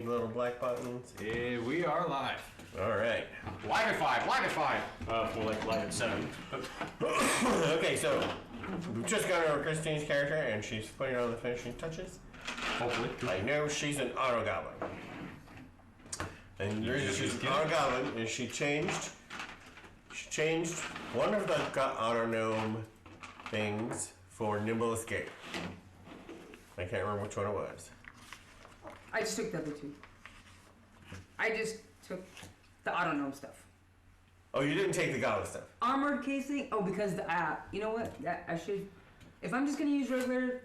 little black buttons. We are live. All right. Live at 5. For like live at 7. Okay, so we've just gone over Christine's character, and she's putting on the finishing touches. Hopefully. I know she's an auto goblin. And the reason she's an auto goblin is she changed one of the auto gnome things for nimble escape. I can't remember which one it was. I just took the other two. I just took the auto gnome stuff. Oh, you didn't take the goblin stuff. Armored casing. Oh, because the you know what? I should. If I'm just gonna use regular.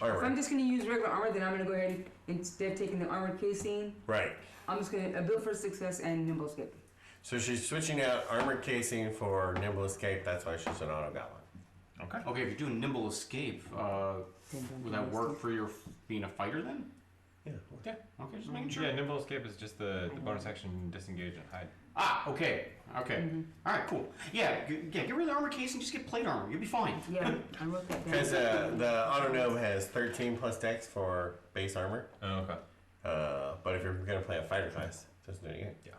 Armor. If I'm just gonna use regular armor, then I'm gonna go ahead and instead of taking the armored casing. Right. I'm just gonna build for success and nimble escape. So she's switching out armored casing for nimble escape. That's why she's an auto goblin. Okay. Okay, if you're doing nimble escape, would that work for your being a fighter then? Yeah. Yeah. Okay, just making sure. Yeah, nimble escape is just the bonus action, disengage and hide. Ah, okay. Okay. All right, cool. Yeah, get rid of the armor casing, just get plate armor. You'll be fine. Yeah, I wrote that down. Because the auto gnome has 13 plus dex for base armor. Oh, okay. But if you're going to play a fighter class, it doesn't do anything. Yeah.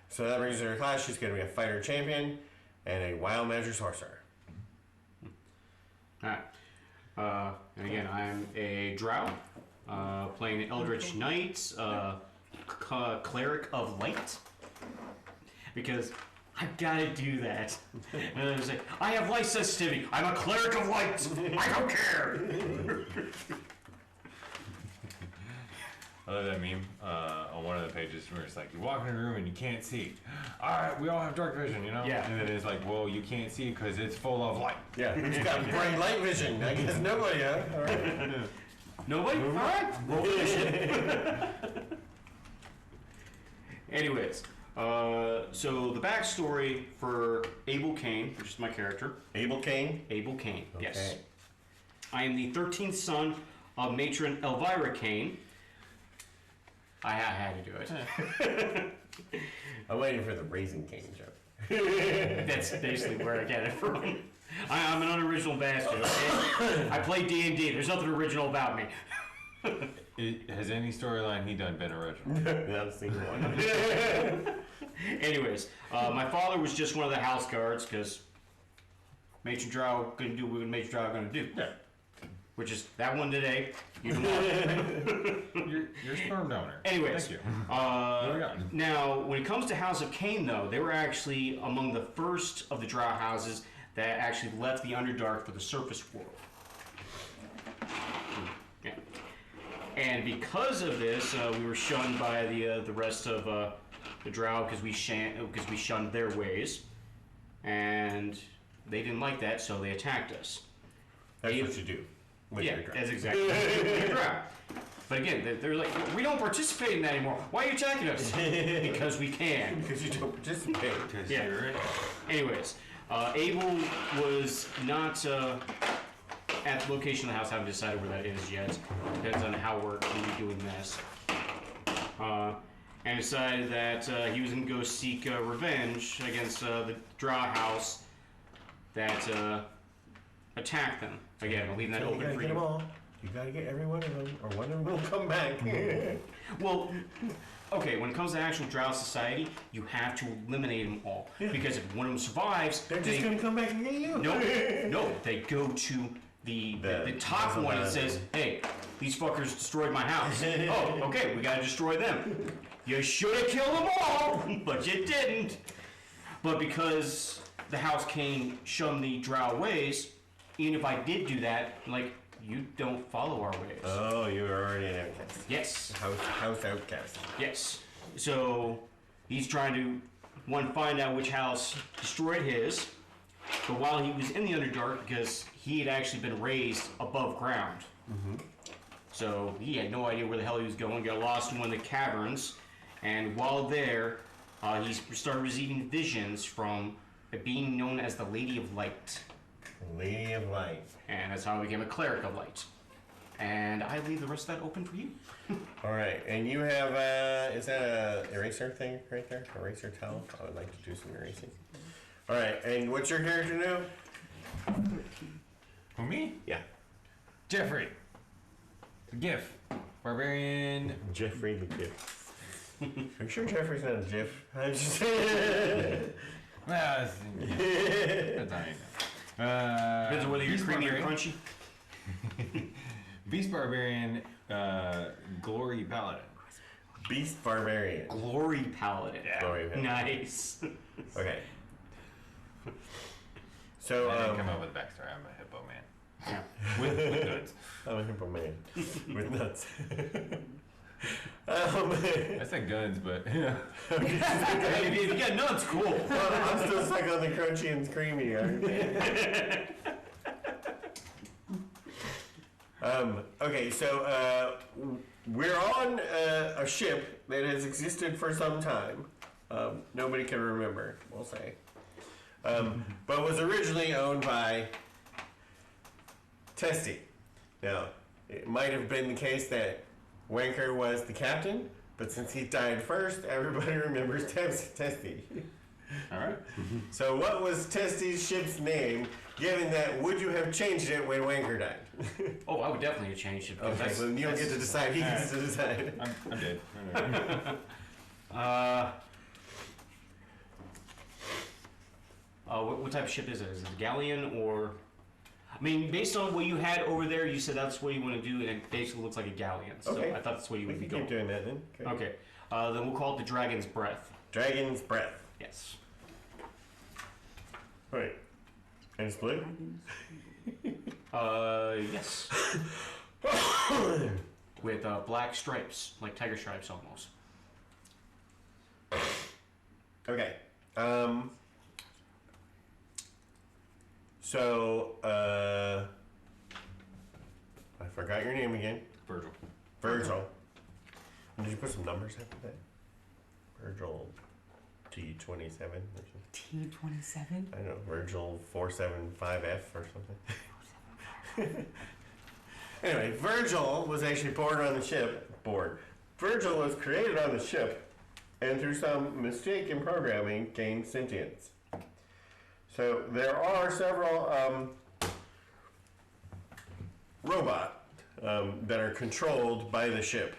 So that brings her class. She's going to be a fighter champion and a wild magic sorcerer. Alright. And again, I'm a Drow, playing an Eldritch Knight, Cleric of Light. Because I gotta do that. And I was like, I have light sensitivity. I'm a Cleric of Light. I don't care. I love that meme on one of the pages where it's like, you walk in a room and you can't see. Alright, we all have dark vision, you know? Yeah. And then it's like, well, you can't see because it's full of light. Yeah, he's got bright light vision. I guess nobody, huh? All right. Nobody? Alright. Roll initiative. Anyways, so the backstory for Abel Cain, which is my character. Abel Cain? Abel Cain, Okay. yes. I am the 13th son of matron Elvira Cain. I had to do it. I'm waiting for the Raising Cain joke. That's basically where I get it from. I'm an unoriginal bastard, okay? I play D&D. There's nothing original about me. Has any storyline he done been original? Not a single one. Anyways, my father was just one of the house guards because Matron Drow couldn't do what Matron Drow going to do. Yeah. Which is that one today. You can You're sperm donor. Anyways, Thank you. Now, when it comes to House of Cain, though, they were actually among the first of the Drow houses that actually left the Underdark for the surface world. Yeah. And because of this, we were shunned by the rest of the Drow because we shunned their ways, and they didn't like that, so they attacked us. That's what you do. Yeah, that's exactly what you're Drow. But again, they're like, we don't participate in that anymore. Why are you attacking us? Because we can. Because you don't participate. Yeah. Anyways, Abel was not at the location of the house. I haven't decided where that is yet. Depends on how we're going to be doing this. And decided that he was going to go seek revenge against the Drow house that attacked them. Again, we're leaving that open for you. Get them all. You gotta get every one of them, or one of them will come back. Well, okay, when it comes to actual Drow society, you have to eliminate them all. Yeah. Because if one of them survives... They're just gonna come back and get you. No, they go to the top one and says, hey, these fuckers destroyed my house. Oh, okay, we gotta destroy them. You should have killed them all, but you didn't. But because the House Cain shunned the Drow ways, even if I did do that, like... You don't follow our ways. Oh, you're already an outcast. Yes. House outcast. Yes. So he's trying to find out which house destroyed his. But while he was in the Underdark, because he had actually been raised above ground, so he had no idea where the hell he was going. Got lost in one of the caverns, and while there, he started receiving visions from a being known as the Lady of Light. Lady of Light. And that's how I became a Cleric of Light. And I leave the rest of that open for you. Alright, and you have, is that a eraser thing right there? Eraser towel? I would like to do some erasing. Alright, and what's your character now? Who, me? Yeah. Jeffrey. The Giff. Barbarian. Jeffrey the Giff. Are you sure Jeffrey's not a Giff? I'm just saying. Well, depends on you. Depends on whether you're Beast creamy or Barbarian. crunchy. Beast Barbarian, Glory Paladin. Beast Barbarian. Glory Paladin. Glory Paladin. Nice. Okay. So, I didn't come up with a backstory. I'm a hippo man. Yeah. With goods. I'm a hippo man with nuts. I said guns, but yeah. Hey, if you got nuts, cool. Well, I'm still stuck on the crunchy and creamy. Okay, so we're on a ship that has existed for some time. Nobody can remember, we'll say. But was originally owned by Testy. Now, it might have been the case that Wanker was the captain, but since he died first, everybody remembers Testy. Alright. So what was Testy's ship's name, given that would you have changed it when Wanker died? Oh, I would definitely have changed it. Okay, so you don't get to decide, he gets to decide. I'm dead. What type of ship is it? Is it a galleon or... I mean, based on what you had over there, you said that's what you want to do, and it basically looks like a galleon. So Okay. I thought that's what you We would be can keep going. doing that then. Okay. Then we'll call it the Dragon's Breath. Dragon's Breath. Yes. Right. And it's blue? Yes. With black stripes, like tiger stripes almost. Okay. So, I forgot your name again. Virgil. Virgil. Did you put some numbers after that? Virgil T27 or something? T27? I don't know, Virgil 475F or something. Anyway, Virgil was actually born on the ship. Virgil was created on the ship and through some mistake in programming gained sentience. So there are several robots that are controlled by the ship,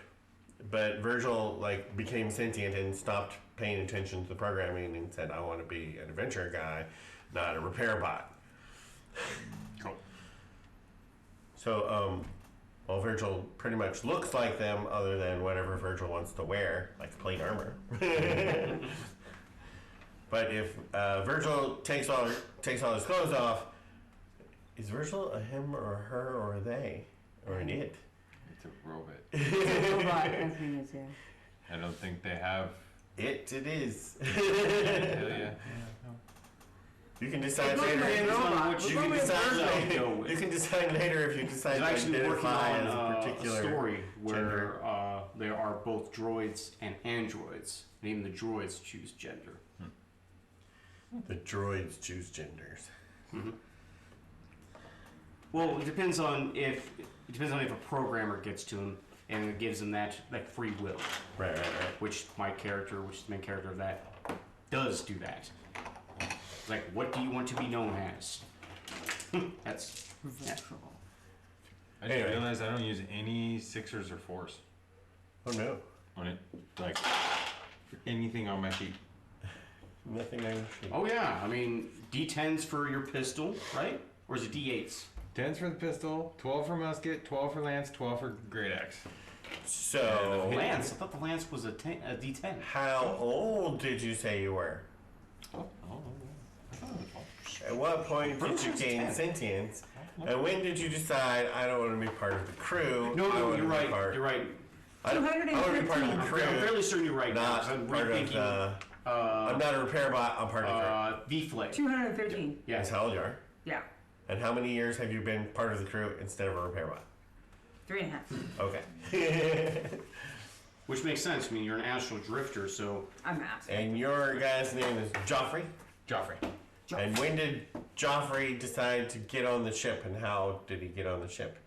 but Virgil became sentient and stopped paying attention to the programming and said, "I want to be an adventure guy, not a repair bot." Cool. So, well, Virgil pretty much looks like them, other than whatever Virgil wants to wear, like plate armor. But if Virgil takes all his clothes off, is Virgil a him or a her or a they or an it? It's a robot. It's a robot, I think it's, yeah. I don't think they have. It is. Hell yeah. You can decide It's later. like a robot. You can decide later. go with. You can decide later if you decide I'm to actually working identify on as a a particular story where gender. there are both droids and androids. And even the droids choose gender. The droids choose genders. Mm-hmm. Well, it depends on if a programmer gets to him and it gives him that free will, Right. which my character, which is the main character of that, does do that. It's like, what do you want to be known as? That's natural. I just Anyway. realized I don't use any sixers or fours Oh no. on it. Like, for anything on my sheet. Nothing I can see. Oh yeah, I mean D10s for your pistol, right? Or is it D8s? 10's for the pistol, 12 for musket, 12 for lance, 12 for great axe. So, Lance. I thought the lance was a D10. how old did you say you were? At what point did you gain sentience? And when did you decide I don't want to be part of the crew? No, I no, wanna you're be right. part- You're right. I want to be part of the 215. I'm crew, fairly certain you're right. not now, 'cause I'm part of rethinking. the. I'm not a repair bot. I'm part of the crew. V-Flake. 213. Yeah. That's how old you are. Yeah. And how many years have you been part of the crew instead of a repair bot? 3.5. Okay. Which makes sense. I mean, you're an astral drifter, so I'm asking. And your guy's name is Joffrey. Joffrey. And when did Joffrey decide to get on the ship, and how did he get on the ship?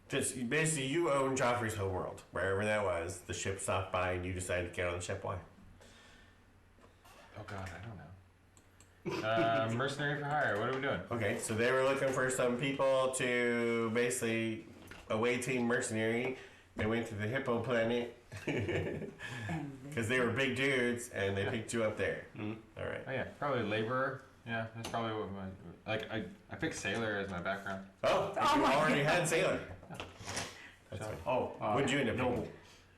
Just basically, you own Joffrey's whole world, wherever that was. The ship stopped by, and you decided to get on the ship. Why? Oh god, I don't know. Mercenary for hire. What are we doing? Okay, so they were looking for some people to basically away team mercenary. They went to the Hippo planet, Because they were big dudes and they picked you up there. All right. Oh yeah, probably laborer. Yeah, that's probably what I picked sailor as my background. Oh, Oh you my already God. had sailor. That's fine. What'd you end up noble.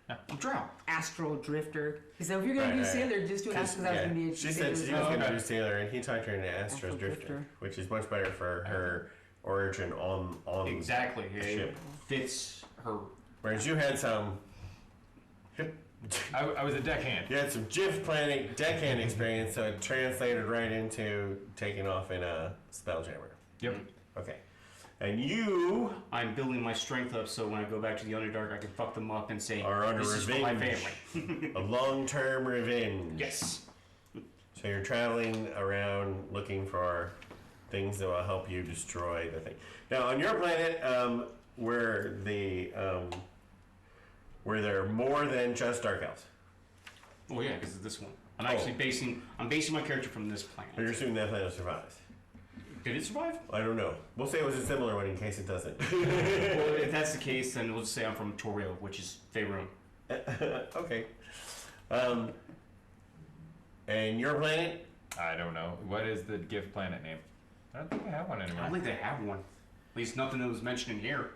picking? Drow. Astral drifter. So if you're gonna Right, do right. sailor, just do astral. Because I was gonna be a She sailor said as she was well. going to okay. do sailor, and he talked her into Astro's Astral Drifter, Drifter. which is much better for her origin on Exactly. the It ship. fits her. Whereas you had some I was a deckhand. you had some Giff Planet deckhand experience, so it translated right into taking off in a Spelljammer. Yep. Okay. And you I'm building my strength up so when I go back to the Underdark, I can fuck them up and say, are under this is for my revenge. family. A long-term revenge. Yes. So you're traveling around looking for things that will help you destroy the thing. Now, on your planet, were there more than just Dark Elves? Oh yeah, because of this one. I'm actually basing my character from this But you're planet. assuming that planet survives. Did it survive? I don't know. We'll say it was a similar one in case it doesn't. Well, if that's the case, then we'll just say I'm from Toril, which is Faerun. Okay. And your planet? I don't know. What is the gift planet name? I don't think I have one I anymore. don't think they have one. At least nothing that was mentioned in here.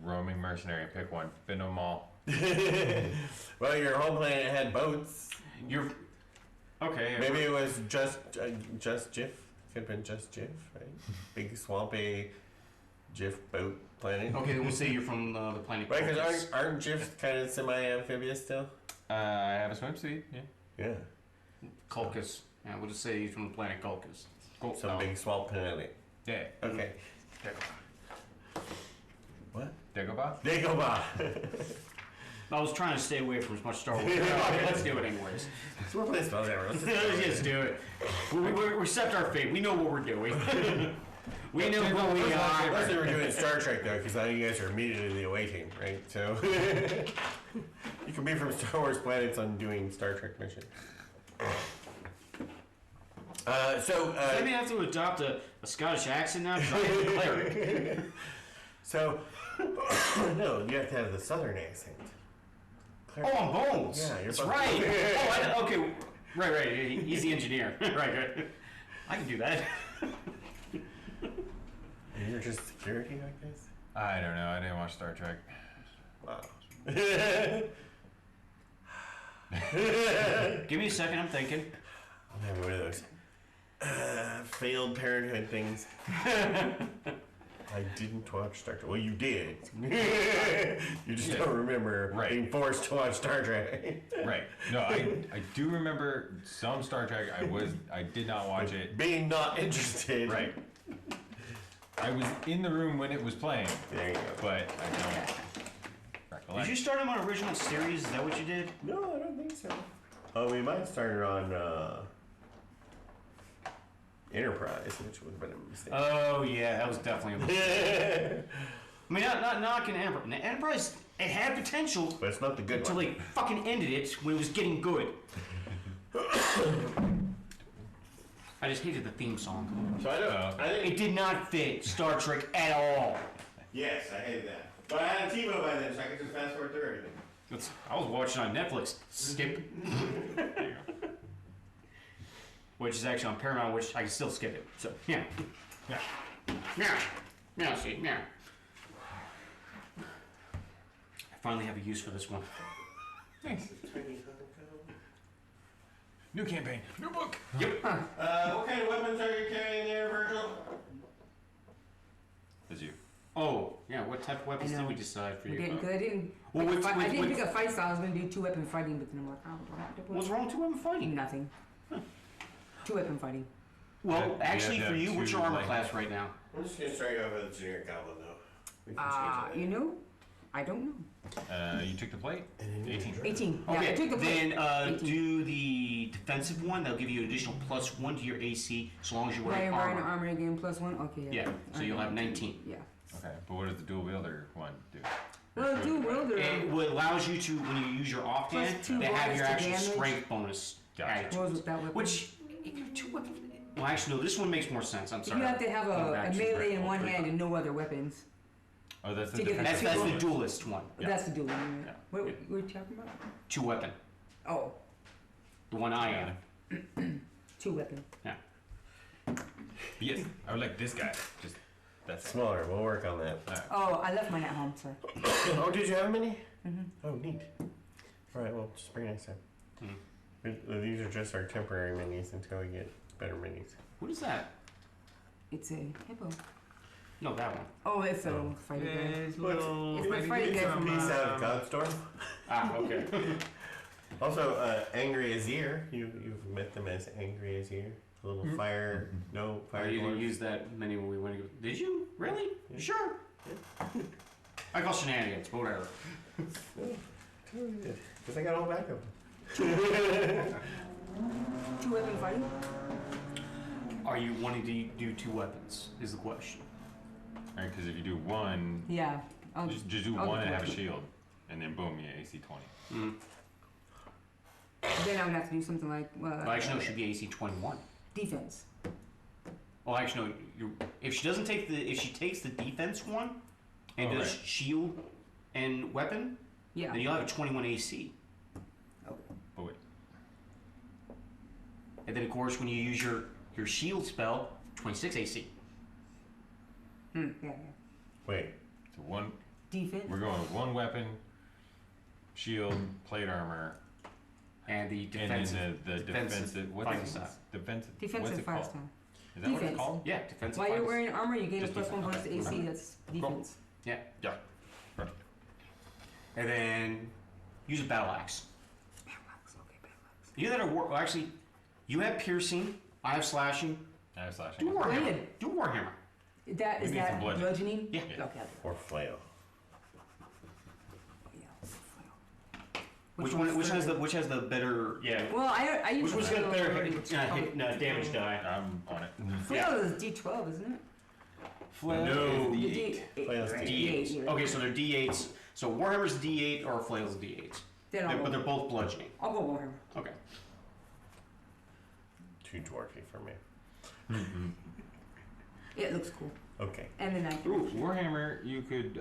Roaming mercenary. Pick one. Been them all. Well, your home planet had boats. You're okay. Maybe it was just Giff. Could have been just Giff, right? Big swampy Giff boat planet. Okay, then we'll say you're from the planet. Right, because Colchis. aren't Giffs kind of semi-amphibious still? I have a swimsuit. Yeah. Yeah. Colchis. Yeah, we'll just say he's from the planet Colchis. Some big swamp planet. Yeah. Okay. What? Dagobah? Dagobah. I was trying to stay away from as much Star Wars. Okay, let's do it anyways. So we're playing Spelljammer. Let's Let's just do it. We accept our fate. We know what we're doing. We know who we are. Unless they were doing Star Trek though, because I know you guys are immediately the away team, right? So you can be from Star Wars planets on doing Star Trek missions. I may have to adopt a Scottish accent now because I am a cleric. So no, you have to have the Southern accent. Oh, I'm Bones. Yeah, you're That's both. right. Oh, okay. Right. He's the engineer. right. I can do that. And you're just security, I guess. I don't know. I didn't watch Star Trek. Wow. Give me a second. I'm thinking. I'm having one of those failed parenthood things. I didn't watch Star Trek. Well, you did. You just don't remember being forced to watch Star Trek. Right. No, I do remember some Star Trek. I did not watch it. Being not interested. Right. I was in the room when it was playing, There you go. but I don't recollect. Did you start him on original series? Is that what you did? No, I don't think so. Oh, we might have started on Enterprise, which would have been a mistake. Oh yeah, that was definitely a mistake. I mean, not knocking Enterprise. Enterprise, it had potential But it's not the good until one. they fucking ended it when it was getting good. I just hated the theme song. So I think It did not fit Star Trek at all. yes, I hated that. But I had a TiVo by then, so I could just fast forward through everything. I was watching on Netflix. Skip. Which is actually on Paramount, which I can still skip it. So yeah. See, yeah. I finally have a use for this one. Thanks. New campaign. New book. Yep. What kind of weapons are you carrying there, Virgil? As you. Oh, yeah. What type of weapons I did know. we decide for We you? didn't, because I didn't. Well, pick with- a fi- with- I didn't with- pick a fight style. I was gonna do 2-weapon fighting, but then I'm like, I don't have to put What's wrong with weapon fighting? nothing. 2-weapon fighting. Well, Yeah, actually, yeah, for you, what's your two armor light- class right now? I'm just gonna start you off with a generic goblin, though. We can change You know, I don't know. You took the plate. that. 18. 18. Yeah, I Okay, took the then 18. do the defensive one. That'll give you an additional +1 to your AC, so long as you're Now wearing you're wearing armor. armor again, +1. Okay. Yeah, so you'll have 19. Yeah. Okay, but what does the dual wielder one do? Well, dual wielder. It allows you to, when you use your offhand, +2 to have bonus your to actual damage. strength bonus Gotcha. added to Goes it. with that weapon. Which, if you're two weapons. Well, actually, no, this one makes more sense. I'm sorry. You have to have Going a back to melee in Red one Bull hand and no other weapons. Oh, that's the To get the defensive That's the bonus. duelist one. Yeah. That's the dual one. Yeah. What are you talking about? 2 weapon. Oh, The one I am. 2 weapon. Yeah. But yes, I would like this guy. Just that's it. Smaller. We'll work on that. Alright. Oh, I left mine at home, sorry. Oh, did you have a mini? Mm-hmm. Oh, neat. All right. Well, just bring it next time. These are just our temporary minis until we get better minis. What is that? It's a hippo. No, that one. Oh, it's a Oh. fighter guy. It's little. It's my fighting guy from Piece out of Godstorm. Ah, okay. Also, Angry Azir. You've met them as Angry Azir. A little fire. No fire. You didn't dwarves. use that many when we went to go. Did you? Really? Yeah. Sure. I call shenanigans, but whatever. Totally did. Because I got all back of them. 2 weapon fighting? Are you wanting to do 2 weapons? Is the question. Alright, because if you do one, Yeah. just do I'll one do and have a one. shield, and then boom, you AC 20. Then I would have to do something like Well, actually, no, it should be AC 21. defense. Well, actually, no. If she doesn't take if she takes the defense one and Oh, does right. shield and weapon, Yeah. then you'll have a 21 AC. Okay. But wait, And then, of course, when you use your shield spell, 26 AC. Yeah. Wait. so one, Defense. we're going with one weapon, shield, plate armor, And the and defensive. then the defensive. What's fighting it? style. Defensive. What's Defensive it fire called? style. Is that what it's Defense. called? Yeah, defensive. While you're fighting wearing armor, you gain a Just +1 bonus to defense. AC. Okay. That's defense. style. Yeah. Yeah. Perfect. And then use a battle axe. Battle-axe, okay, battle-axe. You that are well, actually, you have piercing. I have slashing. I have slashing. Do Go warhammer. ahead. Do warhammer. That We is need that some bludgeoning. bludgeoning? Yeah. Yeah. Okay. Or flail. Yeah. Which one's has better? which has the better? Yeah. Well, I Which use one's got flail better already. damage die? I'm on it. Flail is D12, isn't it? Flail No. is The D8. Flail's right? D8s. yeah. Okay, so they're D8s. So warhammer's D8 or flail's D8. Then I'll But they're go. both bludgeoning. I'll go Warhammer. Okay. Too dwarfy for me. It looks cool. Okay. And then I can. Ooh, Warhammer, you could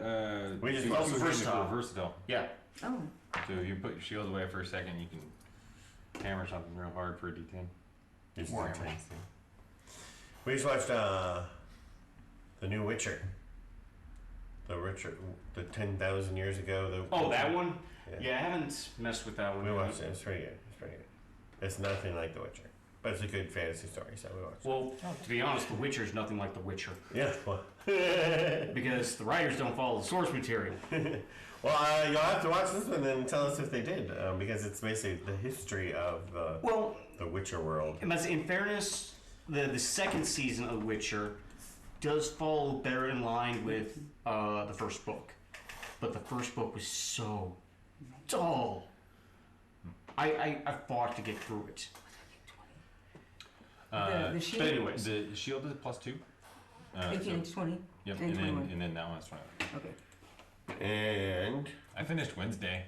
We just do also two things versatile. for versatile. Yeah. Oh. So if you put your shield away for a second, you can hammer something real hard for a D10. Just Warhammer. D10. We just watched the new Witcher. The Witcher, the 10,000 years ago. Oh, that one? Yeah. Yeah, I haven't messed with that one. We watched it. It's pretty good. It's pretty good. It's nothing like The Witcher, but it's a good fantasy story, so we watched. Well, to be honest, The Witcher is nothing like The Witcher It. Yeah. Well, because the writers don't follow the source material. well, you'll have to watch this one and tell us if they did, because it's basically the history of Well, the Witcher world. in fairness, the second season of The Witcher does fall better in line with the first book, but the first book was so dull. I fought to get through it. The shield? But anyways, The shield is a +2. 18 to 20. Yep, and and 21. then that one's 20. Okay. And I finished Wednesday.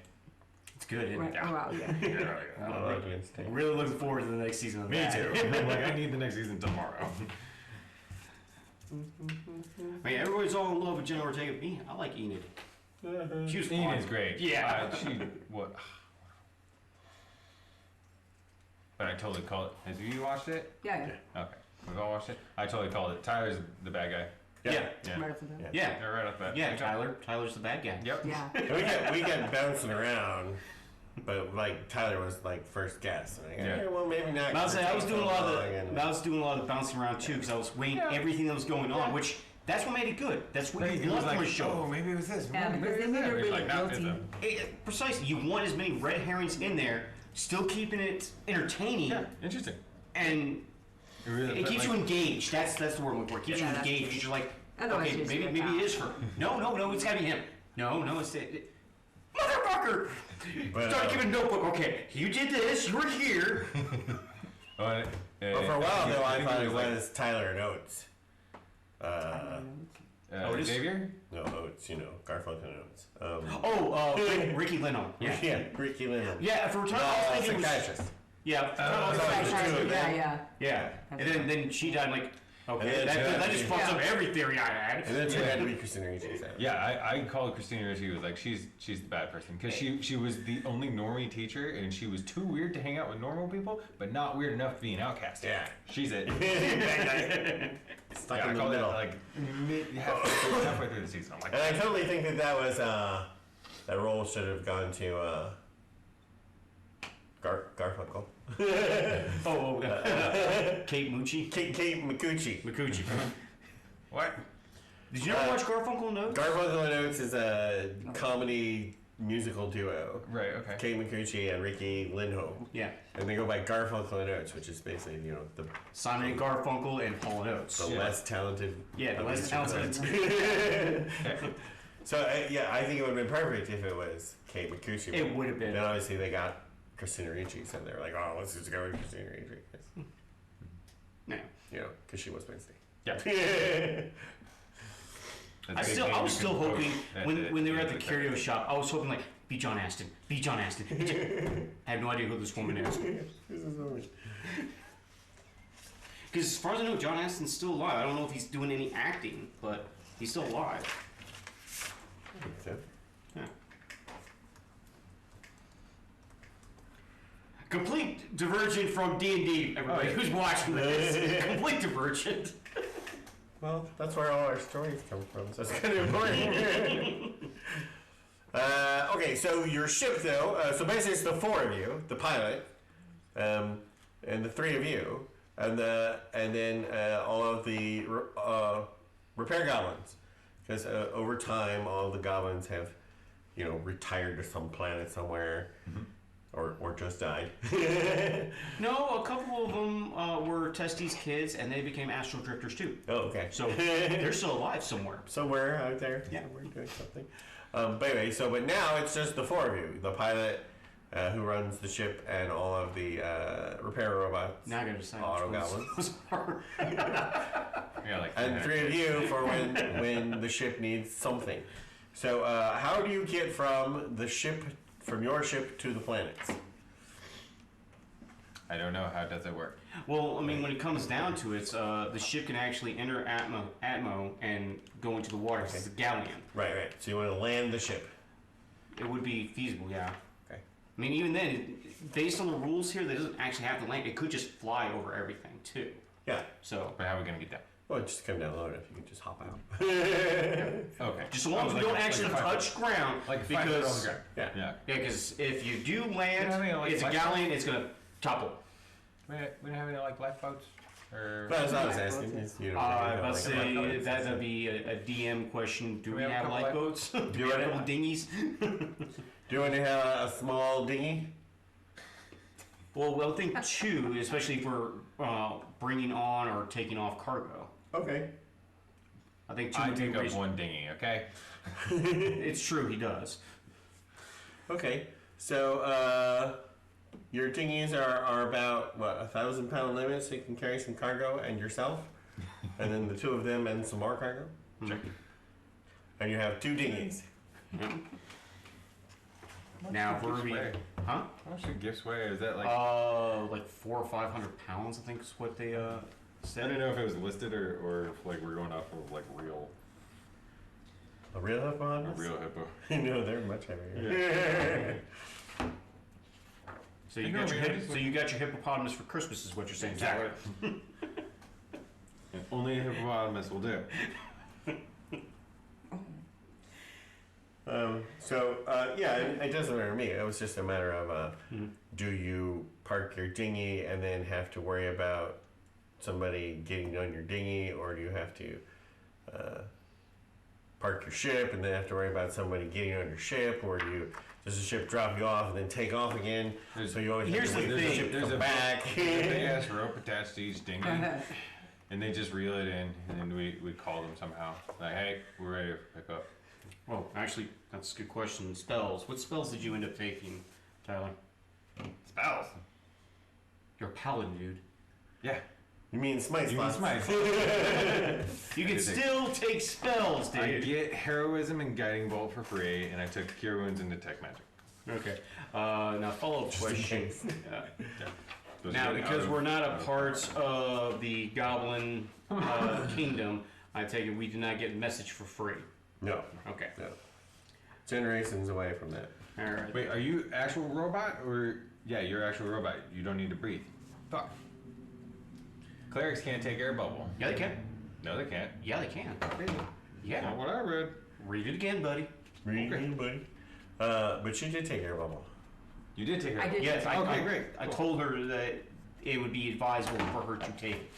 it's good. Isn't Right. it? Oh, wow, yeah. I like Wednesday. I'm really looking forward to the next season of Me that. too. I'm like, I need the next season tomorrow. I mean, everybody's all in love with Jenna Ortega. Me, I like Enid. She was fun. Enid's great. Yeah. She what? But I totally called it. Have you watched it? Yeah, yeah. Okay, we've all watched it. I totally called it. Tyler's the bad guy. Yeah. Yeah. Right off the bat. Yeah. They're right off that. Yeah, Tyler's the bad guy. Yep. Yeah. And we get bouncing around, but like Tyler was like first guest. And Yeah. okay, well maybe not. But I'll say I was doing a lot of And- I was doing a lot of bouncing around too because I was weighing Yeah. everything that was going on, which that's what made it good. That's what you want from a show. oh, maybe it was this. Yeah, maybe because it they was made that. it It's really like, nah, it's guilty. a- Precisely, you want as many red herrings in there, still keeping it entertaining, Yeah, interesting. and it keeps you engaged. That's the word I'm looking for. It keeps Yeah, you that's engaged. true. Because you're like, Otherwise okay, you're just maybe like, it is her. No, it's gotta be him. No, it's motherfucker. But, Start giving notebook. Okay, you did this. You were here. But for a while though, I thought it was Tyler and Oates. Otis? Xavier? No, Oates. You know, Garfunkel and Oates. Ricky Leno. Yeah. Yeah, Ricky Lennon. Yeah, for a time I was thinking it was. Psychiatrist. Yeah, Oh, for a time I was there's two of them. Yeah, yeah. yeah. And then she died. I'm like, Okay, And that then just fucks up every theory I had. And then it turned out to be Christina Ricci. So. Yeah, I called Christina Ricci. Was like, she's the bad person because she was the only normie teacher, and she was too weird to hang out with normal people, but not weird enough to be an outcast. Yeah. She's it. Stuck Yeah, in I the called it middle. like halfway through the season. I'm like, And I totally think that was that role should have gone to Garfunkel. Kate Mucci. Kate Micucci. Micucci. what? Did you ever watch Garfunkel and Oates? Garfunkel and Oates is a comedy musical duo. Right. Okay. Kate Micucci and Ricky Lindholm. Yeah. And they go by Garfunkel and Oates, which is basically, the Simon and Garfunkel and Hall and Oates. the less talented. Yeah, the of less these talented. two. So I think it would have been perfect if it was Kate Micucci. It would have been. Then obviously they got Christina Ricci, so they were like, oh, let's just go with Christina Ricci. No. Because she was Wednesday. Yeah. I was still hoping when they were at the curio shop, I was hoping like, be John Aston, be John Aston. I have no idea who this woman is. Because as far as I know, John Aston's still alive. I don't know if he's doing any acting, but he's still alive. So, Yeah. Complete divergent from D&D, everybody who's watching this. Complete divergent. well, that's where all our stories come from, so it's kind of important. Okay, so your ship, though, so basically it's the four of you, the pilot, and the three of you, and then all of the repair goblins, because over time all the goblins have, retired to some planet somewhere, or just died. No, a couple of them were Testes kids, and they became astral drifters too. Oh, okay. So they're still alive somewhere. Somewhere out there, Yeah. somewhere doing something. But anyway, but now it's just the four of you, the pilot who runs the ship, and all of the repair robots. Now I gotta decide. Auto which ones goblins. are. Yeah, like And three of you for when the ship needs something. So how do you get from your ship to the planets? I don't know. How does it work? Well, I mean, when it comes down to it, the ship can actually enter Atmo and go into the water. 'Cause it's a galleon. Right. So you want to land the ship. It would be feasible, yeah. Okay. I mean, even then, based on the rules here, that doesn't actually have to land. It could just fly over everything too. Yeah. So But how are we gonna get that? Well, just come down low enough. You can just hop out. Okay. just as long as we don't actually touch ground, Like 5 foot on the because ground. Yeah. Yeah. because if you do land, Yeah, I mean, like it's a lifeboats. galleon. It's gonna topple. We don't have any like lifeboats or. But as I was asking, is, Let's say that'd be a DM question. Do we have a have couple lifeboats? Do we we have a have- couple dinghies? Do you want to have a small dinghy? Well, I think two, especially if we're bringing on or taking off cargo. Okay. I think two I would be take up reasonable. one dinghy. Okay. It's true, he does. Okay. So your dinghies are about 1,000-pound limit, so you can carry some cargo and yourself, and then the two of them and some more cargo. Sure. And you have two dinghies. Now, if we're Gifts weigh? huh? How much do gifts weigh? Is that like? Like 400 or 500 pounds, I think is what they I said. didn't know if it was listed or if like we're going off of like real A real a hippopotamus? real hippo. No, they're much heavier. So you I got know, your man, I just you got your hippopotamus for Christmas, is what you're saying. Exactly. And only a hippopotamus will do. It doesn't matter to me. It was just a matter of do you park your dinghy and then have to worry about somebody getting on your dinghy, or do you have to park your ship and then have to worry about somebody getting on your ship, or does the ship drop you off and then take off again? So you always Here's have to the wait for the thing. ship to There's come a back. big ass rope attached to each dinghy, and they just reel it in, and then we call them somehow. Like, hey, we're ready to pick up. Well, actually, that's a good question. Spells. What spells did you end up taking, Tyler? Spells. You're a paladin, dude. Yeah. You mean smite You mean spots? smite. You can still take spells, dude. I get heroism and guiding bolt for free, and I took cure wounds and detect magic. Okay. Now, follow-up Just in question. case. Now, because we're not a part of the Goblin Kingdom, I take it we do not get message for free. No. Okay. No. Generations away from that. All right. Wait, are you actual robot or yeah, you're actual robot? You don't need to breathe. Fuck. Clerics can't take air bubble. Yeah, they can. No, they can't. Yeah, they can. Really? Yeah. Not what I read. Read it again, buddy. Read it, buddy. But you did take air bubble. You did take air I bubble. did. Yes, Okay, great. I told her that it would be advisable for her to take it.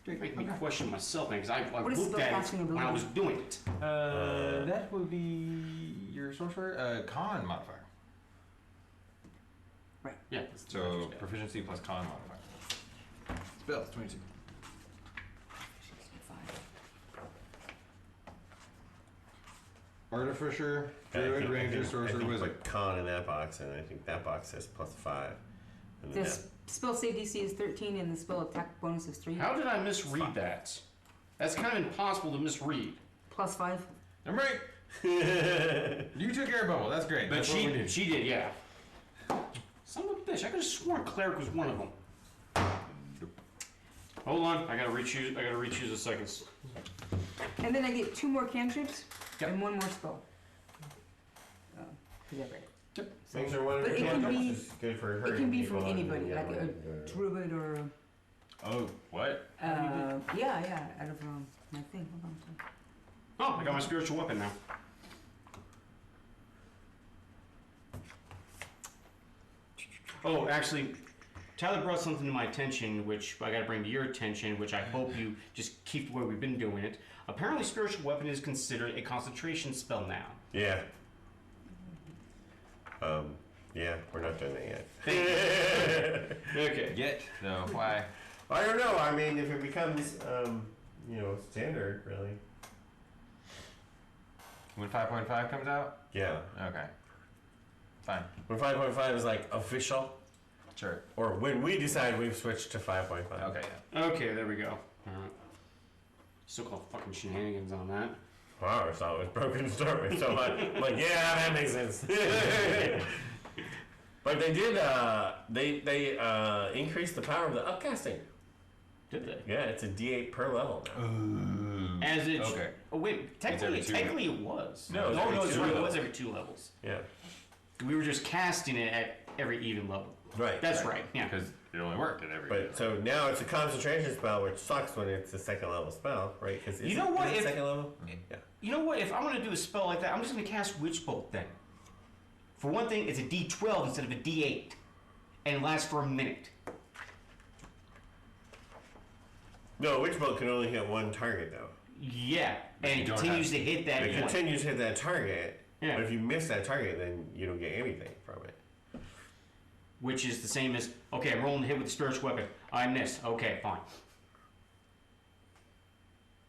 Make me question myself, man, because I What is looked at spellcasting it when I ability? was doing it. That would be your sorcerer con modifier. Right. Yeah. So proficiency plus con modifier. Spells 22. Artificer, druid, ranger, sorcerer, I wizard. put con in that box, and I think that box says +5. And then The spell save DC is 13 and the spell attack bonus is 3. How did I misread that? That's kind of impossible to misread. +5. I'm right. You took air bubble. That's great. But That's what we did. she did, yeah. Son of a bitch, I could have sworn cleric was one of them. Hold on, I gotta rechoose the seconds. And then I get 2 more cantrips Yep. and 1 more spell. Is that right? Make sure one of But your it can candles be- is good for It hurting can be people from and anybody, the like other a one, druid or Oh, what? yeah, out of my thing. Hold on. Sorry. Oh, I got my spiritual weapon now. Oh, actually, Tyler brought something to my attention, which I gotta bring to your attention, which I hope you just keep the way we've been doing it. Apparently, spiritual weapon is considered a concentration spell now. Yeah. Yeah, we're not doing that yet. Okay. Yet? No. Why? I don't know. I mean, if it becomes, standard, really. When 5.5 comes out? Yeah. Okay. Fine. When 5.5 is like official, Sure. or when we decide we've switched to 5.5. Okay, yeah. Okay, there we go. Alright. Still call fucking shenanigans on that. Wow, I thought it was broken to start with, so I'm like, yeah, that makes sense. But they did, they increased the power of the upcasting. Did they? Yeah, it's a D8 per level now. As it. Okay. Oh wait, technically it was. No, it's no, every it's two right. It levels. was every 2 levels. Yeah. We were just casting it at every even level. Right. That's right. Yeah. Because it only worked at every. But so now it's a concentration spell, which sucks when it's a 2nd level spell, right? Because You know what, if- 2nd level? Yeah. You know what? If I'm gonna do a spell like that, I'm just gonna cast Witch Bolt then. For one thing, it's a D12 instead of a D8, and it lasts for a minute. No, Witch Bolt can only hit one target though. Yeah, But and you it don't continues have- to hit that It one. continues to hit that target, Yeah. but if you miss that target, then you don't get anything from it. Which is the same as, okay, I'm rolling to hit with the spiritual weapon. I missed. Okay, fine.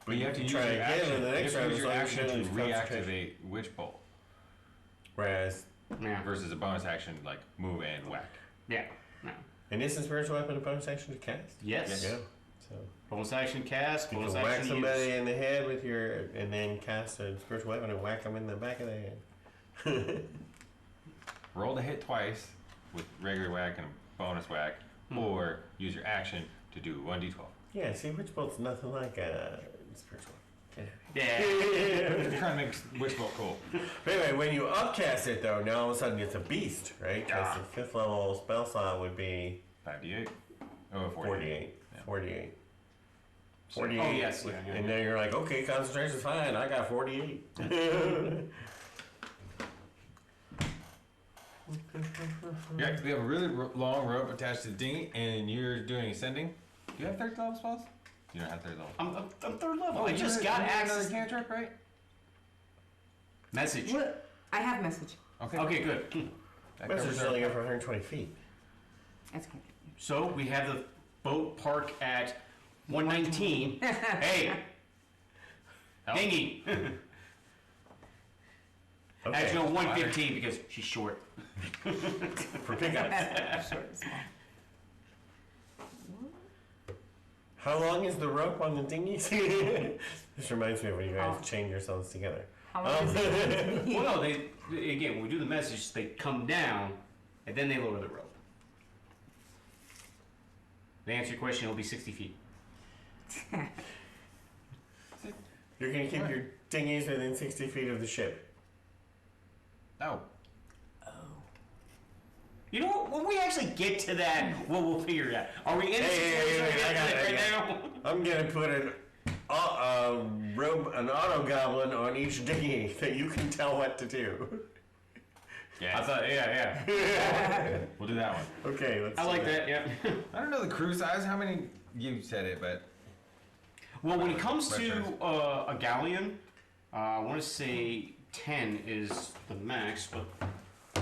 But you have to use try your again action. in the next you have round to use as your long as action you to lose concentration. reactivate Witch Bolt Whereas Yeah. versus a bonus action like move and whack. Yeah. No. an instant spiritual weapon a bonus action to cast. Yes. Yeah. So Bonus action cast, you bonus can whack action somebody use. in the head with your, and then cast a spiritual weapon and whack them in the back of the head. Roll to hit twice with regular whack and a bonus whack, or use your action to do 1d12. Yeah. See, Witch Bolt's nothing like a spiritual. Yeah. Just trying to make Witch Bolt cool. But anyway, when you upcast it though, now all of a sudden it's a beast, right? Because Yeah. the 5th level spell slot would be 5d8. Oh, 48. 48. Yeah. 48. Oh, 48. yes. Yeah, yeah, And yeah. then you're like, okay, concentration's fine. I got 48. Yeah, 'cause we have a really long rope attached to the dinghy, and you're doing ascending. Do you have 3rd level spells? You don't have 3rd level. I'm 3rd level. I you just had- got you had access. another cantrip, right? Message. What? I have message. Okay, good. That Message covers is only our- good for 120 feet. That's cantrip. So we have the boat park at 119. Hey, Help. dinghy. Okay. Actually, no, 115 because she's short. For pickups. Short and small. How long is the rope on the dinghies? This reminds me of when you guys chain yourselves together. How long is it? Well, no, they again when we do the message, they come down and then they lower the rope. To answer your question, it'll be 60 feet. You're gonna keep your dinghies within 60 feet of the ship. Oh. You know what? When we actually get to that, we'll figure it out. Are we in a situation I got it, right I now? I'm gonna put an auto goblin on each dinghy that you can tell what to do. Yeah. I thought, yeah. We'll do that one. Okay, let's. I do like that, yeah. I don't know the crew size. How many? You said it, but Well, when it comes to a galleon, I want to say 10 is the max, but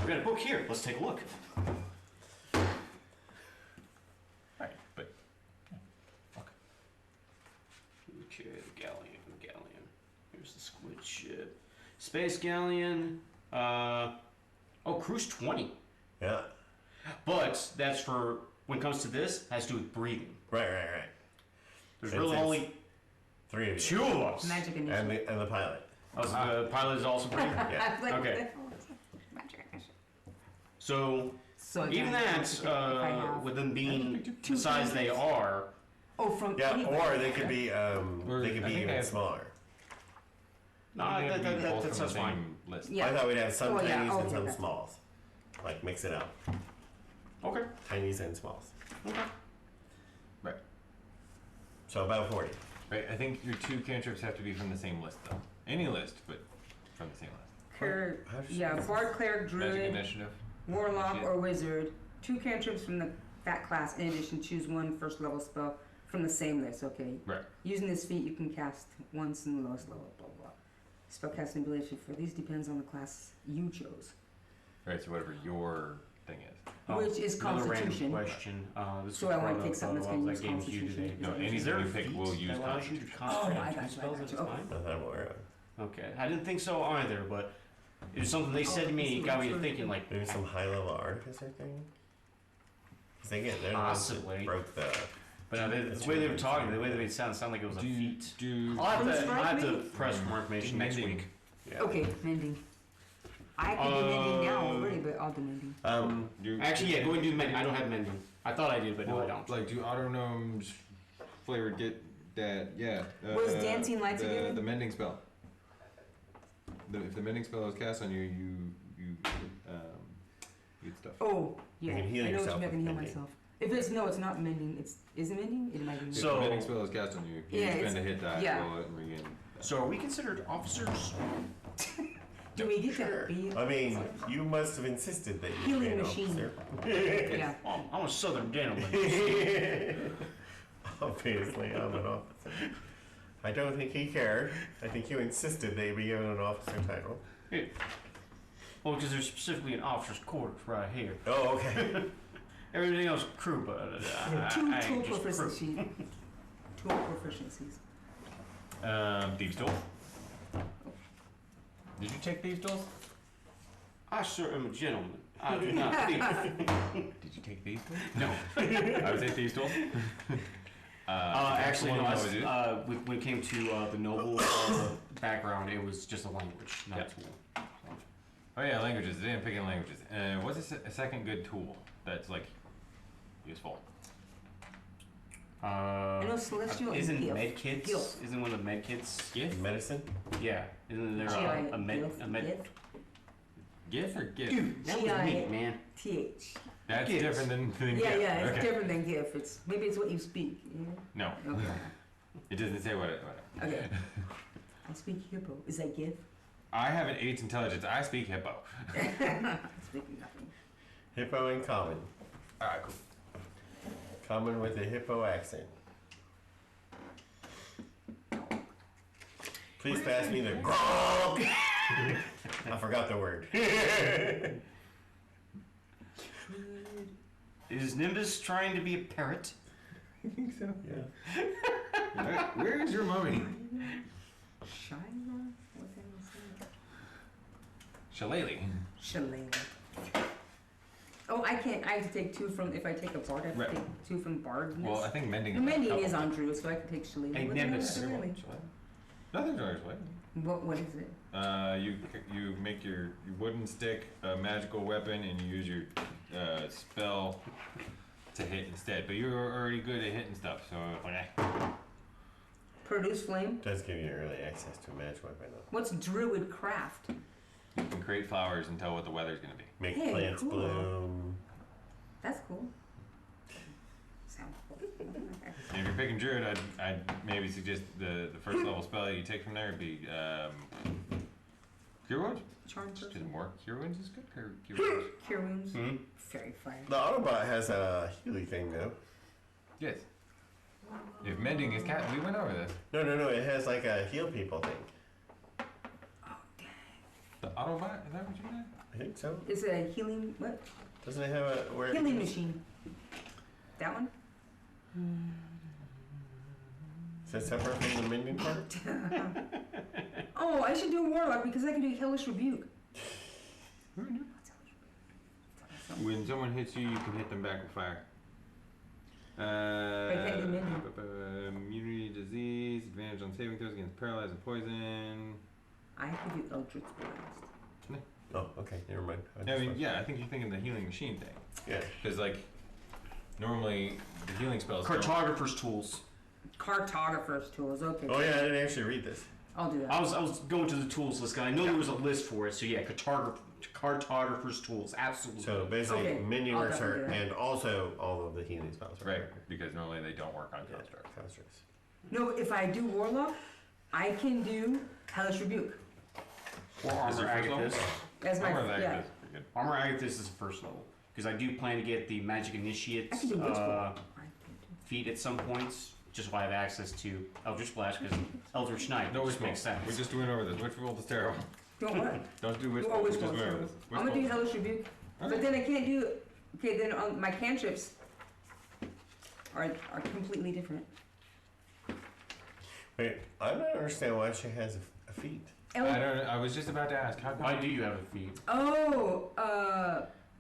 we got a book here. Let's take a look. right, but okay. Okay, galleon. Here's the squid ship. Space galleon. Cruise 20. Yeah. But that's for, when it comes to this, has to do with breathing. Right. There's Since really it's only 3 of you. 2 of us. Magic And initiative. the pilot. Oh, so the pilot is also breathing? Yeah. Like, Okay. Magic initiative. So, So even again, that, if I have- with them being the size they are, Oh, from Yeah, anybody. or they could be Or they could I be think they even have- smaller. no, They have to be both that from sounds the fine. same list. Yeah. I thought we'd have some Oh, yeah. tinies Oh, and some okay. smalls. Like mix it up. Okay. Tinies and smalls. Okay. Right. So about 40. Right. I think your 2 cantrips have to be from the same list, though. Any list, but from the same list. How does Yeah, bard, cleric, Magic druid, initiative. warlock, Shit. or wizard. 2 cantrips from that class. In addition, choose 1 first level spell from the same list. Okay. Right. Using this feat, you can cast once in the lowest level. Blah blah. Spellcasting ability for these depends on the class you chose. Right. So whatever your thing is. Which is another Constitution. Random question. This So was I wanna brought pick up, something that's while gonna I was use at Games U Constitution. today. No, Is anything there a you pick feat will use that allows you to Constitution. concentrate Oh, I on got 2 you, spells at a Okay. time? Not that I'm aware of. Okay, I didn't think so either, but it was something they said to me, got me to thinking, like, Maybe some high level artificer thing? Because they're the ones that Possibly. broke the. but no, the way they were talking, the way they made it sound like it was a feat. Do I'll have to, Strike I'll have to me? press for more information next Mending. week. Yeah. Okay, mending. I can do mending now already, but I'll do mending. do Actually, yeah, go and do mending. I don't have mending. I thought I did, but no, I well, don't. like do auto gnomes flavored get that? Yeah. What is dancing lights the, again? The mending spell. If the mending spell is cast on you, you get stuff. Oh, yeah. You can heal I know yourself what you mean. I can with heal mending. myself. If it's no, it's not mending. Is it mending? It might be. If So- the mending spell is cast on you, you Yeah, spend it's- a hit die, yeah. roll it, and regain. So are we considered officers? Do we get Sure. to be? I mean, you must have insisted that you Healing be an machine. officer. Yeah. Oh, I'm a southern gentleman. Obviously, I'm an officer. I don't think he cared. I think you insisted that he be given an officer title. Well, because there's specifically an officer's quarters right here. Oh, okay. Everything else is crew, but Two I tool ain't just crew. proficiencies. Tool proficiencies. Thieves' Tools. Did you take Thieves' Tools? I sure am a gentleman. I do not thief. Did you take Thieves' Tools? No. I would say Thieves' Tools. Actually, no. That's the one I would do. When it came to the noble background, it was just a language, not a tool. Oh yeah, languages. They didn't pick any languages. What's a second good tool that's like useful? I know celestial and Isn't Giff. medkits? Giff. Isn't one of the medkits? Giff? Medicine? Yeah. Isn't there G.I. a med? Giff, A med? Giff, Giff or Giff? Dude, that was G.I. me, man. T.H. That's Giff. different than Yeah, Giff. yeah, it's Okay. different than Giff. It's maybe it's what you speak. No, Yeah. Okay. it doesn't say what it. Okay. I speak hippo. Is that Giff? I have an 8 intelligence. I speak hippo. I speak nothing. Hippo and common. Alright, cool. Common with a hippo accent. Please pass me the grog. I forgot the word. Is Nimbus trying to be a parrot? I think so. Yeah. Where is your mummy? Shyla? What's that name? Shillelagh. Shillelagh. Oh, I can't. I have to take 2 from. If I take a bard, I have to Right. take 2 from bardness. Well, I think mending. The mending couple. is on Drew, so I can take Shillelagh. Hey, What Nimbus. the hell is Everyone, Shillelagh? Nothing's wrong with What is it? you make your wooden stick a magical weapon and you use your spell to hit instead. But you're already good at hitting stuff, so Produce flame. Does give you early access to a magic weapon though. What's druid craft? you can create flowers and tell what the weather's gonna be. Make Hey, plants cool. bloom. That's cool. Sounds cool. And if you're picking druid, I'd maybe suggest the first level spell that you take from there would be Cure Wounds. Charm Just person. more Cure Wounds is good. Cure Wounds. Cure wounds. Hmm? Fairy fire. The Autobot has a healing thing though. Yes. If mending is cat, we went over this. No. It has like a heal people thing. The Autobot, is that what you meant? I think so. Is it a healing what? Doesn't it have a where? Healing machine. That one? Is that separate from the mending part? Oh, I should do a warlock because I can do hellish rebuke. When someone hits you, you can hit them back with fire. I can't do mending. Immunity to disease, advantage on saving throws against paralyze and poison. I have to do Eldritch Blast. Oh, okay. Never mind. I mean, yeah, I think you're thinking the healing machine thing. Yeah. Because, like, normally the healing spells. don't- Cartographer's tools. Cartographer's tools. Okay. Oh yeah, I didn't actually read this. I'll do that. I was going to the tools list, 'cause I know there was a list for it. So yeah, cartographer's tools, absolutely. So basically, Okay, mending I'll works definitely are, do that. and also all of the healing spells. Right, because normally they don't work on Yeah, constructs. constructs. No, if I do warlock, I can do hellish rebuke. Or Is armor your first level? agathis. As my Armor of yeah. Agathis is pretty good. Armor agathis is the first level because I do plan to get the magic initiate I can do witchbolt. I can feat at some points, just so I have access to Eldritch Blast because Eldritch Knight No, just which makes sense. We're just doing over this. Which roll is terrible. do. Don't what? Don't do which Oh, roll. witch Just bolt, go over sorry. this. I'm gonna do hellish rebuke, but then I can't do. Okay, then my cantrips are completely different. Wait, I don't understand why she has a feat. I don't know. I was just about to ask. How Why come? do you have a feat? Oh,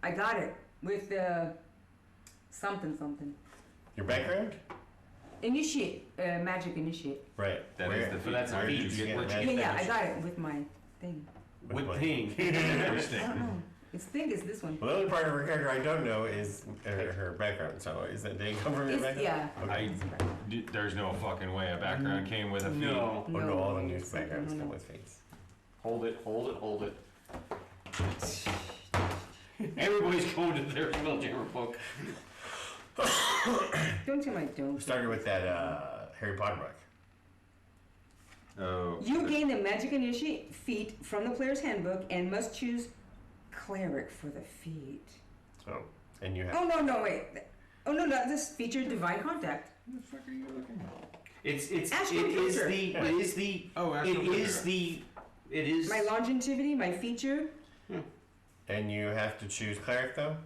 I got it with something. Your background? Initiate, magic initiate. Right. That Where- is the feat. that's a Where did feat. you get Yeah, what that- you Yeah, I got it with my thing. With what? ping. I don't know. Its thing is this one. Well, the only part of her character I don't know is her background. So is that they come from your It's, background? yeah. Okay. There's no fucking way a background came with a feat. No. Oh no, all the new it's backgrounds something- come with fates. Hold it. Everybody's going to their Spelljammer book. Don't tell me I don't. Started with that Harry Potter book. Oh. You gain the magic initiate feat from the player's handbook and must choose cleric for the feat. Oh, and you have. Oh no, wait. Oh no, this feature divine contact. What the fuck are you looking at? It is My longevity, my feature. And you have to choose cleric though.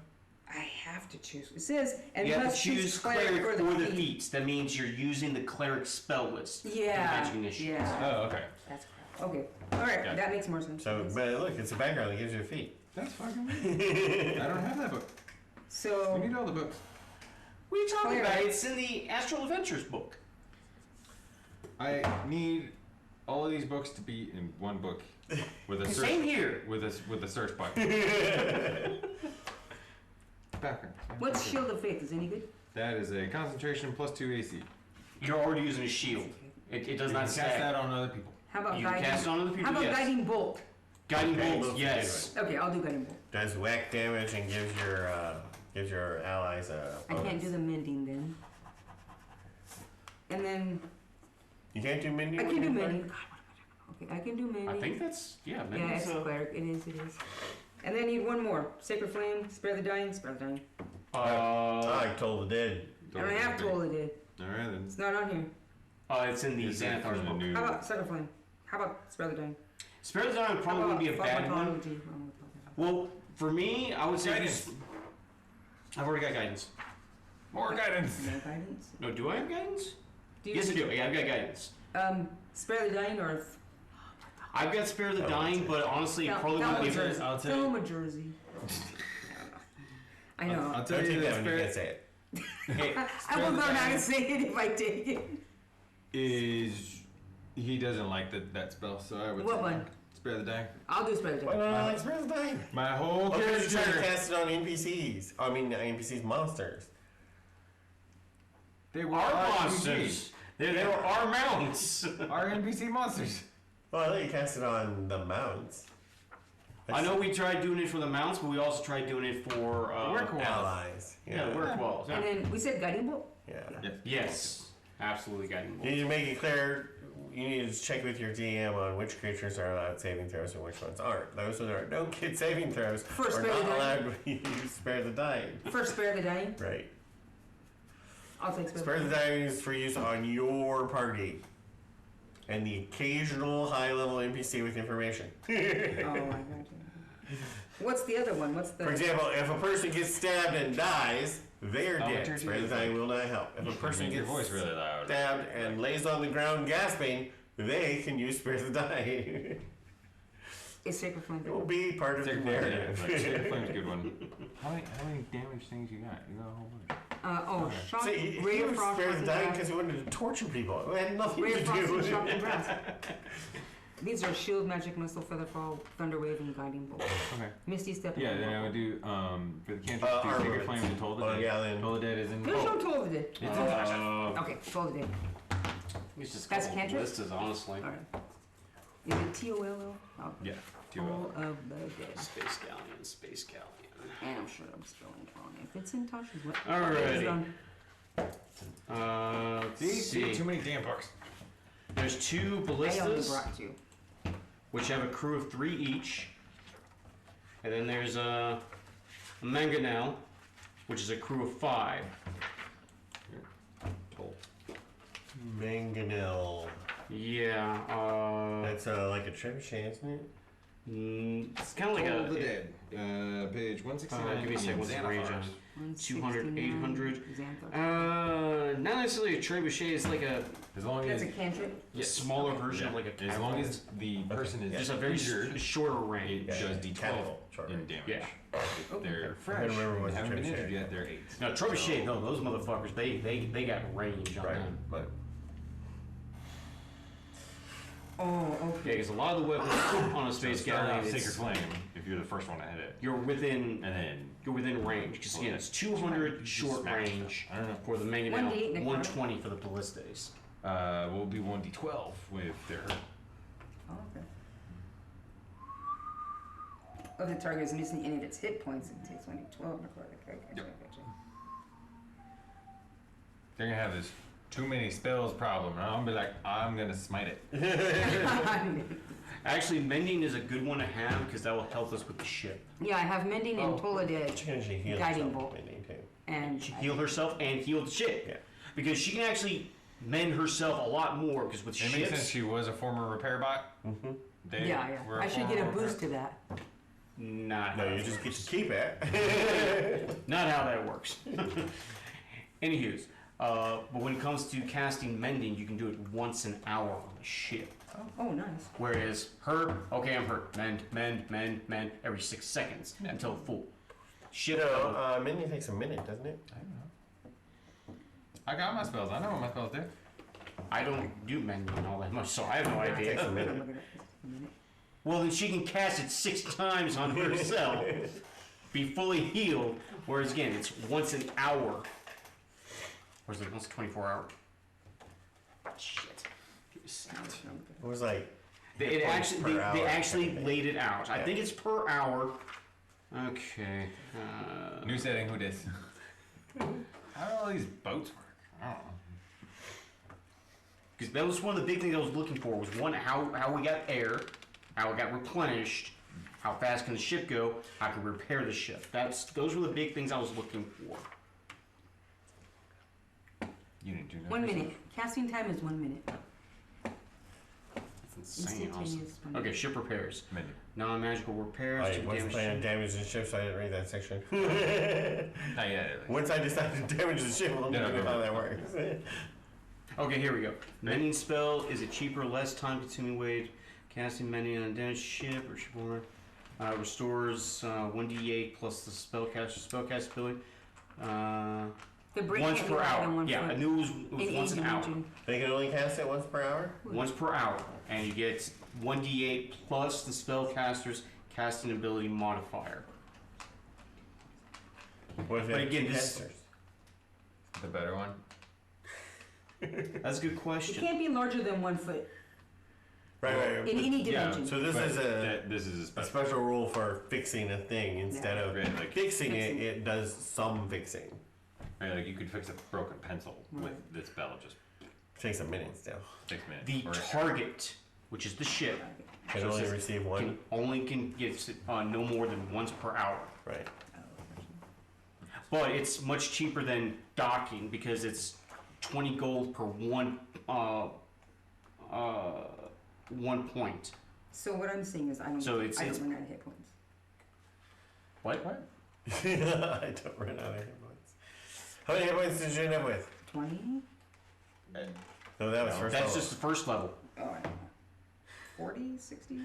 I have to choose. It says and you have must to choose cleric for the feats. That means you're using the cleric spell list. Yeah. The magic initiates. Yeah. Oh, okay. That's crap. Okay. All right. Yeah. That makes more sense. So, but look, it's a background that gives you a feat. That's fucking weird. I don't have that book. So We need all the books. What are you talking Cleric. about? It's in the Astral Adventures book. I need all of these books to be in one book with a search. Same here. With a search button. Background. what's Shield of Faith? Is any good? That is a concentration plus 2 AC. You're already using a shield. It does You not can cast stack. that on other people. How about You can guiding? cast it on other people. How about yes. guiding bolt? Guiding Guiding bolts? bolts, Yes. Okay, I'll do guiding bolt. Does whack damage and gives your allies a. I can't bonus. do the mending then. And then You can't do mending. I with can do your mending. cleric? God, what am I talking about? Okay, I can do mending. I think that's Yeah, Mending's it's cleric. It is. And then I need one more. Sacred Flame, Spare the Dying, Spare the Dying. I told the dead. And I have told it. Alright then. It's not on here. it's in the It's in Xanathar's the book. new- How about Sacred Flame? How about Spare the Dying? Spare the Dying probably would be a bad one. Pharmacology. Well, for me, I would say Guidance. I've already got guidance. More guidance. No guidance? No, do I have guidance? Do you Yes, I do. Yeah, I've got guidance. Spare the Dying or I've got Spare the Dying, but honestly, it probably wouldn't be. Jersey. I'll tell Film a Jersey. I know. I'll tell Don't you take that that when you can't Spirit say it. Hey, I will learn how to say it if I take it. is he doesn't like that spell, so I would What say one? Spare the dying. I'll do Spare the Why Dying. not like Spare the Dying? My whole Well, because you're trying to character. cast it on NPCs. I mean, NPCs monsters. They were Our RNPCs. monsters. They were our mounts. Our NPC monsters. Well, I thought you cast it on the mounts. I know we tried doing it for the mounts, but we also tried doing it for Work walls. Allies. Yeah, the work walls. And then we said guiding bolt. Yeah. Yes, absolutely guiding bolt. You need to make it clear. You need to check with your DM on which creatures are allowed saving throws and which ones aren't. Those that are no kid saving throws First, are spare not the allowed to use spare the dying. First, spare the dying. Right. I'll take Spare the dying is for use on your party. And the occasional high-level NPC with information. Oh my god. What's the other one? What's the? For example, if a person gets stabbed and dies, they're dead. turn Spare the is dying will not help. If a person Make your gets voice really loud. stabbed and lays on the ground gasping, they can use spare the dying. Is Sacred Flame. It will be part of the Sacred Flame, narrative. yeah. Sacred Flame's a good one. How many damage things you got? You got a whole bunch. Shock, See, he Ray of was Frost, spare the Rock and dying Grass. because he wanted to torture people. It had nothing Ray to of Frost do and with Shock and it. Grass. These are Shield, Magic Missile, Featherfall, Thunder Wave, and Guiding Bolt. Okay. Misty Step. Yeah, then I would do for the cantrip, do Sacred Armaments. Flame and Toll the Oh, Dead. yeah, then- Toll the Dead is in. There's no Toll of the Dead. It's in Flash. Okay, Toll of the Dead. It's just That's a couple cantrip? blisters, honestly. Alright. Is it TOLO? Oh. Yeah. Toll of the Dead. Space Galleon, Space Galleon. And I'm sure I'm spelling it wrong. If it's in touch with what? Alrighty. Let's See, see. too many damn books. There's 2 I only ballistas, brought 2. which have a crew of 3 each. And then there's a mangonel, which is a crew of 5. Mangonel. Yeah, That's like a trebuchet, isn't it? it's kind of like Toll the a Dead. Page 169. give me a second, what's the range on it? 200, 800. Xantho. Not necessarily a trebuchet. It's like a As long That's as a cantrip. smaller version of like a as long catapult. as the person is just a very injured, shorter it range. does D12 Catapult, short in range. damage. Yeah. They're I fresh. remember and what's a haven't been trebuchet. injured yet. They're 8. Now trebuchet, no, those motherfuckers, they got range on Right. them. But Oh, Yeah, okay. because a lot of the weapons on a space galleon, Sacred it's, Flame if you're the first one to hit it, you're within and then range. Because again, it's 200 short smash range them. I don't know. for the mangonel, 1d8 necrotic. 120 for the ballistas. We'll do 1d12 with their. Oh, okay. If the target is missing any of its hit points, it takes only 12 necrotic. Okay, Yep. gotcha. They're gonna have this too many spells problem, and I'm gonna be like, I'm gonna smite it. Actually, mending is a good one to have because that will help us with the ship. Yeah, I have Mending and Tola Dead. she can actually heal Guiding herself bolt. when they do. And She healed herself and healed the ship. Yeah. Because she can actually mend herself a lot more because with It makes sense. ships, She was a former repair bot. Mm-hmm. They yeah. were I should get a former boost to that. not No, how you that just get works. to keep it. Not how that works. Anywho's, but when it comes to casting mending, you can do it once an hour on the ship. Oh, nice. Whereas her, okay, I'm hurt. Mend every 6 seconds until full. Ship. No, mending takes a minute, doesn't it? I don't know. I got my spells. I know what my spells do. I don't do mending all that much, so I have no It takes idea. a minute. Look at it. A minute. Well, then she can cast it 6 times on herself, be fully healed. Whereas again, it's once an hour. Or is it once 24 hours? Shit. Give me a second. It was like They actually, per hour, they actually I think. laid it out. I Yeah. think it's per hour. Okay. New setting. Who dis? How do all these boats work? I don't know. Because that was one of the big things I was looking for was one, how we got air, how it got replenished, how fast can the ship go, how can we repair the ship. Those were the big things I was looking for. You didn't do nothing. 1 minute. Casting time is 1 minute. That's insane. Honestly. Instantaneous 1 Okay, minute. ship repairs. Mending. Non-magical repairs. I to wasn't damage planning on ship. damage the ship, so I didn't read that section. Not yet. Once I decided to damage the ship, we'll Yeah, look at no, how no. that works. Okay, here we go. Mending spell is a cheaper, less time-consuming way of casting mending on a damaged ship or shipowner. Restores 1d8 plus the spellcast ability. The break Once can't be per higher than hour. 1 Yeah, I foot. knew it was In once any an hour. dimension. They can only cast it once per hour? Once per hour. And you get 1d8 plus the spellcaster's casting ability modifier. What if But it again, has this- casters? The better one. That's a good It question. can't be larger than 1 foot Right. in any Yeah, dimension. So this But is this is a a special. special rule for fixing a thing. Instead of Right, like fixing it, fixing. it does some fixing. Right, like you could fix a broken pencil with Right. this spell. Just Takes a minute still. 6 minutes. The Or- target, which is the ship, Can So it only says receive one. can get no more than once per hour. Right. But it's much cheaper than docking because it's 20 gold per one point. So what I'm saying is I don't, So it's- I don't it's- run out of hit points. What? I don't run out of hit points. How many hit points did you end up with? 20? No, that was No, first That's level. just the first level. Oh, I don't know. 40, 60?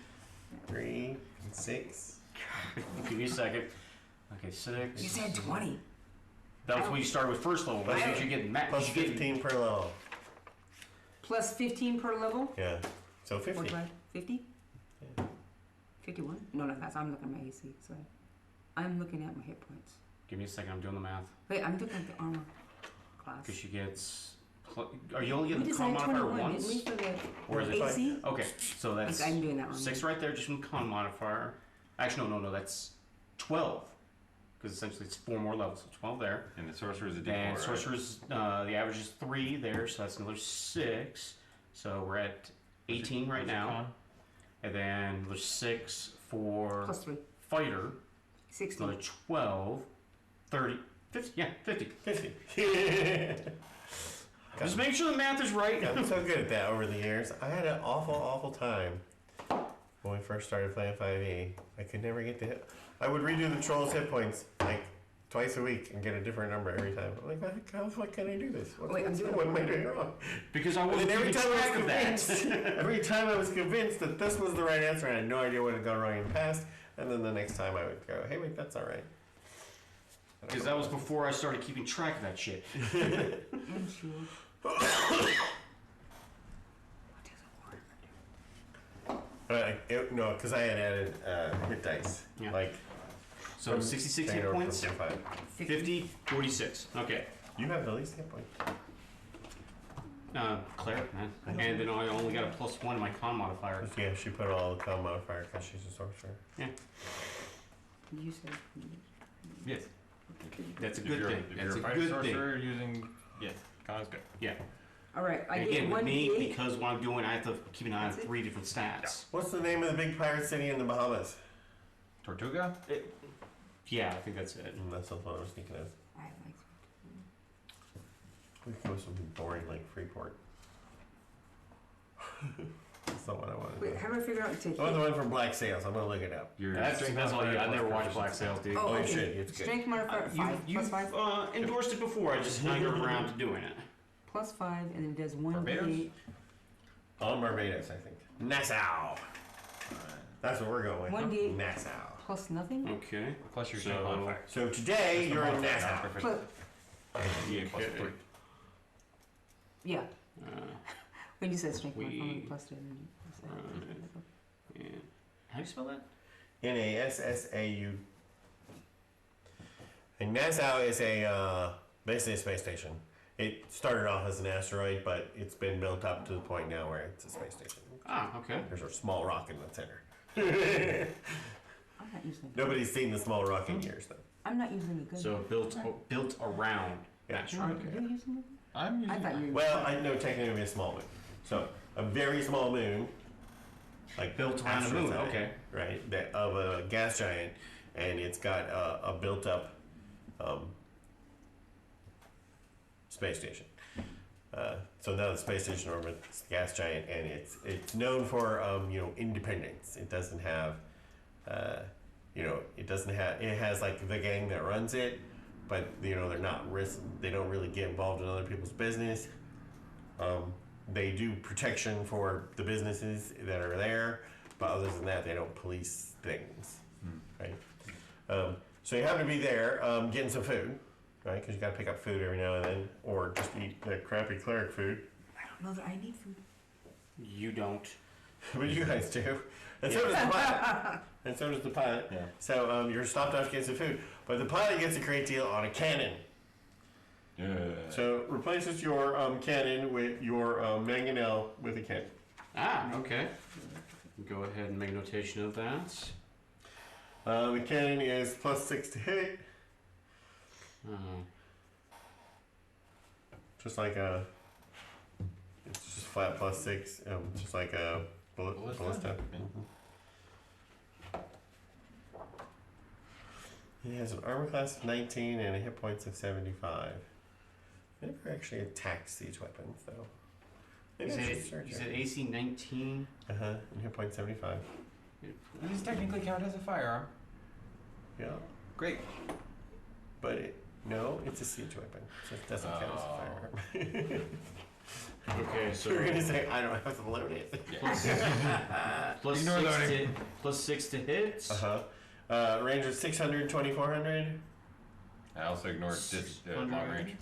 3, 6. Give me a second. Okay, 6. You said 20. That was when you started with first level. That's what you get max. Plus 15 per level. Plus 15 per level? Yeah. So 50. 45? 50? Yeah. 51? No, I'm looking at my AC. Sorry. I'm looking at my hit points. Give me a second. I'm doing the math. Wait, I'm looking at the armor class. Because she gets. Are you only We getting the con decided modifier 21, once? didn't we, for Or is the it AC? Okay, so that's I'm doing that wrong. 6 right there, just from con modifier. Actually, no, that's 12. Because essentially it's 4 more levels, so 12 there. And the sorcerer is a D4. And right? sorcerer's, the average is 3 there, so that's another 6. So we're at 18 right What's it now. con? And then there's 6 for Plus 3. fighter, 60. another 12, 30, 50, yeah, 50. 50. Just make sure the math is right. I'm so good at that over the years. I had an awful time when we first started playing 5e. I could never get the hit. I would redo the troll's hit points like twice a week and get a different number every time. I'm like, how the fuck can I do this? Wait, I'm doing what it am I wrong. doing wrong? Because I And wasn't then every keeping time I track was of that. convinced, every time I was convinced that this was the right answer, I had no idea what had gone wrong in the past. And then the next time I would go, hey, wait, that's all right. Because that was before I started keeping track of that shit. And shield. No, because I had added hit dice. Yeah. Like, So from 66 10 hit or from points, 5. 50, 46. Okay. You have the least hit point. Cleric, man. And then I only got a +1 in my con modifier. Yeah, she put all the con modifier because she's a sorcerer. Yeah, You said. Yes. that's a If good you're, thing. If That's you're a a fighter good sorcerer thing. using. Yes, con's good. Yeah. Alright, I And get again, with 1 me, D8. because what I'm doing, I have to keep an eye on That's it? 3 different stats. What's the name of the big pirate city in the Bahamas? Tortuga? Yeah, I think that's it. That's what I was thinking of. I like We could go with something boring like Freeport. That's not what I wanted. Wait, how do I figure out to I want the one from Black Sails. I'm gonna look it up. Your That's strength all you. modifier I never plus watched Black proficiency. Sails, dude. Oh, you okay. should. It's good. Strength modifier 5 You've plus 5 endorsed it before. I just now you're around to doing it. plus 5 and then it does 1 Barbados? D8 On Barbados, I think. Nassau. That's what we're going with. 1d8. Nassau. plus nothing. Okay. Plus your So- strength modifier. So today you're in Nassau. Plus, D8 plus Okay. 3. yeah. Uh, When you said strength We- modifier plus 2. and how do you spell that? Nassau. And Nassau is a basically a space station. It started off as an asteroid, but it's been built up to the point now where it's a space station. Ah, okay. There's a small rock in the center. I'm not using it. Nobody's seen the small rock in years, though. I'm not using it good. So built around. Yeah. That's Oh, right. you're using it? I'm using I thought you were. Well, I know technically a small moon. So a very small moon, like Built around a moon, asteroid, okay. right? That, of a gas giant, and it's got a built-up space station. So now the space station orbits the gas giant, and it's known for independence. It doesn't have, it has like the gang that runs it, but they're not they don't really get involved in other people's business. They do protection for the businesses that are there, but other than that, they don't police things, right? So you happen to be there getting some food, right? Because you got to pick up food every now and then, or just eat the crappy cleric food. I don't know that I need food. You don't. But you guys do. And so does the pilot. And so does the pilot. Yeah. So you're stopped off to get some food. But the pilot gets a great deal on a cannon. Yeah. So replaces your cannon with your mangonel with a cannon. Ah, okay. Go ahead and make notation of that. The cannon is +6 to hit, just like a. It's just flat +6, just like a ballista. He has an armor class of 19 and a hit points of 75. He never actually attacks these weapons, though. Maybe I should search You it. said AC 19. And hit point 75. These technically count as a firearm. Yeah. Great. But no, it's a siege weapon, so it doesn't count as a firearm. Okay, so You're gonna say I don't have to load it. plus Ignore 6 loading. plus 6 to hit. Range of 600, 2400. I also ignored this long range.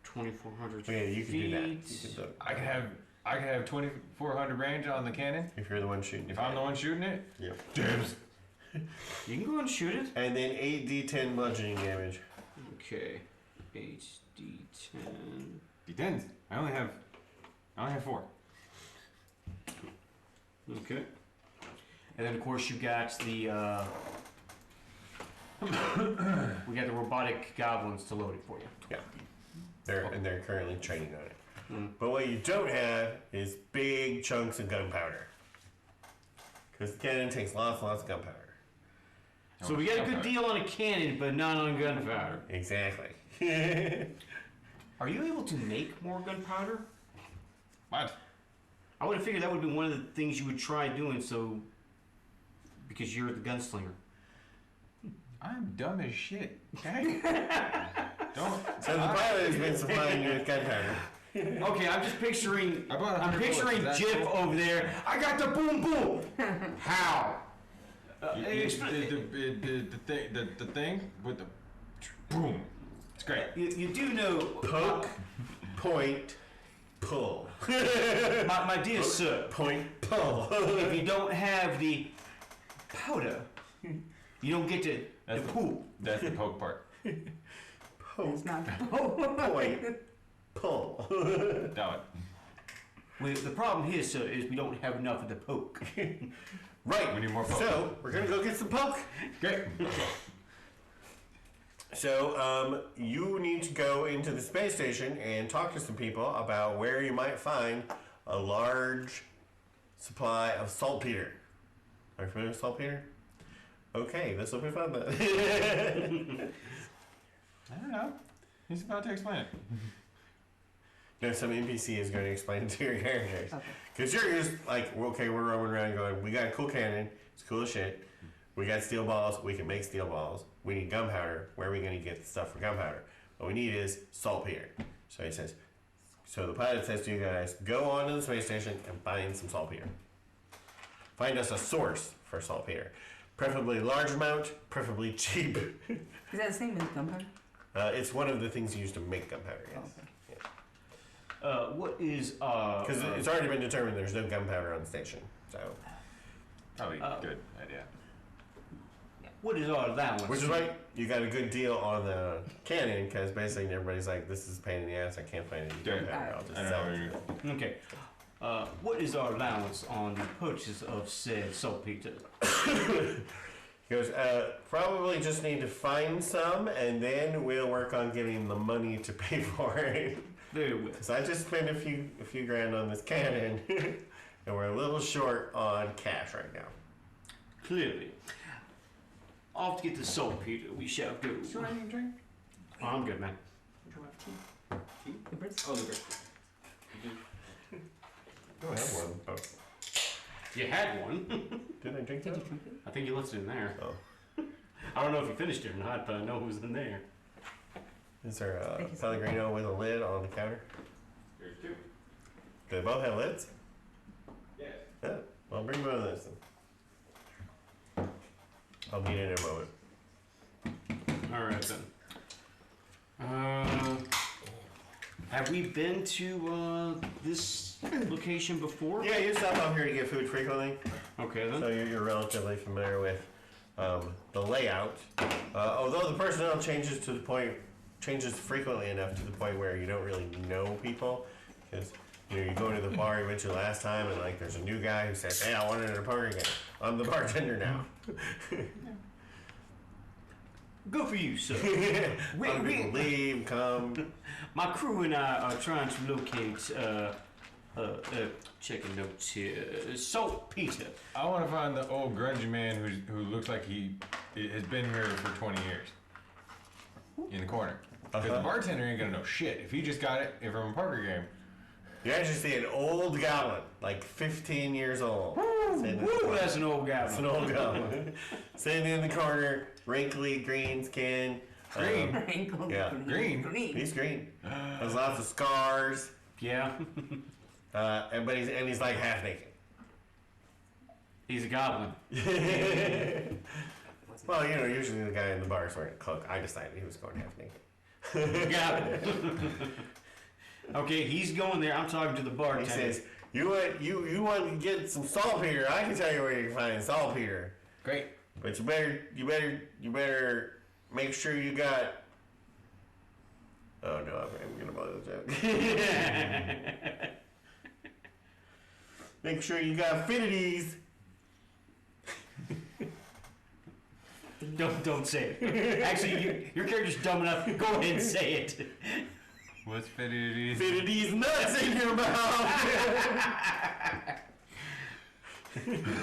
2400 Okay, you can do that. You feet. can do I can have 2400 range on the cannon. if you're the one shooting. If I'm the one shooting it, Yep. dibs. You can go and shoot it. And then 8d10 bludgeoning damage. Okay. 8d10. D10s. I only have 4. Okay. And then of course you got the we got the robotic goblins to load it for you. Yeah. They're currently training on it. Mm. But what you don't have is big chunks of gunpowder. Because the cannon takes lots and lots of gunpowder. So we got a good deal on a cannon, but not on gunpowder. Exactly. Are you able to make more gunpowder? What? I would have figured that would be one of the things you would try doing, so because you're the gunslinger. I'm dumb as shit. Okay. Don't. So the pilot has been supplying you with gunpowder. Okay, I'm just picturing. I bought 100 I'm picturing bullets. Is that Giff cool? over there. I got the boom boom. How? The thing with the boom. It's great. You do know Poke, point, pull. my dear sir. Point, pull. If you don't have the powder, you don't get to the pool. That's the poke part. Poke, It's not. point, pull. That one. The problem here, sir, is we don't have enough of the poke. Right. We need more poke. So we're gonna go get some poke. Great. So you need to go into the space station and talk to some people about where you might find a large supply of saltpeter. Are you familiar with saltpeter? Okay, this will be fun then. I don't know. He's about to explain it. No, some NPC is going to explain it to your characters. Okay. Because you're just like, well, okay, we're roaming around going, we got a cool cannon, it's cool as shit. We got steel balls, we can make steel balls. We need gunpowder, where are we going to get the stuff for gunpowder? What we need is saltpeter. So he says, so the pilot says to you guys, go on to the space station and find some saltpeter. Find us a source for saltpeter. Preferably large amount, preferably cheap. Is that the same as gunpowder? It's one of the things used to make gunpowder, yes. Okay. What is Because it's already been determined there's no gunpowder on the station. So, Probably a good idea. what is our allowance? which is why you got a good deal on the cannon, because basically everybody's like, this is a pain in the ass, I can't find any gunpowder, I'll just I sell know. it. Okay. What is our allowance on the purchase of said saltpeter? He goes, probably just need to find some, and then we'll work on getting the money to pay for it. Very well. Because I just spent a few grand on this cannon, and we're a little short on cash right now. Clearly. Off to get the saltpeter, we shall go. Do you want anything to drink? Oh, I'm good, man. The Brits? Oh, the great. Oh, I have one. Oh, You had one. did I drink Did that? you drink it? I think you left it in there. Oh. I don't know if you finished it or not, but I know it was in there. Is there a Thank you, sir. Pellegrino with a lid on the counter? There's 2. Do they both have lids? Yes. Yeah. Well, bring both of those then. I'll need it in a moment. Alright then. Have we been to this location before? Yeah, you stop out here to get food frequently, Okay then. so you're relatively familiar with the layout. Although the personnel changes to the point changes frequently enough to the point where you don't really know people. Because, you go to the bar you went to last time and, like, there's a new guy who says, hey, I wanted a poker game. I'm the bartender now. Good for you, sir. Other people leave, come. My crew and I are trying to locate, checking notes here, Saltpeter. I want to find the old grungy man who looks like he has been here for 20 years. In the corner. Because the bartender ain't gonna know shit. If he just got it from a poker game. You actually see an old goblin, like 15 years old. Woo, that's an old guy. That's an old goblin. Sitting in the corner, wrinkly, green skin. Green? Yeah. Green? He's green. Has lots of scars. Yeah. But he's like half naked. He's a goblin. Well, usually the guy in the bar is wearing a cloak. I decided he was going half naked. Goblin. Okay, he's going there. I'm talking to the bartender. He says, you want to get some saltpeter? I can tell you where you can find saltpeter. Great. But you better make sure you got. Oh no, I'm gonna blow the joke. Make sure you got affinities. Don't say it. Actually, your character's dumb enough. Go ahead and say it. What's affinities? Affinities nuts in your mouth.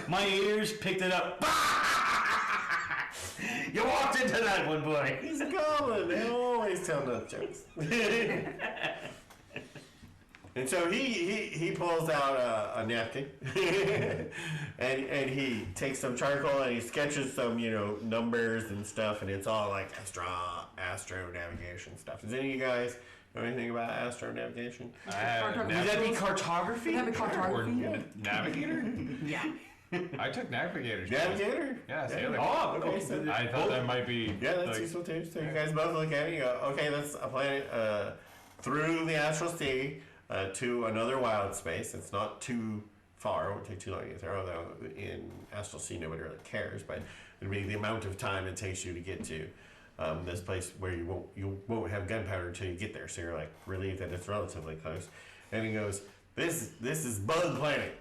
My ears picked it up. You walked into that one, boy. He's a goblin. They always tell nut jokes. And so he pulls out a napkin, and he takes some charcoal and he sketches some numbers and stuff, and it's all like astro navigation stuff. Does any of you guys know anything about astro navigation? Would that be cartography? Would that be cartography? Or navigator? Yeah. I took navigator's Navigator? Yeah, sailing. Oh, okay. So I thought that might be. yeah, that's useful too. So you guys both look at it and you go, okay, that's a planet through the astral sea to another wild space. It's not too far. It won't take too long to get there, although in astral sea nobody really cares, but it'll be the amount of time it takes you to get to this place where you won't have gunpowder until you get there. So you're like relieved that it's relatively close. And he goes, this is Bug Planet.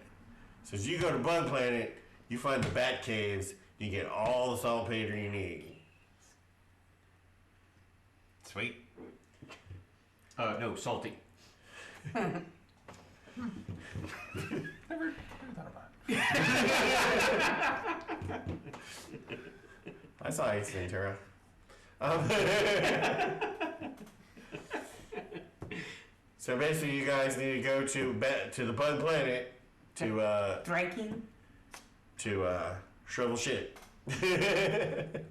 So as you go to Bug Planet, you find the bat caves. You get all the saltpeter you need. Sweet. No, salty. Never thought about it. I saw Ace Ventura. So basically, you guys need to go to the Bug Planet to Thriking? to shovel shit. When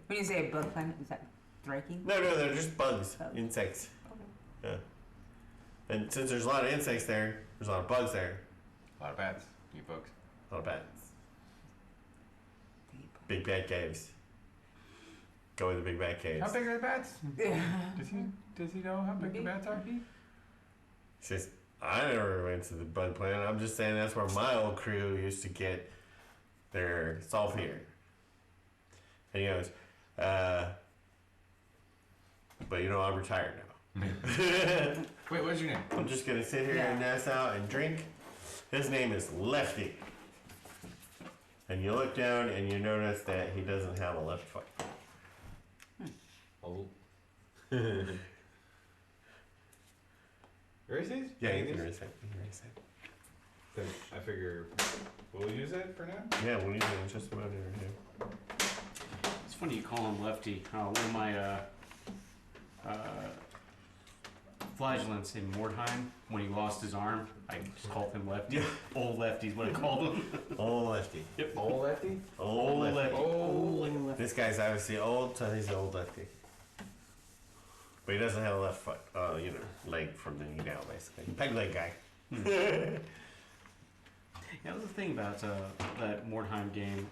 you say bug planet, is that thriking? No, they're just bugs, Oh. insects. Okay. Yeah. And since there's a lot of insects there, there's a lot of bugs there, A lot of bats. You folks. a lot of bats. Big bad caves. Go in the big bad caves. How big are the bats? Does he know how big the bats are? He says, I never went to the Bug Planet. I'm just saying that's where my old crew used to get their saltpeter. And he goes, but I'm retired now. Wait, what's your name? I'm just gonna sit here and nest out and drink. His name is Lefty. And you look down and you notice that he doesn't have a left foot. Oh. Erase these? Yeah, you can erase it. Then I figure we'll use it for now. Yeah, we'll use it in just about here. It's funny you call him Lefty. One of my flagellants in Mordheim, when he lost his arm, I just called him Lefty. Yeah. Old Lefty's what I called him. Old Lefty. Yep. Old lefty? Old Lefty. Oh. This guy's obviously old, so he's old Lefty. But he doesn't have a left foot, leg from the knee down, basically. Peg leg guy. Yeah, that was the thing about that Mordheim game.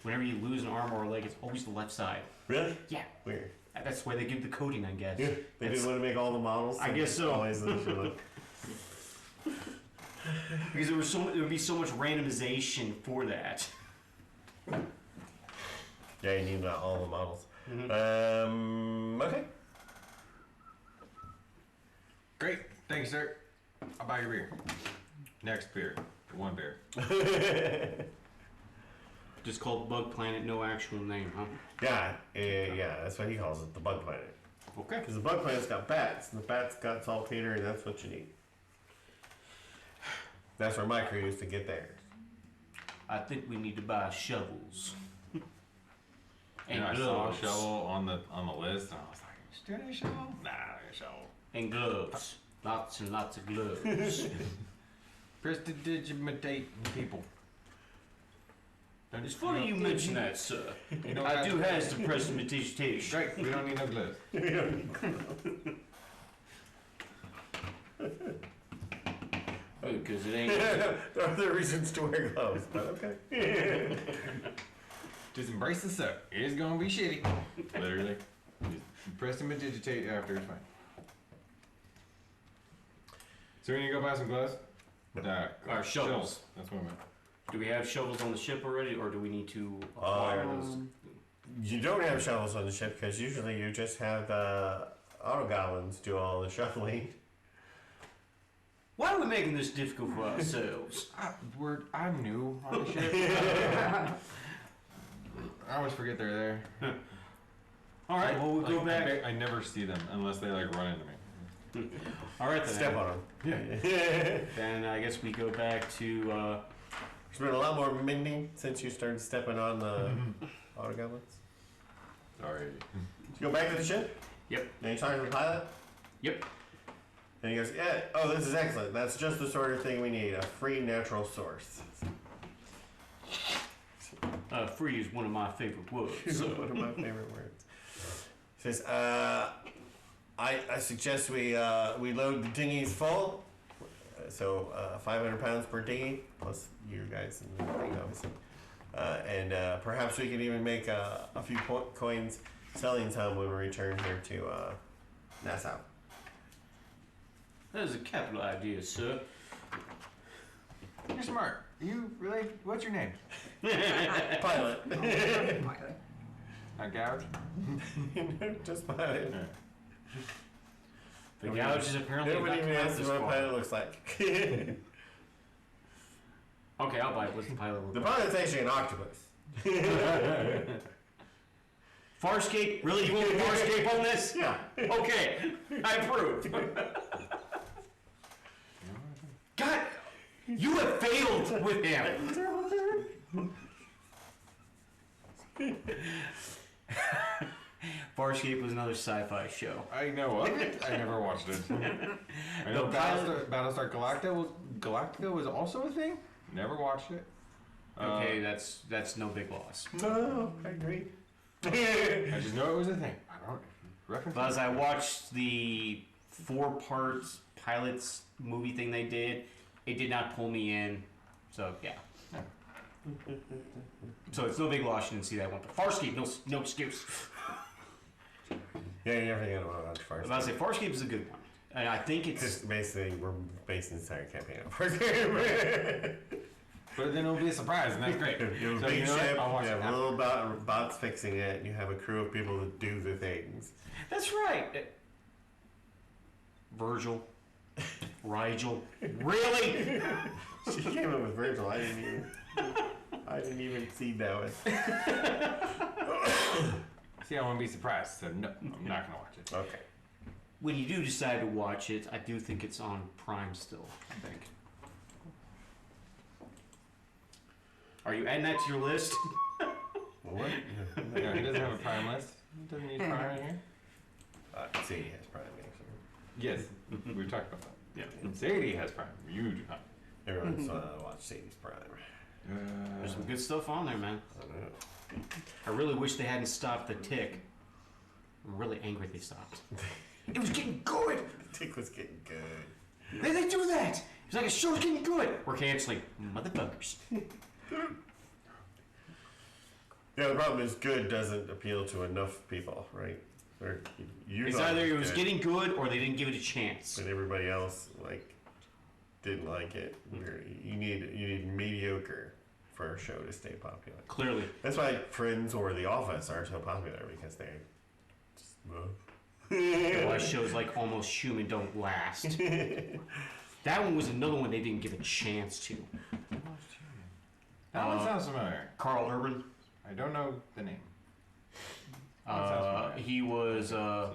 Whenever you lose an arm or a leg, it's always the left side. Really? Yeah. Weird. That's why they give the coding, I guess. Yeah, they didn't want to make all the models. I guess so. Always look. Because there would be so much randomization for that. Yeah, you need all the models. Mhm. Okay. Thank you, sir. I'll buy your beer. Next beer. One beer. Just called Bug Planet, no actual name, huh? Yeah, that's what he calls it, the bug planet. Okay. Because the bug planet's got bats, and the bats got saltpeter, and that's what you need. That's where my crew used to get theirs. I think we need to buy shovels. And I saw a shovel on the list, and I was like, "Still a shovel? Nah, a shovel." And gloves. Lots and lots of gloves. Prestidigitate people. It's funny you mention that, sir. You know, I do have some prestidigitation. Right, we don't need no gloves. Because it ain't. There are other reasons to wear gloves, but okay. Just embrace the suck. It's gonna be shitty. Literally. Just prestidigitate after, it's fine. So we need to go buy some gloves? Or shovels. That's what I meant. Do we have shovels on the ship already, or do we need to acquire those? You don't have shovels on the ship because usually you just have the auto goblins do all the shoveling. Why are we making this difficult for ourselves? I'm new on the ship. I always forget they're there. All right, well, we'll go back. I never see them unless they like run into me. All right, then. Step on them. Yeah. Then I guess we go back to. There's been a lot more mending since you started stepping on the auto goblins. Sorry. You go back to the ship? Yep. And you talk to the pilot? Yep. And he goes, yeah, oh, this is excellent. That's just the sort of thing we need, a free natural source. Free is one of my favorite words. One of my favorite words. He says, I suggest we load the dinghies full. So 500 pounds per dinghy, plus you guys and everything, obviously. And perhaps we can even make a few coins selling some when we return here to Nassau. That is a capital idea, sir. You're smart. You really? What's your name? Pilot. Not Gouge? Just pilot. The gouge is apparently. Nobody even asked me what a pilot looks like. Okay, I'll buy it. What's the pilot look The like? pilot's actually an octopus. Farscape? Really? You want Farscape on this? Yeah. Okay, I approve. God, you have failed with him. Farscape was another sci-fi show. I know of it. I never watched it. I know Battlestar Galactica was also a thing. Never watched it. Okay, that's no big loss. No, I agree. I just know it was a thing. I don't reference. But as I watched the 4-part pilots movie thing they did, it did not pull me in. So yeah. So it's no big loss. You didn't see that one. But Farscape, no excuse. Yeah, you're never gonna watch Farscape. I was about to say Farscape is a good one, and I think it's Just basically, we're basing this entire campaign on Farscape. But then it'll be a surprise, and that's great. You have a So big you know what? ship, I'll watch you it. have little bots fixing it, and you have a crew of people that do the things. That's right. Virgil, Rigel, really? She came up with Virgil. I didn't even see that one. See, I want to be surprised, so no, I'm not gonna watch it. Okay. When you do decide to watch it, I do think it's on Prime still. I think. Are you adding that to your list? What? No, he doesn't have a Prime list. He doesn't use Prime here. Sadie has Prime, actually. Yes, we talked about that. Yeah. Sadie has Prime. You do not. Everyone's watch Sadie's Prime. There's some good stuff on there, man. I don't know. I really wish they hadn't stopped the tick. I'm really angry they stopped. It was getting good. The tick was getting good. They do that. It's like a show's getting good. We're canceling, motherfuckers. Yeah, the problem is good doesn't appeal to enough people, right? Or you It's thought either it was good, getting good or they didn't give it a chance. but everybody else didn't like it. You need mediocre for a show to stay popular. Clearly. That's why Friends or The Office are so popular, because they just move. Well, shows like Almost Human don't last. That one was another one they didn't give a chance to. That one sounds familiar. Carl Urban. I don't know the name. He was oh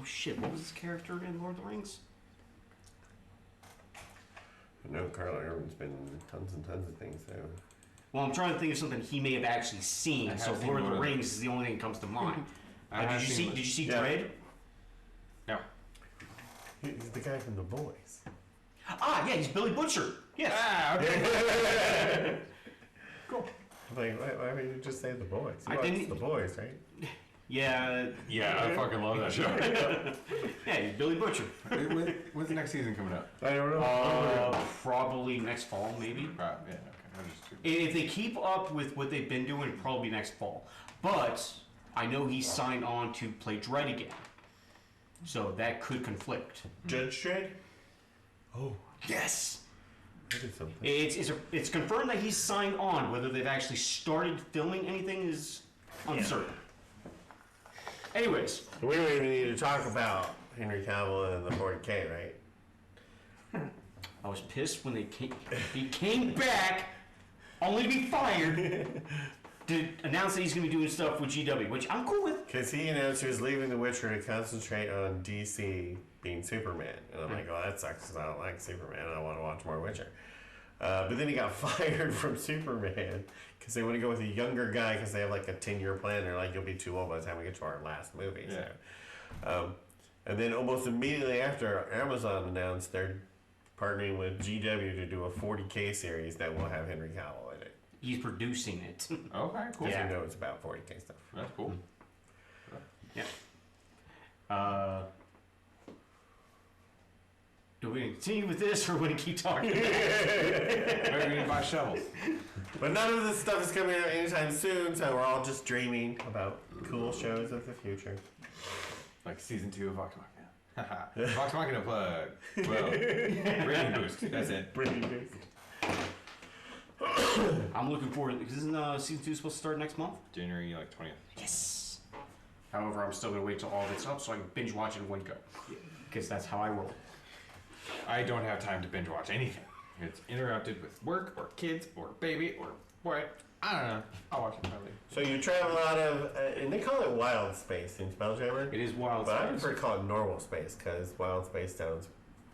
shit, what was his character in Lord of the Rings? No, Carl Urban's been in tons and tons of things, so. Well, I'm trying to think of something he may have actually seen. have So seen Lord of the Lord of the Rings is the only thing that comes to mind. Did you see Yeah. Dread? No. He's the guy from The Boys. Ah, yeah, he's Billy Butcher. Yes. Ah, okay. Cool. Like, why would you just say The Boys? You I watched didn't- The Boys, right? Yeah. Yeah, I fucking love that show. Yeah, he's Billy Butcher. When's the next season coming up? I don't know. Probably next fall, maybe. Yeah, okay. I'm just If they keep up with what they've been doing, probably next fall. But I know he signed on to play Dread again, so that could conflict. Judge Dredd? Oh, Yes. that is something. It's confirmed that he's signed on. Whether they've actually started filming anything is uncertain. Anyways, We don't even need to talk about Henry Cavill and the 40K, right? I was pissed when he came back, only to be fired, to announce that he's going to be doing stuff with GW, which I'm cool with. Because he announced he was leaving The Witcher to concentrate on DC being Superman. And I'm like, well, that sucks because I don't like Superman. I want to watch more Witcher. But then he got fired from Superman because they want to go with a younger guy because they have like a 10-year plan. They're like, you'll be too old by the time we get to our last movie. Yeah. So, and then almost immediately after, Amazon announced they're partnering with GW to do a 40K series that will have Henry Cavill in it. He's producing it. okay, cool. Because Yeah. you know it's about 40K stuff. That's cool. Yeah. Do we continue with this, or we keep talking? Maybe we need to buy shovels. But none of this stuff is coming out anytime soon, so we're all just dreaming about cool shows of the future. Like season 2 of Vox Machina. Vox Machina plug. Well, rating boost. That's it. Pretty good. I'm looking forward. Isn't season 2 supposed to start next month? January 20th. Yes. However, I'm still gonna wait till all of it's up so I can binge watch it in one go, because that's how I roll. I don't have time to binge watch anything. It's interrupted with work or kids or baby or what. I don't know. I'll watch it probably. So you travel out of, and they call it wild space in Spelljammer. It is wild. But I Space. prefer to call it normal space because wild space sounds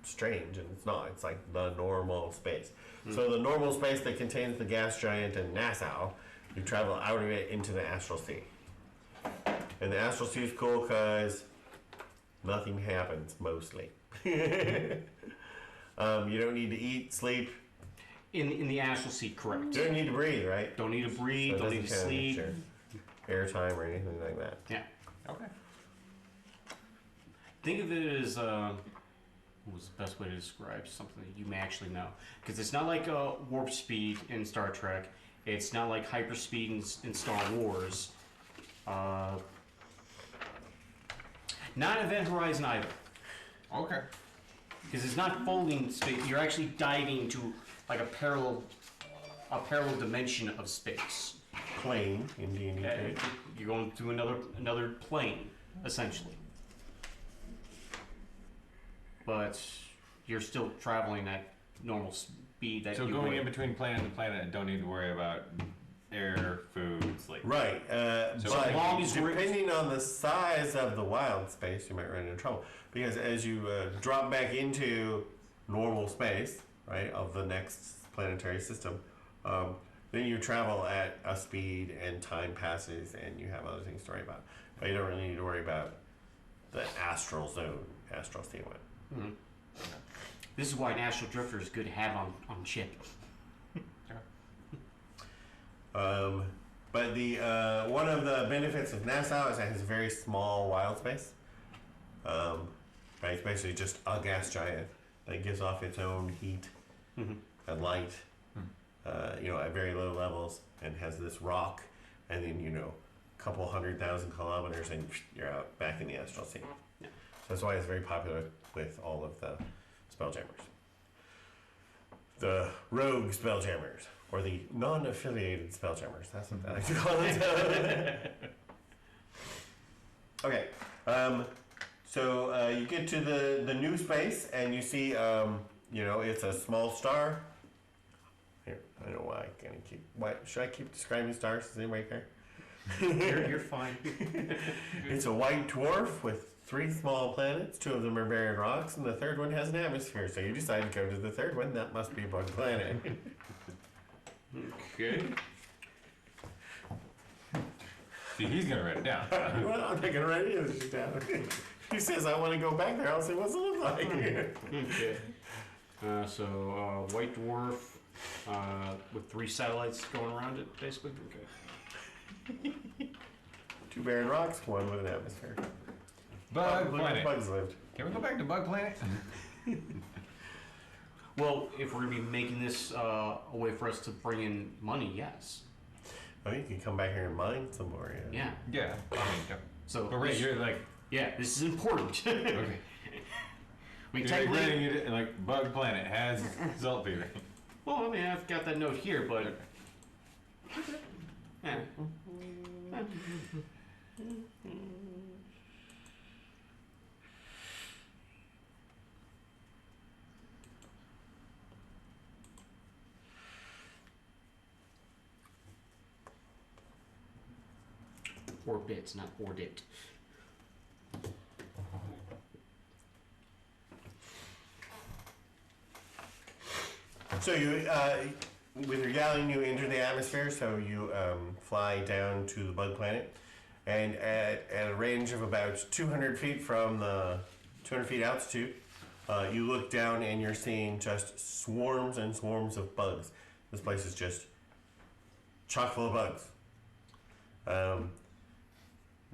strange and it's not. It's like the normal space. So the normal space that contains the gas giant and Nassau, you travel out of it into the astral sea. And the astral sea is cool because nothing happens mostly. You don't need to eat, sleep. In the astral sea, correct. You don't need to breathe, right? Don't need to breathe. So it Don't need to doesn't count sleep. your airtime or anything like that. Yeah. Okay. Think of it as what was the best way to describe something that you may actually know? Because it's not like warp speed in Star Trek. It's not like hyperspeed in Star Wars. Not Event Horizon either. Okay. Because it's not folding space. You're actually diving to like a parallel dimension of space. Plane in D&D. You're going to another plane, essentially. But you're still traveling at normal speed. That So you going would. in between planet and planet, don't need to worry about air, food, sleep. Right, So but as long as we're- depending on the size of the wild space, you might run into trouble. Because as you drop back into normal space, right, of the next planetary system, then you travel at a speed and time passes and you have other things to worry about. But you don't really need to worry about the astral zone, astral sea one. Mhm. This is why an astral drifter is good to have on ship. But the one of the benefits of Nassau is that it has a very small wild space. Right, it's basically just a gas giant that gives off its own heat and light, at very low levels, and has this rock, and then a couple 100,000 kilometers, and you're out back in the astral sea. Yeah. So that's why it's very popular with all of the spelljammers. The rogue spelljammers, or the non-affiliated spelljammers. That's what I like to call it. Okay. So you get to the new space and you see, you know, it's a small star. Here, I don't know why I can't keep. Why should I keep describing stars? Does anybody care? You're fine. It's a white dwarf with 3 small planets. 2 of them are barren rocks, and the third one has an atmosphere. So you decide to go to the third one. That must be Bug Planet. Okay. See, he's gonna write it down. Well, I'm not gonna write any of this shit down. He says I want to go back there. I'll say, what's it look like? Okay. So white dwarf with 3 satellites going around it, basically. Okay. 2 barren rocks, 1 with an atmosphere. Bug Where Planet. bugs lived. Can we go back to Bug Planet? Well, if we're gonna be making this a way for us to bring in money, yes. Oh, you can come back here and mine some more. Yeah. Yeah. Yeah. I mean, So. but Ray, you're like, Yeah, this is important. okay. We You're technically. writing it like Bug Planet has saltpeter. Well, I mean, I've got that note here, but. Yeah. Orbit, not audit. So you, with your galleon, you enter the atmosphere. So you fly down to the Bug Planet, and at a range of about 200 feet from the 200 feet altitude, you look down and you're seeing just swarms and swarms of bugs. This place is just chock full of bugs.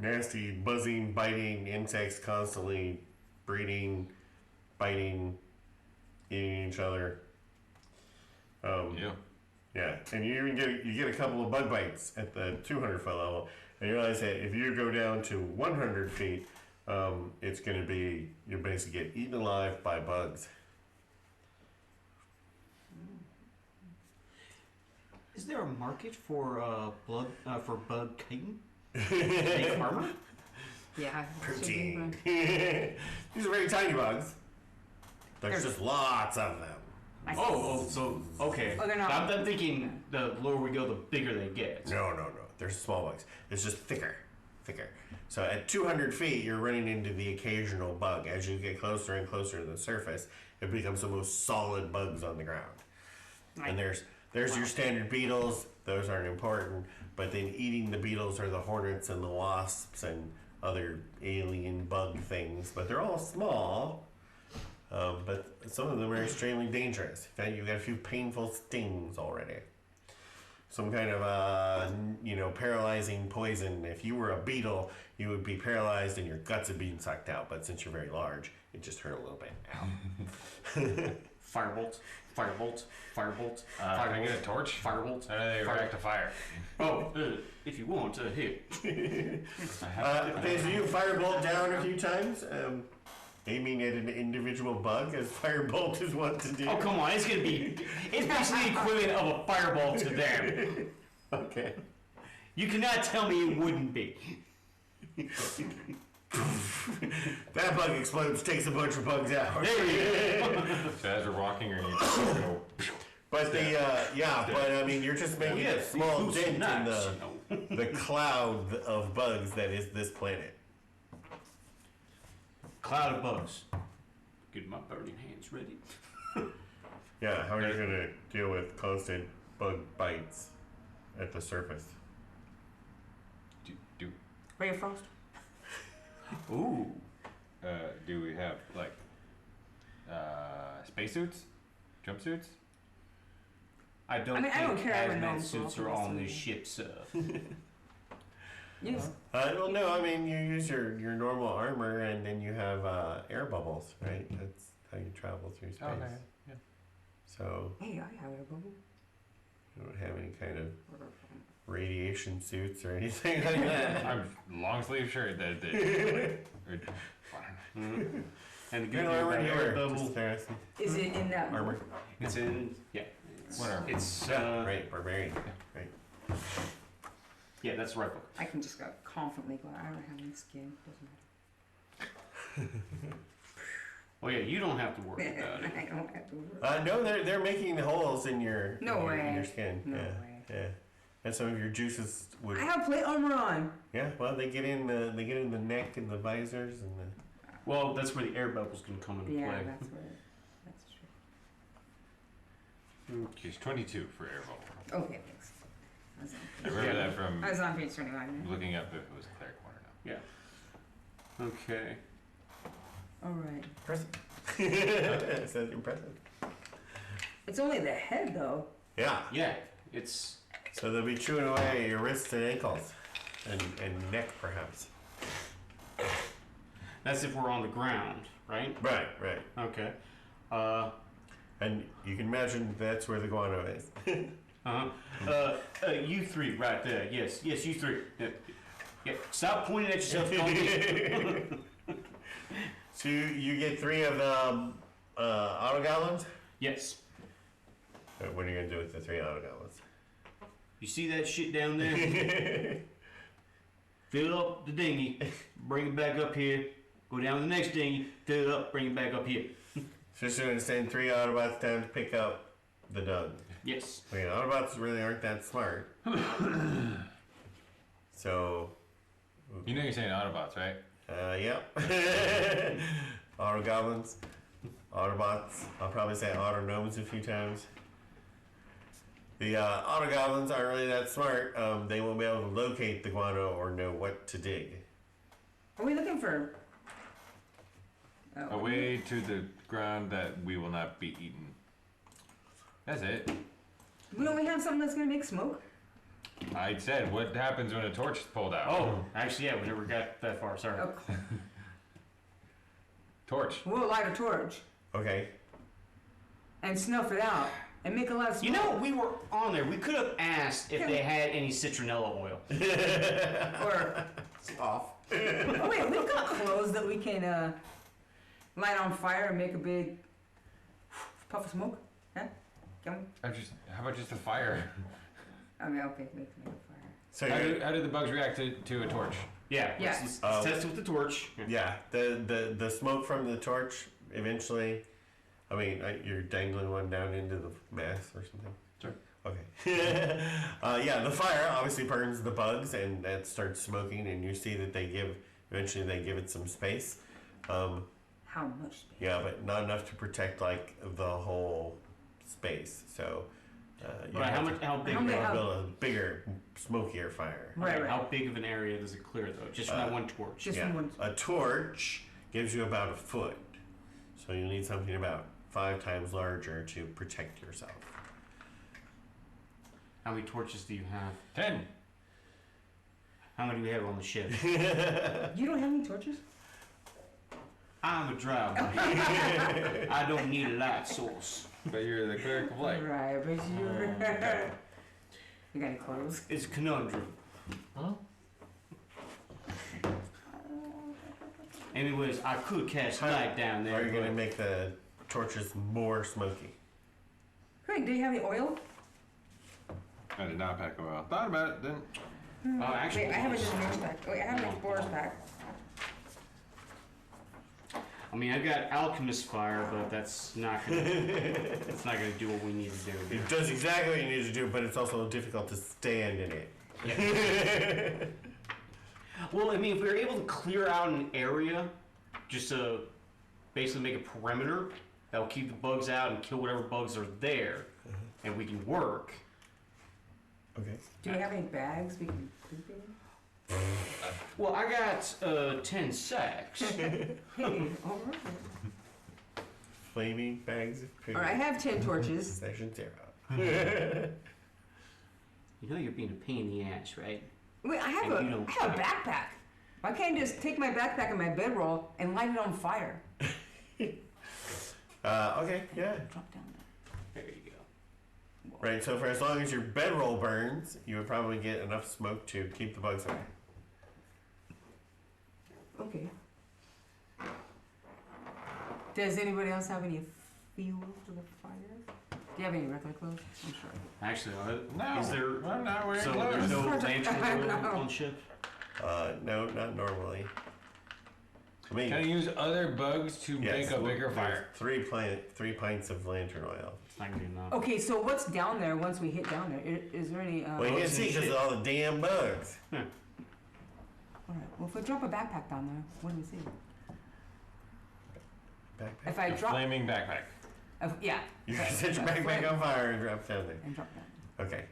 Nasty, buzzing, biting insects constantly breeding, biting, eating each other. Yeah. Yeah, and you even get a couple of bug bites at the 200 foot level, and you realize that if you go down to 100 feet, it's going to be you basically get eaten alive by bugs. Is there a market for bug chitin? Make armor? Yeah. Protein. These are very tiny bugs. There's just lots of them. So okay. Oh, they're not- I'm thinking the lower we go, the bigger they get. No. They're small bugs. It's just thicker. So at 200 feet, you're running into the occasional bug. As you get closer and closer to the surface, it becomes the most solid bugs on the ground. And there's your standard beetles. Those aren't important. But then eating the beetles are the hornets and the wasps and other alien bug things. But they're all small. But some of them are extremely dangerous. In fact, you've got a few painful stings already. Some kind of, paralyzing poison. If you were a beetle, you would be paralyzed and your guts would be sucked out. But since you're very large, it just hurt a little bit. Ow. Firebolt. Can I get a torch? Firebolt. How do they react to fire? Oh, if you want, here. Okay, so you firebolt down a few times, aiming at an individual bug, as firebolt is wont to do. Oh, come on. It's basically the equivalent of a fireball to them. Okay. You cannot tell me it wouldn't be. That bug explodes, takes a bunch of bugs out. There you go. So as we're walking, or you just go, But but I mean, you're just making a small dent in the cloud of bugs that is this planet. Cloud of bugs. Get my burning hands ready. Yeah, how are you gonna deal with constant bug bites at the surface? do Ray of Frost. Ooh. do we have like spacesuits, jumpsuits? I don't I mean, I don't think care, I would know hazmat I'm suits so are on optimistic. this ship, sir. Yes. Well, no, I mean, you use your normal armor and then you have air bubbles, right? That's how you travel through space. Okay, yeah. So Hey, I have a bubble. you don't have any kind of radiation suits or anything like that. I'm long sleeve shirt that. And the good Good thing armor about here. air bubble, Just interesting. Is it in that Armor. it's in Whatever. It's Right, barbarian. Right. yeah, that's the right book. I can just go confidently go. I don't have any skin. Doesn't matter. Oh yeah, you don't have to worry about it. I don't have to worry. No, they're making the holes in your No way. in your skin. No yeah, way. yeah. And some of your juices would. I have plate armor on. Yeah, well, they get in the neck and the visors and the. Well, that's where the air bubbles can come into Yeah, play. that's true. She's 22 for air bubble. Okay, thanks. I remember that from I was on page 21. looking up if it was Claire Corner now. Yeah. Okay. All right. Impressive. It says impressive. It's only the head, though. Yeah. Yeah, it's. So they'll be chewing away at your wrists and ankles, and neck perhaps. That's if we're on the ground, right? Right. Okay. And you can imagine that's where the guano is. You three right there. Yes, you three. Yeah. Stop pointing at yourself. Don't be- So you get 3 of the auto goblins. Yes. What are you gonna do with the 3 auto goblins? You see that shit down there? Fill up the dinghy, bring it back up here. Go down the next dinghy, fill it up, bring it back up here. So you're gonna send 3 Autobots down to pick up the dung. Yes. I mean, Autobots really aren't that smart. So, You know you're saying Autobots, right? yep. Auto goblins, Autobots. I'll probably say auto gnomes a few times. The auto goblins aren't really that smart. They won't be able to locate the guano or know what to dig. Are we looking for? Oh. Away to the ground that we will not be eaten. That's it. We don't have something that's gonna make smoke. I said, what happens when a torch is pulled out? Oh, actually, yeah, we never got that far. Sorry. Oh, Torch. we'll light a torch Okay. and snuff it out and make a lot of smoke. You know, we were on there. We could have asked if they had any citronella oil. Or Off. oh wait, we've got clothes that we can light on fire and make a big puff of smoke. Huh? Can we? How about just a fire? I mean, okay, make a fire. So How do the bugs react to a torch? Yeah. Yeah. Let's test it with the torch. yeah, the smoke from the torch eventually. I mean, you're dangling one down into the mass or something. Sure. Okay. Yeah, the fire obviously burns the bugs, and that starts smoking, and you see that eventually they give it some space. How much space? Yeah, but not enough to protect like the whole space. So. You Right. have to How big? How many- build a bigger, smokier fire. Right, right. How big of an area does it clear though? Just from that one torch. Just Yeah, from one. a torch gives you about a foot, so you need something about 5 times larger to protect yourself. How many torches do you have? 10. How many do we have on the ship? You don't have any torches? I'm a Drow. I don't need a light source. But you're the cleric of light. Right, but you. You got any clothes? It's a conundrum. Huh? Anyways, I could cast light down there. Are you going to but- make the torches more smoky? Great. Do you have any oil? I did not pack oil. Thought about it, didn't. Actually, Wait, I have a explorer's pack. Wait, I have an explorer's pack. I mean, I got alchemist fire, but that's not gonna. It's not gonna do what we need to do. It does exactly what you need to do, but it's also difficult to stand in it. Well, I mean, if we were able to clear out an area, just to basically make a perimeter that'll keep the bugs out and kill whatever bugs are there, and we can work. Okay. Do you have any bags we can poop in? Well, I got 10 sacks. Hey, alright. Flaming bags of food. Alright, I have 10 torches. Section 0. You know you're being a pain in the ass, right? Wait, I have And you don't I have a backpack. Why can't I just take my backpack and my bedroll and light it on fire? Okay, yeah. Drop down there. There you go. Right, so for as long as your bedroll burns, you would probably get enough smoke to keep the bugs away. Okay. Does anybody else have any fuel for the fire? Do you have any regular clothes? I'm sure. Actually, No. is there? I'm not wearing So clothes. there's no I lantern know. on ship. No, not normally. I mean, Can I use other bugs to make a bigger fire? 3 pints of lantern oil. It's not gonna be enough. Okay, so what's down there once we hit down there? Is there any? Well, you can't see because of all the damn bugs. All right. Well, if we drop a backpack down there, what do we see? Backpack. If I A drop, flaming backpack. yeah. You can set your backpack on fire and drop down there. And drop down. Okay.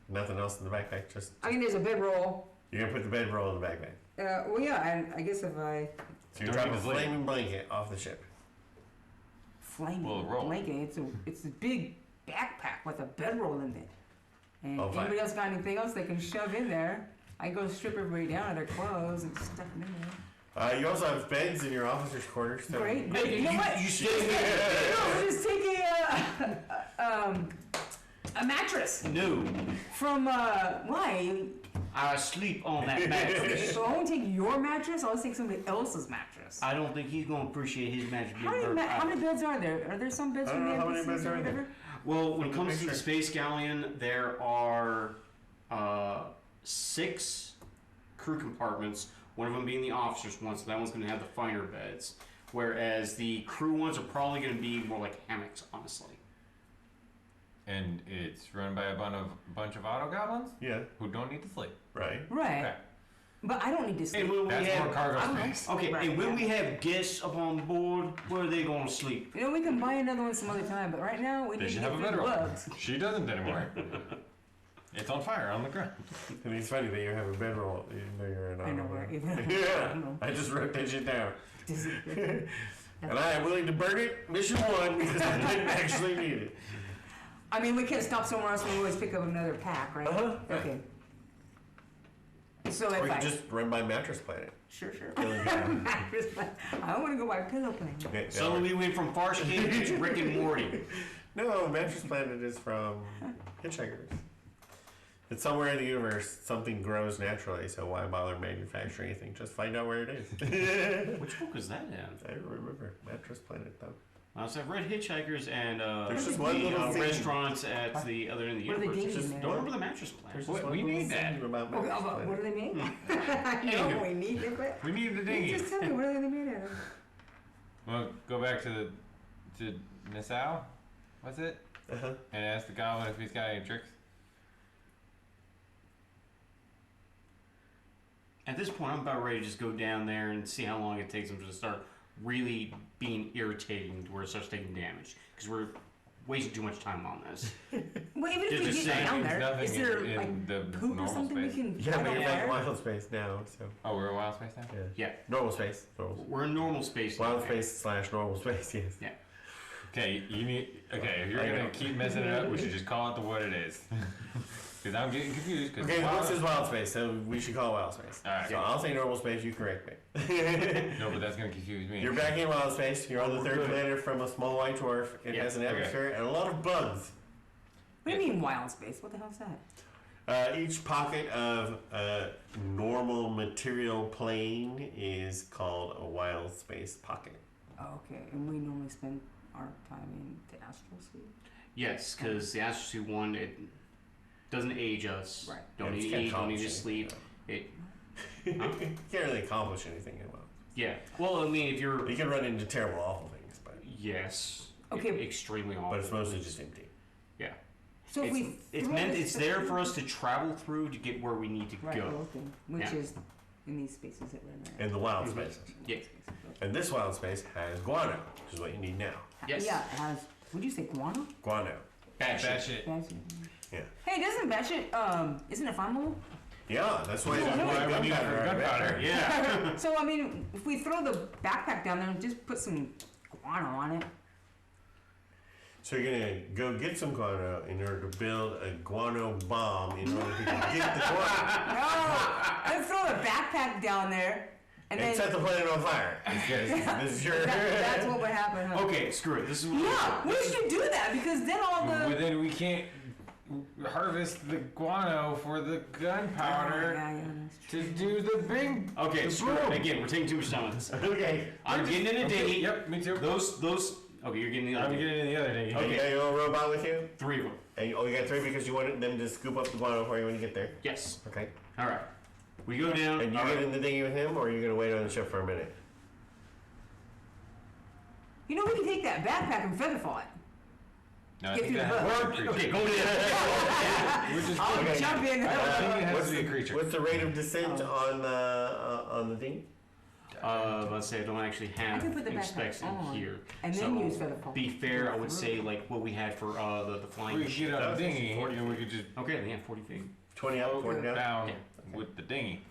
Nothing else in the backpack. Just I mean, there's a bedroll. you're gonna put the bedroll in the backpack. Well, yeah. And I guess if I So you Don't drop a even sleep. flaming blanket off the ship. flaming Well, roll. blanket, it's a big backpack with a bedroll in it. And Oh, fine. anybody else got anything else they can shove in there? I go strip everybody down of their clothes and stuff them in there. You also have beds in your officers' quarters. So Great. Hey, You know what? you stay No, just take a mattress No. from why? I sleep on that mattress. So I won't take your mattress. I'll just take somebody else's mattress. I don't think he's gonna appreciate his mattress being burnt How many out. beds are there? Are there some beds I from don't the know how many NPCs beds or are there. whatever? Well, when it comes to the Picture. Space Galleon, there are 6 crew compartments. One of them being the officers' one, so that one's gonna have the finer beds. Whereas the crew ones are probably gonna be more like hammocks, honestly. And it's run by a bunch of auto goblins yeah, who don't need to sleep. right. Right. Okay. But I don't need to sleep. And when we That's have more cargo I'm space. okay, Right, and when yeah. we have guests up on board, where are they gonna sleep? You know, we can buy another one some other time, but right now we They need to should get have a through the bedroll. bugs. She doesn't anymore. It's on fire on the ground. I mean, it's funny that you have a bedroll even though you're an I know, auto. right? Yeah, know. I just wrote that shit down. Does it- And I am willing to burn it, mission 1, because I didn't actually need it. I mean, we can't stop somewhere else. We always pick up another pack, right? Uh-huh. Okay. So Or if you I can just run by Mattress Planet. sure. Really good. Mattress plan. I don't want to go by pillow plan. Okay, So we went from Farscape to Rick and Morty. No, Mattress Planet is from Hitchhikers. It's somewhere in the universe. Something grows naturally, so why bother manufacturing anything? Just find out where it is. Which book is that in? I don't remember. Mattress Planet, though. So I've read Hitchhikers and There's just the one little thing. restaurants at the other end of the What are they universe. doing Just there? don't remember the mattress plan. There's What- just one we little need that. thing about Okay, Mattress what do Planet. they mean? I know Anywho. we need it, but We need the you dinghy. just tell me what are they made out of? Well, go back to Nassau, what's it? Uh-huh. And ask the goblin if he's got any tricks. At this point, I'm about ready to just go down there and see how long it takes them to start really being irritating to where it starts taking damage. Because we're wasting too much time on this. Well, even if Just we to get say down there's there, nothing is there in like the poop or normal something we space. can Yeah, light but on you're back in fire? Wild Space now, so. Oh, we're in wild space now? Yeah. Yeah. Normal space. Normal space. We're in normal space. Wild now. space / normal space, yes. Yeah. Okay, you need. Okay, if you're I know. gonna keep messing it up, we should just call it what it is. Because I'm getting confused. Cause Okay, wild- this is wild space, so we should call it wild space. Alright. So I'll say normal space, you correct me. No, but that's gonna confuse me. You're back in wild space, you're on the third planet from a small white dwarf. It Yeah, has an okay. atmosphere and a lot of bugs. What do you mean wild space? What the hell is that? Each pocket of normal material plane is called a wild space pocket. Oh, okay, and we normally spend our time in the astral suite. Yes, because the Astro Suit one, it doesn't age us. Right. Don't Yeah, need you to can't eat, don't need to accomplish sleep. It, You can't really accomplish anything in wild. yeah. Well, I mean, if you're. You can run into terrible, awful things, but Yes. Okay. Extremely awful. but it's mostly just empty. Yeah. So if we It's throw meant. this It's stuff there in- for us to travel through to get where we need to Right, go. okay. Which Yeah. is in these spaces that we're in. In the wild Mhm. spaces. Yeah. And this wild space has guano, which is what you need now. Yes. Yeah, it has. Would you say guano? Guano. Bad Bad shit. shit. Batshit. Yeah. Hey, doesn't batshit isn't it flammable? Yeah, that's why Yeah, there's why we need it for gunpowder. Yeah. So I mean, if we throw the backpack down there and just put some guano on it. So you're gonna go get some guano in order to build a guano bomb in order to get the guano No, let's throw the backpack down there, and and then set the planet on fire. This is your. that's what would happen. Huh? Okay, screw it. This is what Yeah, we should do that because then all But the. then we can't harvest the guano for the gunpowder Yeah, that's true. to do the big. Okay, the screw it. boom. Again, we're taking too much time on this. Okay. I'm getting in a Okay, dinghy. Yep, me too. Those. Okay, you're getting in the I'm other dinghy. getting in the other dinghy. Okay. You got your little robot with you? 3 of them. And you got 3 because you wanted them to scoop up the guano for you when you get there. Yes. Okay. All right. We go down. And you all get right. in the dinghy with him, or are you gonna wait on the ship for a minute? You know, we can take that backpack and featherfall it. No, I Get think through that the has to book. be a creature. Okay, go in. We're just I'll Okay. jump in. I think it has to be a creature. What's the rate of descent on the dinghy? Let's say I don't actually have can put the any backpack specs in on here. and then so use featherfall. Be fair, I would say like what we had for the flying. We could get on a That's dinghy and we could just Okay, then yeah, 40 feet. 20 up, 40 down. down Yeah. with the dinghy.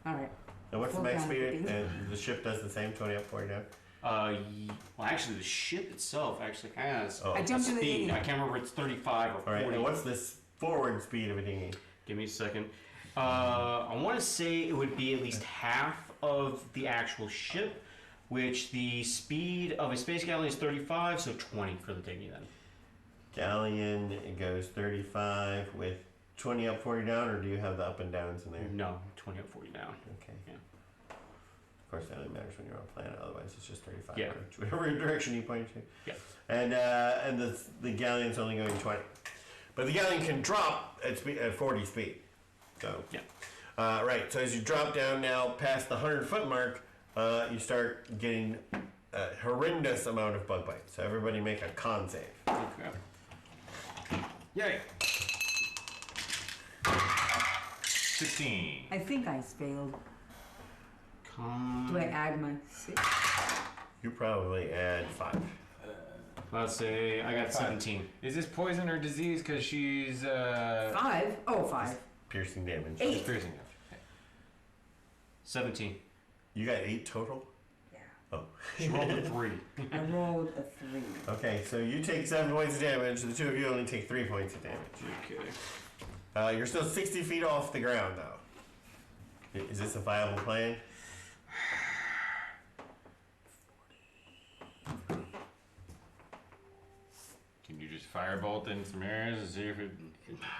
All right. And what's the Full max down speed? with the dinghy. And the ship does the same, 20 up, 40 down. Well, actually, the ship itself actually has Oh. I a jumped in the speed. dinghy. I can't remember if it's 35 or All right. 40. And what's this forward speed of a dinghy? Give me a second. I want to say it would be at least half of the actual ship, which the speed of a space galleon is 35, so 20 for the dinghy then. Galleon, it goes 35 with 20 up, 40 down, or do you have the up and downs in there? No, 20 up, 40 down. Okay. Yeah. Of course, that only matters when you're on planet. Otherwise, it's just 35. Yeah. Whatever direction you point to. Yeah. And the galleon's only going 20, but the galleon can drop at 40 speed. So Yeah. Right. So as you drop down now past the 100-foot mark, you start getting a horrendous amount of bug bites. So everybody make a con save. Okay. Yay! 16. I think I failed. Con. Do I add my 6? You probably add 5. Let's say I got 17. Is this poison or disease? Because she's 5? Oh, 5. Piercing damage. 8. piercing. 17. You got 8 total? Yeah. Oh. She rolled a 3. I rolled a 3. Okay, so you take 7 points of damage. The two of you only take 3 points of damage. Okay. You're still 60 feet off the ground, though. Is this a viable plan? Can you just firebolt in some areas and see if it?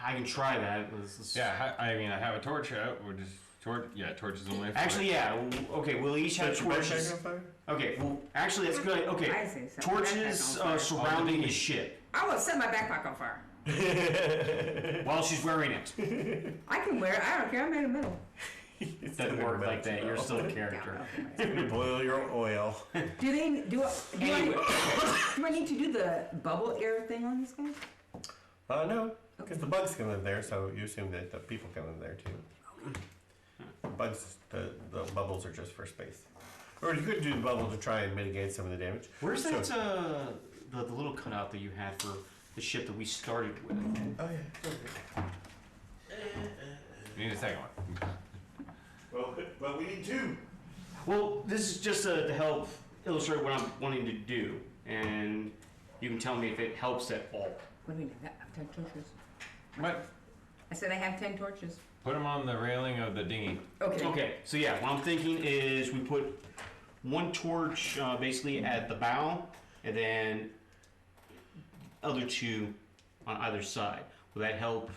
I can try that. Let's- Yeah, I mean, I have a torch out. We're just torch. Yeah, torches only. Actually, yeah. Okay, we'll each have Set your backpack torches. on fire? Okay, well, actually, that's good. I Okay, say so. torches Backpack on fire. surrounding the ship I will set my backpack on fire. while she's wearing it. I can wear it. I don't care. I'm in the middle. It doesn't work like that. You're still a character. Boil your oil. Do they do? Anyway. Do I need to do the bubble air thing on this guy? No, because the bugs can live there, so you assume that the people can live there too. Bugs, the bubbles are just for space. Or you could do the bubble to try and mitigate some of the damage. Where's So- that? The little cutout that you had for the ship that we started with. Oh yeah. We need a second one. Well, we need 2. Well, this is just to help illustrate what I'm wanting to do, and you can tell me if it helps at all. What do we need? I have 10 torches. What? I said I have 10 torches. Put them on the railing of the dinghy. Okay. Okay, so yeah, what I'm thinking is we put one torch basically at the bow, and then other 2 on either side. Will that help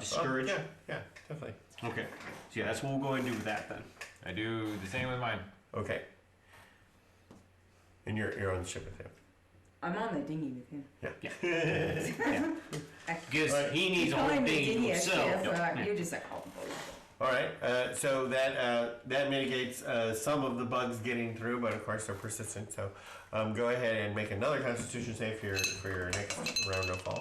discourage? Yeah, definitely. Okay, so yeah, that's what we'll go ahead and do with that then. I do the same with mine. Okay. And you're on the ship with him. I'm on the dinghy with him. Because Right. he needs a whole Calling the thing to dinghy a himself. ship, Yeah. You're just like, oh, All right. So that mitigates some of the bugs getting through, but of course they're persistent. So go ahead and make another Constitution save for your next round of fall.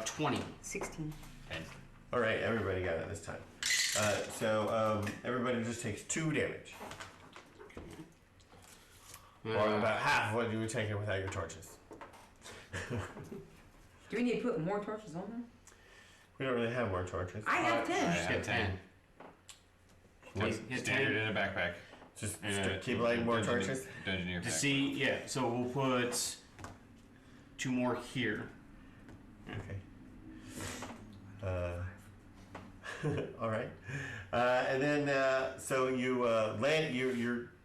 20. 16. All right, everybody got it this time. So everybody just takes 2 damage, or about half of what you would take it without your torches. Do we need to put more torches on there? We don't really have more torches. I have 10. I have 10. His Standard 10. in a backpack. Just And keep lighting more torches. Dungeoneer To pack. see, yeah, so we'll put 2 more here. Okay. All right. And then so you land.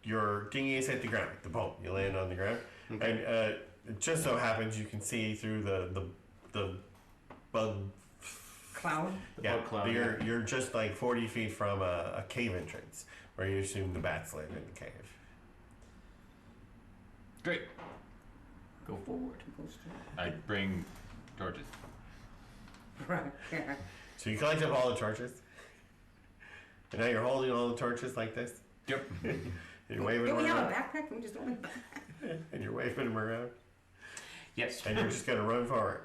Your dinghy is hit the ground. The boat. You land on the ground, Okay. and it just so happens you can see through the bug. Cloud. Yeah, bug cloud, you're just like 40 feet from a cave entrance where you assume the bats live in the cave. Great. Go forward. Go straight. I bring torches. Right. Yeah. So you collect up all the torches, and now you're holding all the torches like this. Yep. And You're waving Can them we have a around. backpack? Can we just open it? And you're waving them around. Yes. And you're just gonna run forward.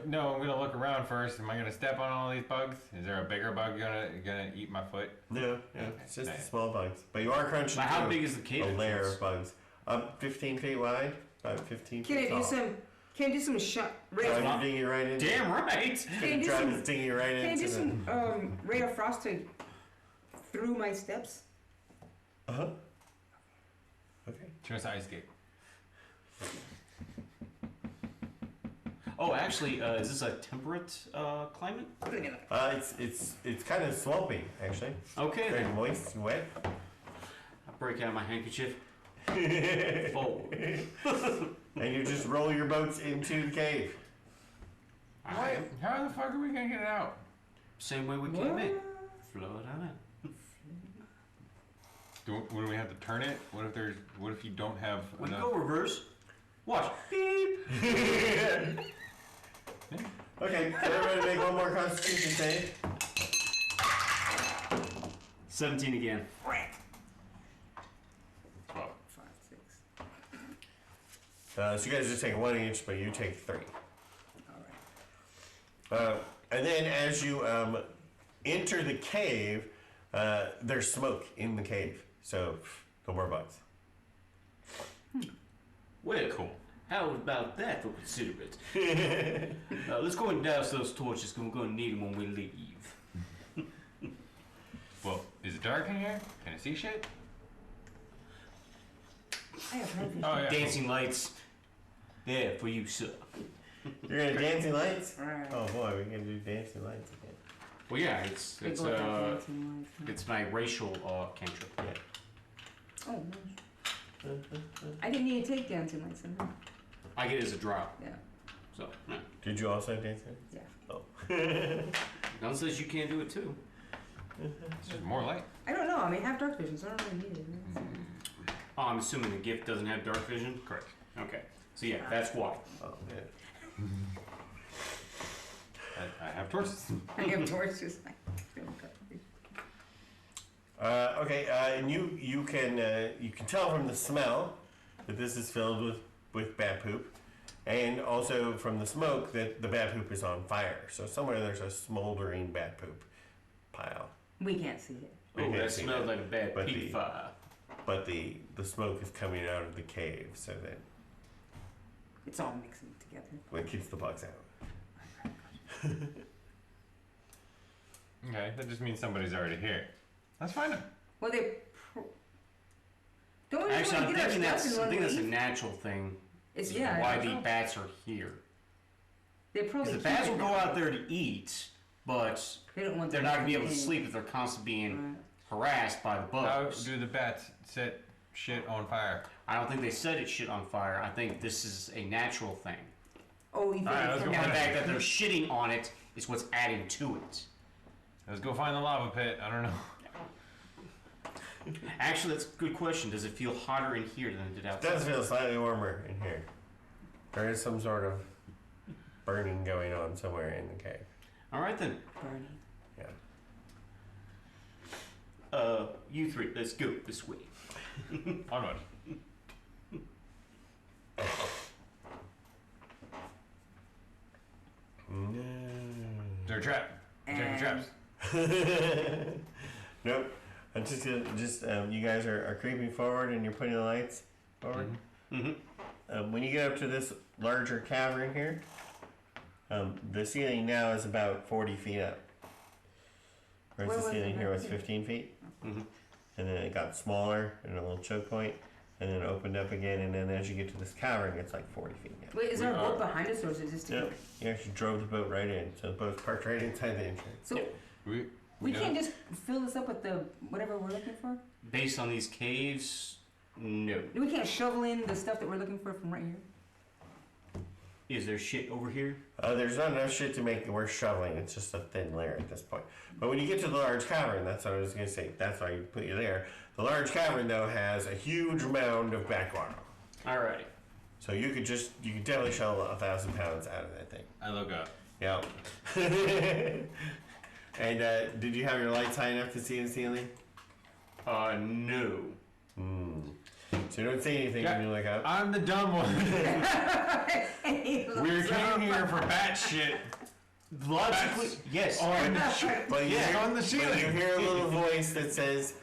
No, I'm gonna look around first. Am I gonna step on all these bugs? Is there a bigger bug gonna eat my foot? No, it's just the small bugs. But you are crunching Now, how through big is the cave? a layer of bugs. 15 feet wide, about 15 Can I feet do tall. some? Can I do some shot? Drive your dinghy right into Damn right. Can I Gonna do drive some? his dinghy right Can I into do the... some ray of frost to through my steps? Uh-huh. Okay. Turn us ice skate. Oh, actually, is this a temperate climate? It's kind of swampy, actually. Okay, Very then. moist and wet. I break out my handkerchief. Forward. And you just roll your boats into the cave. What? How the fuck are we gonna get it out? Same way we came in. Float on it. What do we have to turn it? What if you don't have We enough? go reverse. Watch. Beep. Okay, so everybody make one more constitution save. 17 again. 12. 5, 6. So you guys just take one each, but you take 3. All right. And then as you enter the cave, there's smoke in the cave. So no more bugs. Well, cool. How about that for considerate? Let's go and douse those torches, because we're going to need them when we leave. Well, is it dark in here? Can I see shit? I have heard this. Oh yeah. Dancing lights. There for you, sir. You're gonna dancing lights? Right. Oh boy, we can do dancing lights again. Well, yeah, it's my racial cantrip. Yeah. Oh, nice. I didn't need to take dancing lights in there. I get it as a Drow. Yeah. So, yeah. Did you also have dancing lights? Yeah. Oh. None says you can't do it too. It's just more light. I don't know. I mean, I have dark vision, so I don't really need it. Oh, I'm assuming the Giff doesn't have dark vision? Correct. Okay. So, yeah, that's why. Oh man. I have torches. I have torches. Okay, and you can tell from the smell that this is filled with bat poop, and also from the smoke that the bat poop is on fire. So somewhere there's a smoldering bat poop pile. We can't see it. We Oh, can't that see smells that. like a bad But peat fire. But the smoke is coming out of the cave, so that It's all mixing together. it keeps the bugs out. Okay, that just means somebody's already here. That's fine. Well, they. Don't we Actually, want I'm to get our thinking stuff that's, in I one think that's a leaf? natural thing. It's yeah. Why I the know. bats are here. They probably. Because the keep bats it will go that out way. there to eat, but They don't want. they're them not going to be able to in. sleep if they're constantly being Right. harassed by the How bugs. do the bats set shit on fire? I don't think they set it shit on fire. I think this is a natural thing. Oh, you think Alright, it's let's from- go And the find fact that they're shitting on it is what's adding to it. Let's go find the lava pit. I don't know. Actually, that's a good question. Does it feel hotter in here than it did It outside? does feel slightly warmer in here. There is some sort of burning going on somewhere in the cave. All right then. burning. Yeah. You three, let's go this way. Onward. Is there a trap? Check And- the traps. Nope. I'm just you guys are creeping forward and you're putting the lights forward. Mm-hmm. When you get up to this larger cavern here, the ceiling now is about 40 feet up. Whereas Where the was ceiling it here was at? 15 feet. Mm-hmm. And then it got smaller and a little choke point, and then it opened up again, and then as you get to this cavern, it's like 40 feet now. Wait, is there a boat behind us, or is it just? Yep. You actually drove the boat right in, so the boat's parked right inside the entrance. So We can't just fill this up with the whatever we're looking for. Based on these caves, no. We can't shovel in the stuff that we're looking for from right here. Is there shit over here? There's not enough shit to make it worth shoveling. It's just a thin layer at this point. But when you get to the large cavern, that's what I was going to say. That's why you put you there. The large cavern, though, has a huge mound of backwater. Alrighty. So you could definitely shovel 1,000 pounds out of that thing. I look up. Yeah. And did you have your lights high enough to see the ceiling? No. No. So you don't see anything when you look up. I'm the dumb one. We came here for bat shit. Logically, yes. On the shit. But you hear, on the ceiling. but you hear a little voice that says,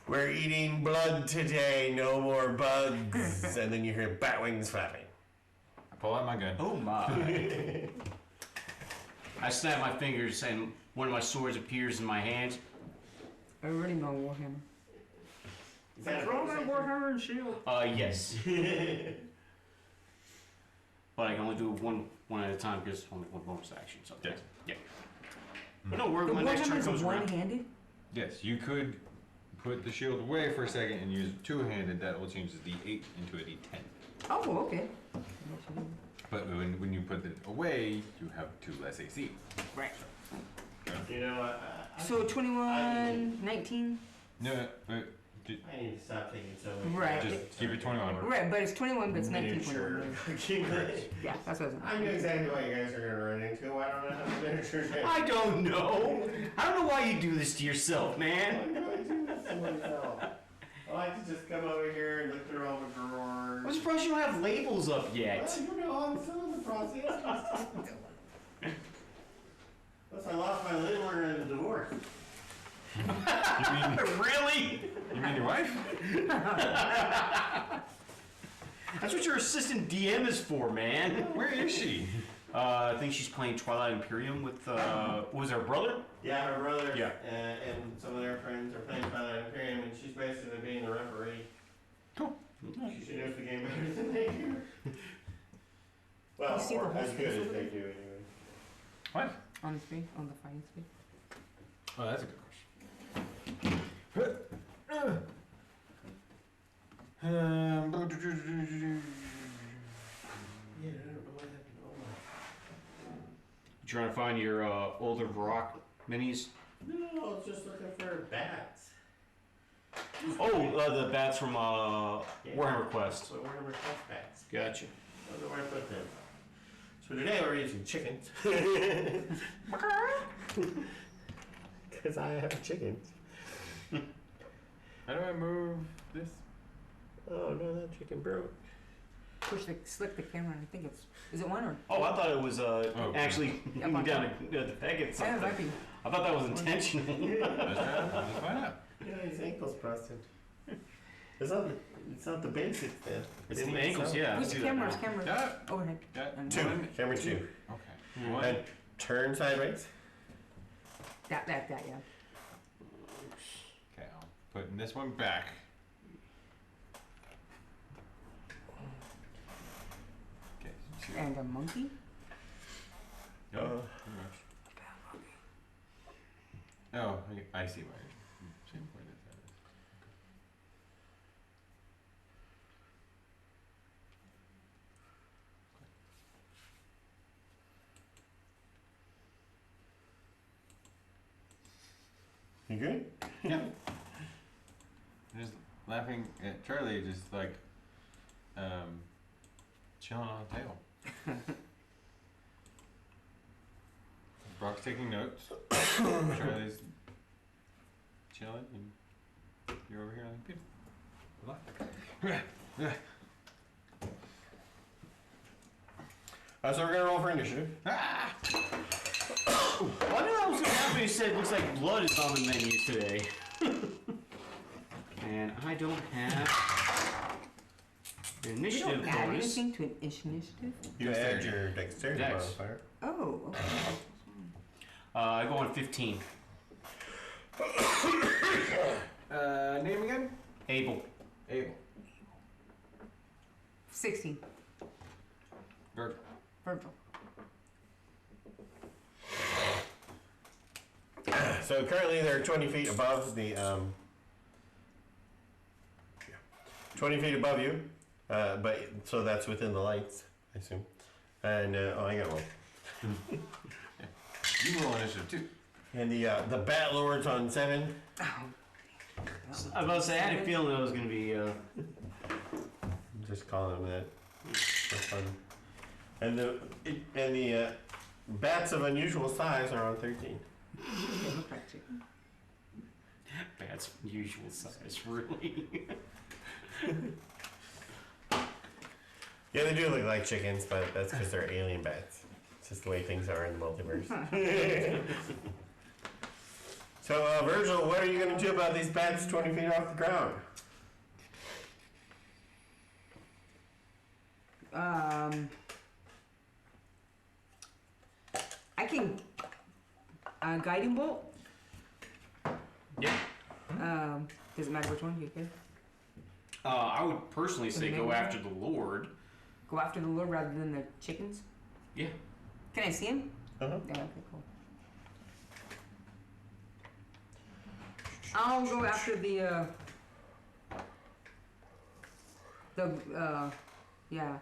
"We're eating blood today, no more bugs." And then you hear bat wings flapping. I pull out my gun. Oh my. I snap my fingers and one of my swords appears in my hand. I already know Warhammer. Is that Throw that Warhammer and shield. Yes. But I can only do one at a time because it's only one bonus action. So Yes. yeah. But no, The my next turn Warhammer's comes around. one-handed? Yes, you could put the shield away for a second and use two-handed. That will change the D8 into a D10. Oh, okay. But when you put it away, you have 2 less AC. Right. You know, So 21, 19? No, but I need to stop taking so much. Right. just keep it 21. Right, but it's 21, but it's 19. Miniature. 21. Yeah, that's what I knew exactly what you guys are gonna run into. I don't know how the miniature is. I don't know. I don't know why you do this to yourself, man. I'm going to do this to myself. I like to just come over here and look through all the drawers. I'm surprised you don't have labels up yet. Well, you know, I'm still in the process. Plus, I lost my landlord in a divorce. Really? You mean your wife? That's what your assistant DM is for, man. Where is she? I think she's playing Twilight Imperium with, what was her brother? Yeah, her brother Yeah. and some of their friends are playing Twilight Imperium, and she's basically being the referee. Cool. She knows the game better than they do. Well, You see the or whole as space good as over they there? do anyway. What? On the screen, on the fighting screen. Oh, that's a good question. Yeah, I don't know what happened to all You trying to find your older rock minis? that. No, I was just looking for bats. Oh, the bats from Warhammer Quest. So we're gonna request bats. Gotcha. I don't know where I put them. So today we're using chickens. Because I have chickens. How do I move this? Oh no, that chicken broke. Select the camera, and I think it's. Is it one or? Oh, I thought it was actually Up on down the peg at Yeah, it something. might be. I thought that was intentional. Let's find out. Yeah, his ankle's busted. It's not the basic stuff. It's the ankles, yeah. I Which see that cameras? now. Cameras. Yeah. Overhead. Yeah. And Two. One. Camera two. Okay. One. And turn sideways. That, yeah. Okay, I'll put this one back. Okay, two. And a monkey? No, pretty much. Oh, I see why you're same point as that is. You good? Yeah. Just laughing at Charlie, just like chilling on the table. Brock's taking notes. Charlie's chilling, and you're over here on the computer. So we're gonna roll for initiative. Ah! I knew that was going to happen. You said it looks like blood is on the menu today. And I don't have an You initiative don't add bonus. anything to an initiative? You add your dexterity Dex. modifier. Oh, okay. I go on 15. Name again? Abel. Abel. 16. Girth. Virgil. So currently they're 20 feet above the 20 feet above you, but so that's within the lights, I assume. And I got one. You roll initiative too. And the bat lord's on 7. Oh. I was about to say, I had a feeling that was going to be. Just calling them that for fun. And the bats of unusual size are on 13. They look like chicken. That's unusual size, really. Yeah, they do look like chickens, but that's because they're alien bats. It's just the way things are in the multiverse. So, Virgil, what are you going to do about these bats 20 feet off the ground? I can guiding bolt. Yeah. Does it matter which one you get? I would personally say go after the Lord. Go after the Lord rather than the chickens. Yeah. Can I see him? Uh-huh. Yeah. Okay. Cool. I'll go after the yeah.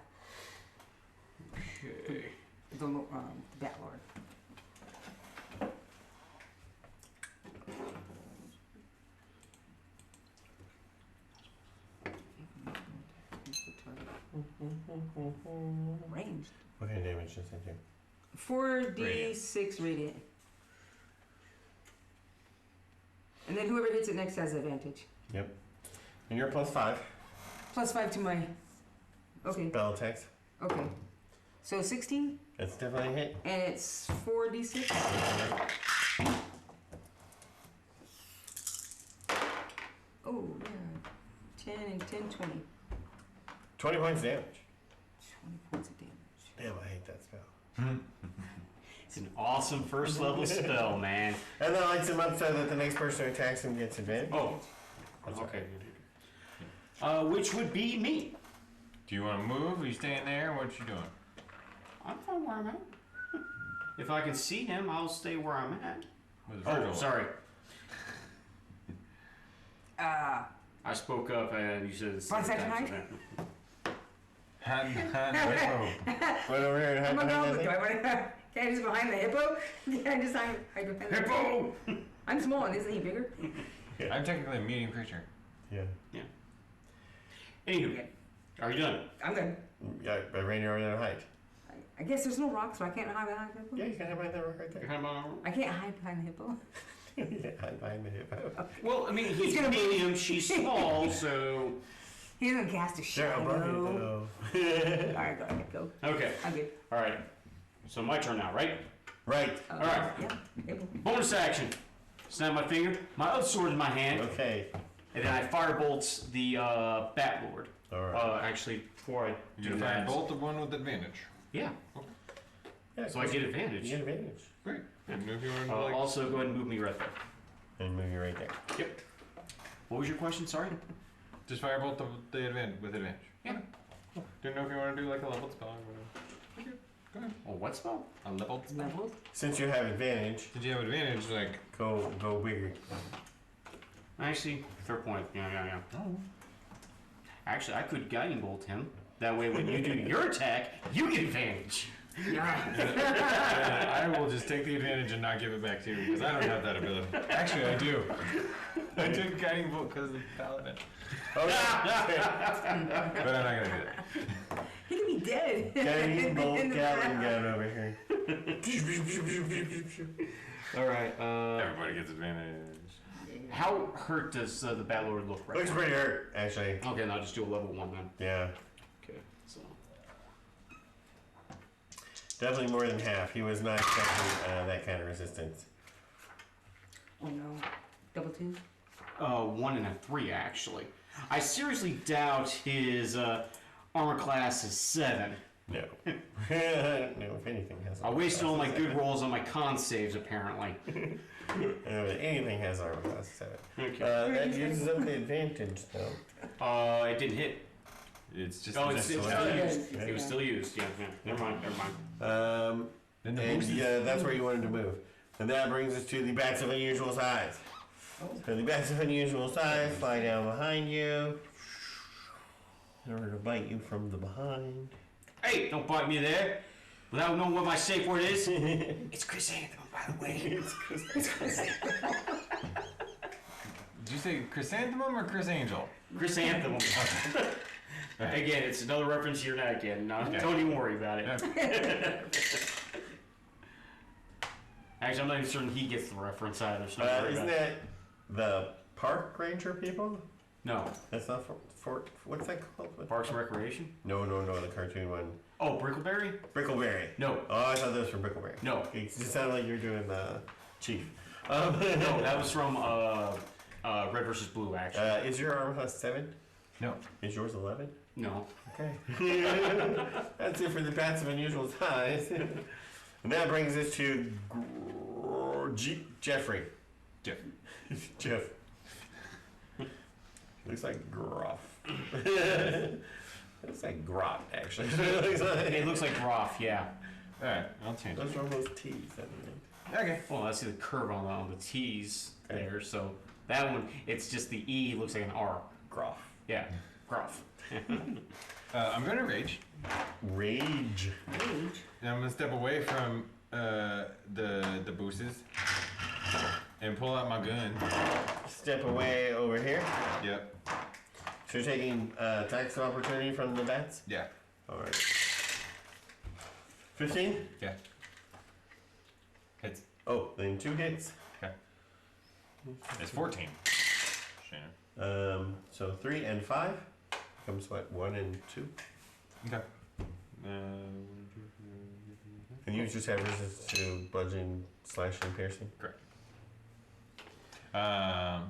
Okay. The Bat Lord. Ranged. What kind of damage does it do? 4d6 radiant. And then whoever hits it next has advantage. Yep. And you're +5. +5 to my. Okay. Spell attacks. Okay. So 16, That's definitely a hit. and it's 4d6. Oh, yeah. 10 and 10, 20. 20 points damage. 20 points of damage. Damn, I hate that spell. It's an awesome first level spell, man. And that lights him up so that the next person who attacks him gets advantage. Oh. Okay. Which would be me. Do you want to move? Are you staying there? What you doing? I'm fine where I'm at. If I can see him, I'll stay where I'm at. With Virgil? Oh, sorry. Uh, I spoke up and you said it's Want a second height? Hand, Right over here and hide I'm gonna behind go. that Do I thing. want to? Can I just behind the hippo? Can I just hide behind the Hippo! I'm small, and isn't he bigger? I'm technically a medium creature. Yeah. Anywho, are you done? I'm good. Yeah, I ran you over there to hide. I guess there's no rocks, so I can't hide behind the hippo. Yeah, you can hide behind that rock right there. I can't hide behind the hippo. You can't hide behind the hippo. Well, I mean, he's gonna move. medium, she's small, so... He's gonna cast a Sure, shadow. above you, though. Alright, go ahead, go. Okay, I'm good. alright. So my turn now, right? Right. Alright. Yeah. Hippo. Bonus action. Snap my finger, my other sword in my hand, Okay. and then I firebolts the Bat Lord. Alright. Actually, before I You do gonna find that... bolt of one with advantage. Yeah, Yeah, so I get You advantage. get advantage. Great. Didn't know if you wanted to like. Also, go ahead and move me right there. And move you right there. Yep. What was your question? Sorry. Just firebolt the advantage with advantage. Yeah. Didn't know if you want to do like a leveled spell or whatever. Okay, go ahead. Oh, what spell? A leveled spell. Level. Since you have advantage, Did you have advantage? Like, go bigger. Actually, fair point. Yeah. oh. Actually, I could guiding bolt him. That way, when you do your attack, you get advantage. Yeah. I will just take the advantage and not give it back to you because I don't have that ability. Actually, I do. I took guiding bolt because of the paladin. Okay. But I'm not gonna do that. He could be dead. Guiding bolt In the Gatling back. gun over here. All right. Everybody gets advantage. How hurt does the Bat Lord look right Looks now? pretty hurt, actually. Okay, then I'll just do a level 1 then. Yeah. Okay. So. Definitely more than half. He was not expecting that kind of resistance. Oh no. Double two? 1 and a 3 actually. I seriously doubt his armor class is 7. No. No, if anything has I wasted all my good rolls on my con saves apparently. anything has armor class 7. Okay. That uses up the advantage, though. It didn't hit. It's just. Oh, it's still used. Yeah. It was still used. Yeah. Never mind. Then the And boost is- that's where you wanted to move. And that brings us to the bats of unusual size. So the bats of unusual size fly down behind you in order to bite you from the behind. Hey, don't bite me there. Without knowing what my safe word is. It's chrysanthemum, by the way. Did you say chrysanthemum or Chris Angel? Chrysanthemum. Again, it's another reference you're not getting. No, don't even worry about it. Actually, I'm not even certain he gets the reference either. So don't worry Isn't about it. that the park ranger people? No. That's not for what's that called? What- Parks and Recreation? No, the cartoon one. Oh, Brickleberry? Brickleberry. No. Oh, I thought that was from Brickleberry. No. It just sounded like you're doing Chief. No, that was from Red vs. Blue, actually. Is your armor class 7? No. Is yours 11? No. Okay. That's it for the bats of unusual size. And that brings us to Jeffrey. Giff. Jeff. Looks like Groff. Looks like Grot, actually. It looks like Groff, yeah. Alright, I'll change it. Those are those T's, I think. Okay. Well, I see the curve on the T's there, so that one, it's just the E looks like an R. Groff. Yeah, Groff. I'm gonna rage. Rage. And I'm gonna step away from the boosters and pull out my gun. Step away over here. Yep. So you're taking attacks of opportunity from the bats? Yeah. Alright. 15? Yeah. Hits. Oh, then 2 hits. Okay. It's 14. Shannon. So 3 and 5 becomes what? 1 and 2? Okay. And you just have resistance to bludgeoning, slashing, piercing? Correct. And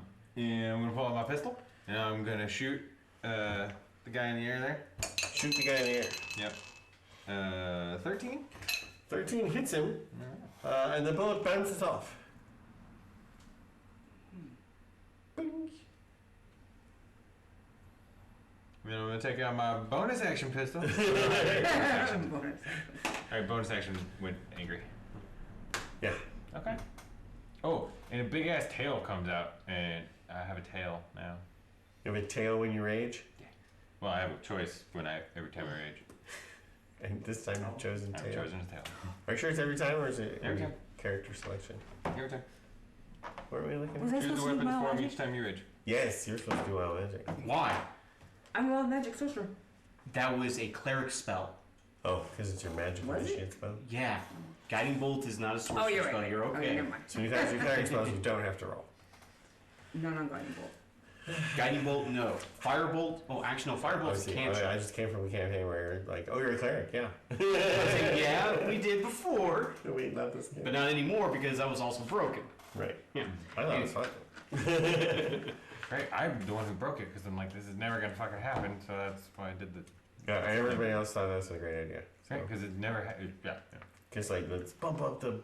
I'm gonna pull out my pistol and I'm gonna shoot the guy in the air there. Shoot the guy in the air. Yep. 13. 13 hits him, and the bullet bounces off. Bing. Then I'm gonna take out my bonus action pistol. Alright, bonus action went angry. Yeah. Okay. Oh, and a big ass tail comes out, and I have a tail now. You have a tail when you rage, Well, I have a choice every time I rage. and this time you've chosen I've tail. chosen a tail. Are you sure it's every time, or is it Every time. character selection? Every time. What are we looking Was at? I Choose the supposed to use weapon my form magic? each time you rage. Yes, you're supposed to do wild magic. Why? I'm a wild magic sorcerer. That was a cleric spell. Oh, because it's your magic Was it? initiate spell. Yeah. Guiding Bolt is not a sorcerer Oh, you're spell. right. You're Okay, okay. never mind. So you have your cleric spells, you don't have to roll. No, not guiding bolt. Guiding Bolt, no. Firebolt, oh, actually, no. Firebolt's a cantrip. I just came from a campaign where, like, oh, you're a cleric, yeah. Yeah, we did before, Wait, not this game. but not anymore because I was also broken. Right. Yeah. I thought it was fun. Right, I'm the one who broke it because I'm like, this is never gonna fucking happen. So that's why I did the. Yeah, everybody else thought that was a great idea. Right, because it never. Yeah. Just like, let's bump up the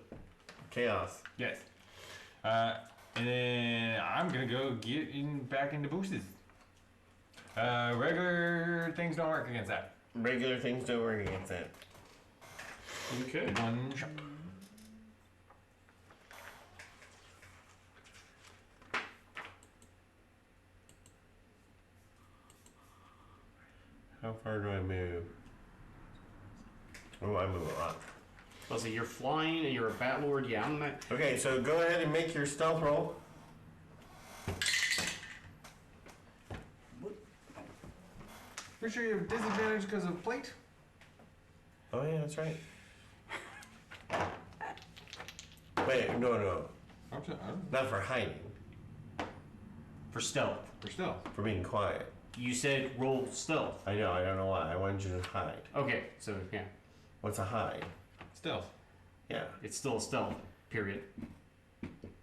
chaos. Yes. And then I'm gonna go back into boosters. Regular things don't work against that. Regular things don't work against that. Okay. One shot. How far do I move? Oh, I move a lot. So you're flying and you're a bat lord. Yeah, I'm not. Okay, so go ahead and make your stealth roll. Pretty sure you have disadvantage because of plate. Oh yeah, that's right. Wait, no. Not for hiding. For stealth. For stealth. For being quiet. You said roll stealth. I know, I don't know why. I wanted you to hide. Okay, so yeah, What's a hide? Stealth. Yeah. it's still a stealth. Period.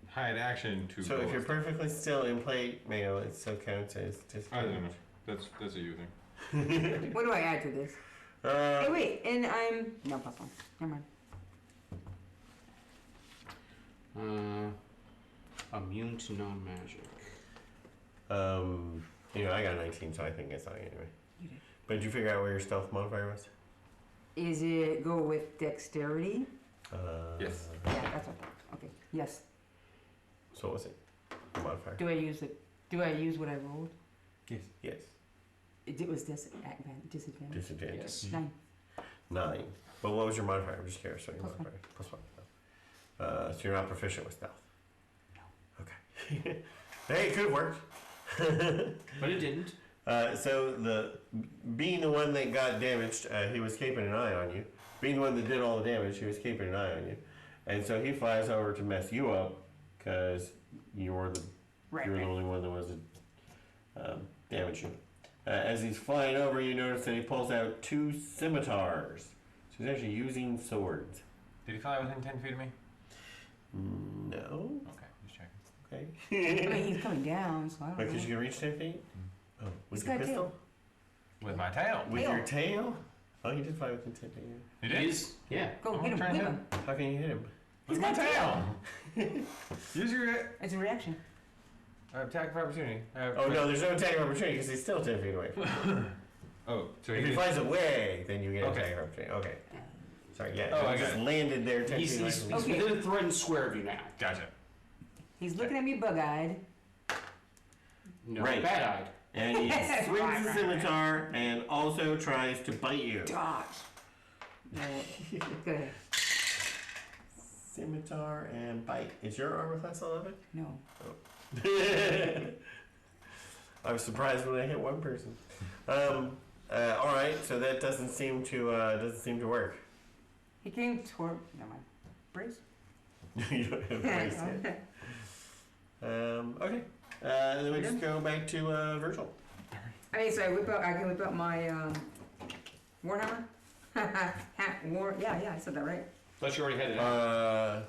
Hide action to. So roll if you're stealth. perfectly still in plate mail, it still counts as I don't know. disadvantage. That's a you thing. What do I add to this? Hey, wait, and I'm no plus one. Never mind. Immune to non-magic. I got 19, so I think it's not anyway. You did. But did you figure out where your stealth modifier was? Is it go with dexterity? Yes. Yeah, that's what. Okay. Yes. So what was it? The modifier? Do I use it? Do I use what I rolled? Yes. It was disadvantage. Disadvantage. Yes. 9. 9. But what was your modifier? I'm just curious. So your Plus one. modifier. Plus 1. So you're not proficient with stealth? No. Okay. Hey, it could have worked. But it didn't. So being the one that got damaged, he was keeping an eye on you. Being the one that did all the damage, he was keeping an eye on you. And so he flies over to mess you up because you were the Right. you were the only one that was damage you. As he's flying over, you notice that he pulls out 2 scimitars. So he's actually using swords. Did he fly within 10 feet of me? No. Okay, just checking. Okay. I mean, he's coming down, so I don't Wait, know. because you can reach 10 feet? Oh, with He's your got a pistol? tail. With my tail. With Tail. your tail? Oh, he did fly within 10 feet. He It did? is. Yeah. Go I'm hit him, trying whip to him. How can you hit him? With He's my got a tail. Use your It's a reaction. attack of opportunity. Oh, no, there's no attack of opportunity because he's still 10 feet away. Oh, so If he he did. flies away, then you get Okay. attack of opportunity. Okay. Sorry, yeah. Oh, he I got just it. landed there 10 He's, feet away he's, from he's you. Okay. within a threatened square of you now. Gotcha. He's looking at me bug-eyed. No, Right. bad-eyed. And he swings the scimitar and also tries to bite you. Dodge. Go ahead. Scimitar and bite. Is your armor class 11? No. I was surprised when I hit one person. All right, so that doesn't seem to work. He came toward. Never mind. Brace? You don't have brace yet. Okay. Then we just go back to Virgil. I mean, so I can whip out my Warhammer? Yeah, I said that right. Thought you already had it out.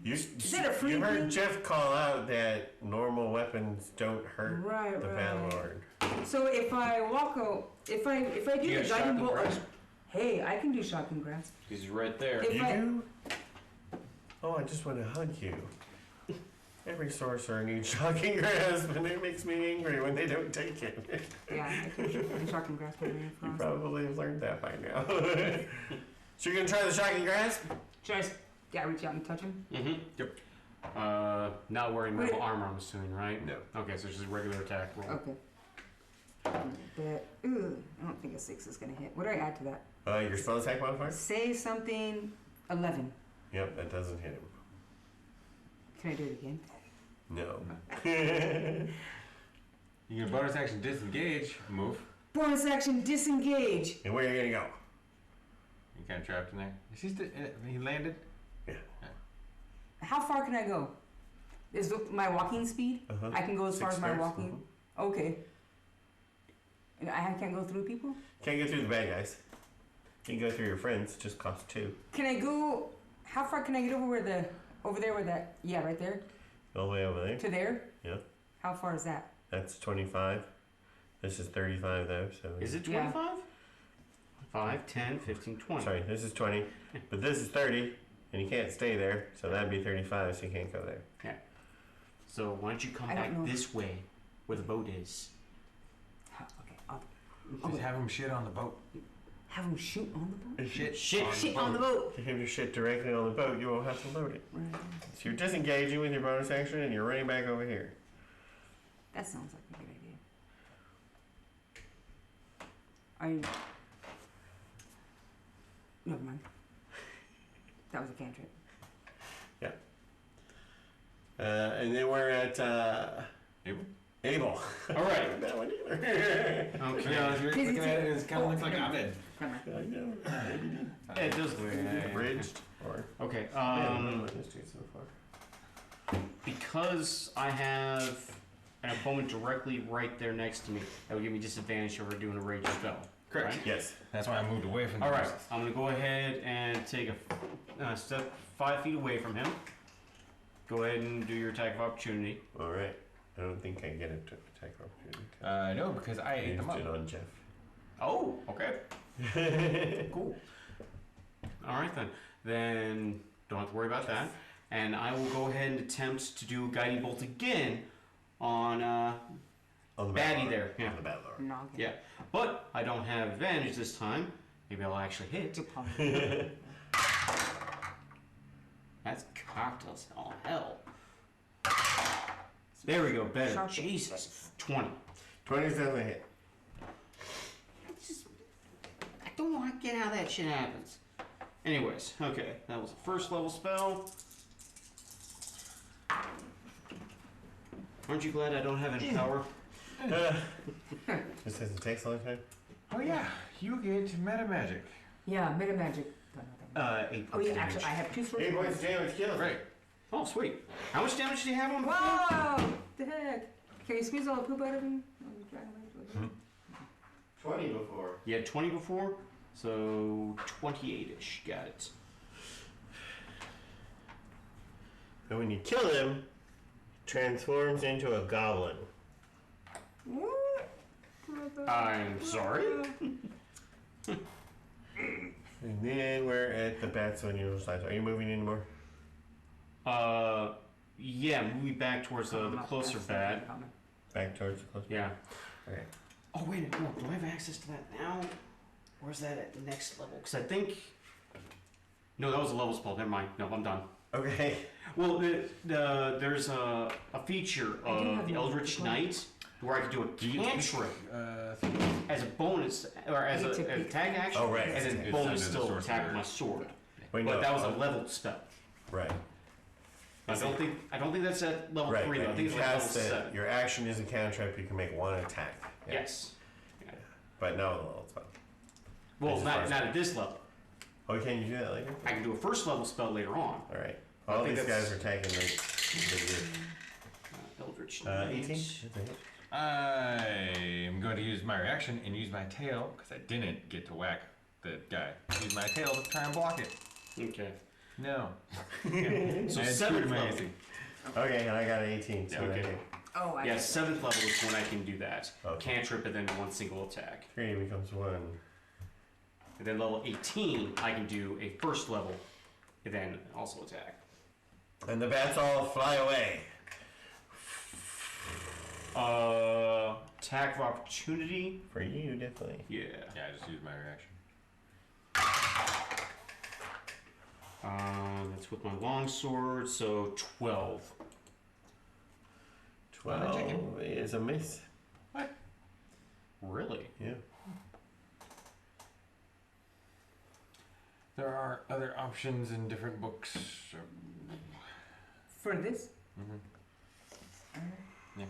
You that a free heard thing? Jeff call out that normal weapons don't hurt Right, the right. Battlelord. So if I walk out, if I do You the got guiding shotgun bolt, grasp? hey, I can do shotgun grasp. He's right there. If You I- do? Oh, I just want to hug you. Every sorcerer needs shocking grasp, and it makes me angry when they don't take it. Yeah, I can do shotgun grasp over here. You probably have learned that by now. So you're gonna try the shocking grasp? Should I reach out and touch him? Mm-hmm. Yep. Not wearing metal Wait. armor, I'm assuming, right? No. Okay, so it's just a regular attack roll. Okay. But, I don't think a 6 is gonna hit. What do I add to that? Your spell attack modifier? Say something 11. Yep, that doesn't hit him. Can I do it again? No. You can bonus action disengage move. Bonus action disengage. And where are you gonna go? You kind of trapped in there. Is he still? He landed. How far can I go? Is my walking speed? Uh-huh. I can go as far 6 as my squares. walking. Okay. And I can't go through people. Can't go through the bad guys. You can go through your friends. Just costs 2. Can I go? How far can I get over there where that? Yeah, right there All the way over there. to there. Yeah. How far is that? That's 25. This is 35 though. So Is it Yeah. 25? 5, 10, 15, 20. Sorry, this is 20, but this is 30, and you can't stay there, so that'd be 35. So you can't go there. Yeah. So why don't you come I don't back know. this way, where the boat is? Okay, I'll Just have him shit on the boat. have him shoot on the boat. Shit. Shit on the boat. If you have your shit directly on the boat, you won't have to load it. Right. So you're disengaging with your bonus action, and you're running back over here. That sounds like a good idea. Never mind. That was a cantrip. And then we're at Able? Abel. All right. That one either. Okay. Yeah, if you're looking at it, it kind of looks like Abed. Come on. I know. Yeah, it does look Bridged. Or Okay. history so far. Because I have an opponent directly right there next to me, that would give me disadvantage over doing a rage spell. Correct. Right? Yes. That's why I moved away from. All the right. rest. I'm gonna go ahead and take a step 5 feet away from him. Go ahead and do your attack of opportunity. All right. I don't think I get it to attack opportunity. No, because I I ate used them it up. on Jeff. Oh, okay. Cool. All right then. Then don't have to worry about that. And I will go ahead and attempt to do a guiding bolt again on On the Baddie battle there, yeah. On the battle armor. Noggin. yeah. But I don't have advantage this time. Maybe I'll actually hit. Good pump. That's cocked as all hell. There we go. Better. Sharp. Jesus. 20. 20 is definitely a hit. I don't want to get how that shit happens. Anyways, okay. That was a first level spell. Aren't you glad I don't have any power? Just says it takes a long time. Oh yeah, you get meta magic. Yeah, meta magic. 8 Oh yeah, actually, I have 2 swords. 8 points of damage kills. Right. Oh, sweet. How much damage do you have on? Whoa! The heck? Can you squeeze all the poop out of him? 20 before. You had 20 before, so 28-ish. Got it. And when you kill him, transforms into a goblin. What? I'm sorry. And then we're at the bats on your side. Are you moving anymore? Yeah, moving back towards the closer bat. Back towards the close. Yeah. Okay. Oh wait, no. Do I have access to that now? Or is that at the next level? Because I think. No, that was a level spell. Never mind. No, I'm done. Okay. Well, there's a feature of the Eldritch Knight where I could do a cantrip as a bonus or as an attack action. Oh, right. And then It's bonus under the still sorcerer. attack with my sword. Wait, But no. that was a leveled spell. Right. I don't think that's at level Right. 3 though. I Right. think You it's like level cast it. 7. Your action is a cantrip. You can make one attack. Yeah. Yes. But no level spell. Well, As not far as- at this level. Oh, can you do that later? I can do a first level spell later on. All right. I All think these that's- guys are taking the Eldritch Knight. 18. I am going to use my reaction and use my tail because I didn't get to whack the guy. Use my tail to try and block it. Okay. No. So I had 7th two to my level. AC. Okay, and I got an 18. So Okay. okay. Oh, I Yeah, got 7th level is when I can do that. Okay. Cantrip and then one single attack. 3 becomes 1. And then level 18, I can do a first level and then also attack. And the bats all fly away. Attack of opportunity. For you, definitely. Yeah. Yeah, I just used my reaction. That's with my longsword, so 12. 12 is a miss. Really? Yeah. There are other options in different books. For this? Mm-hmm. Yeah.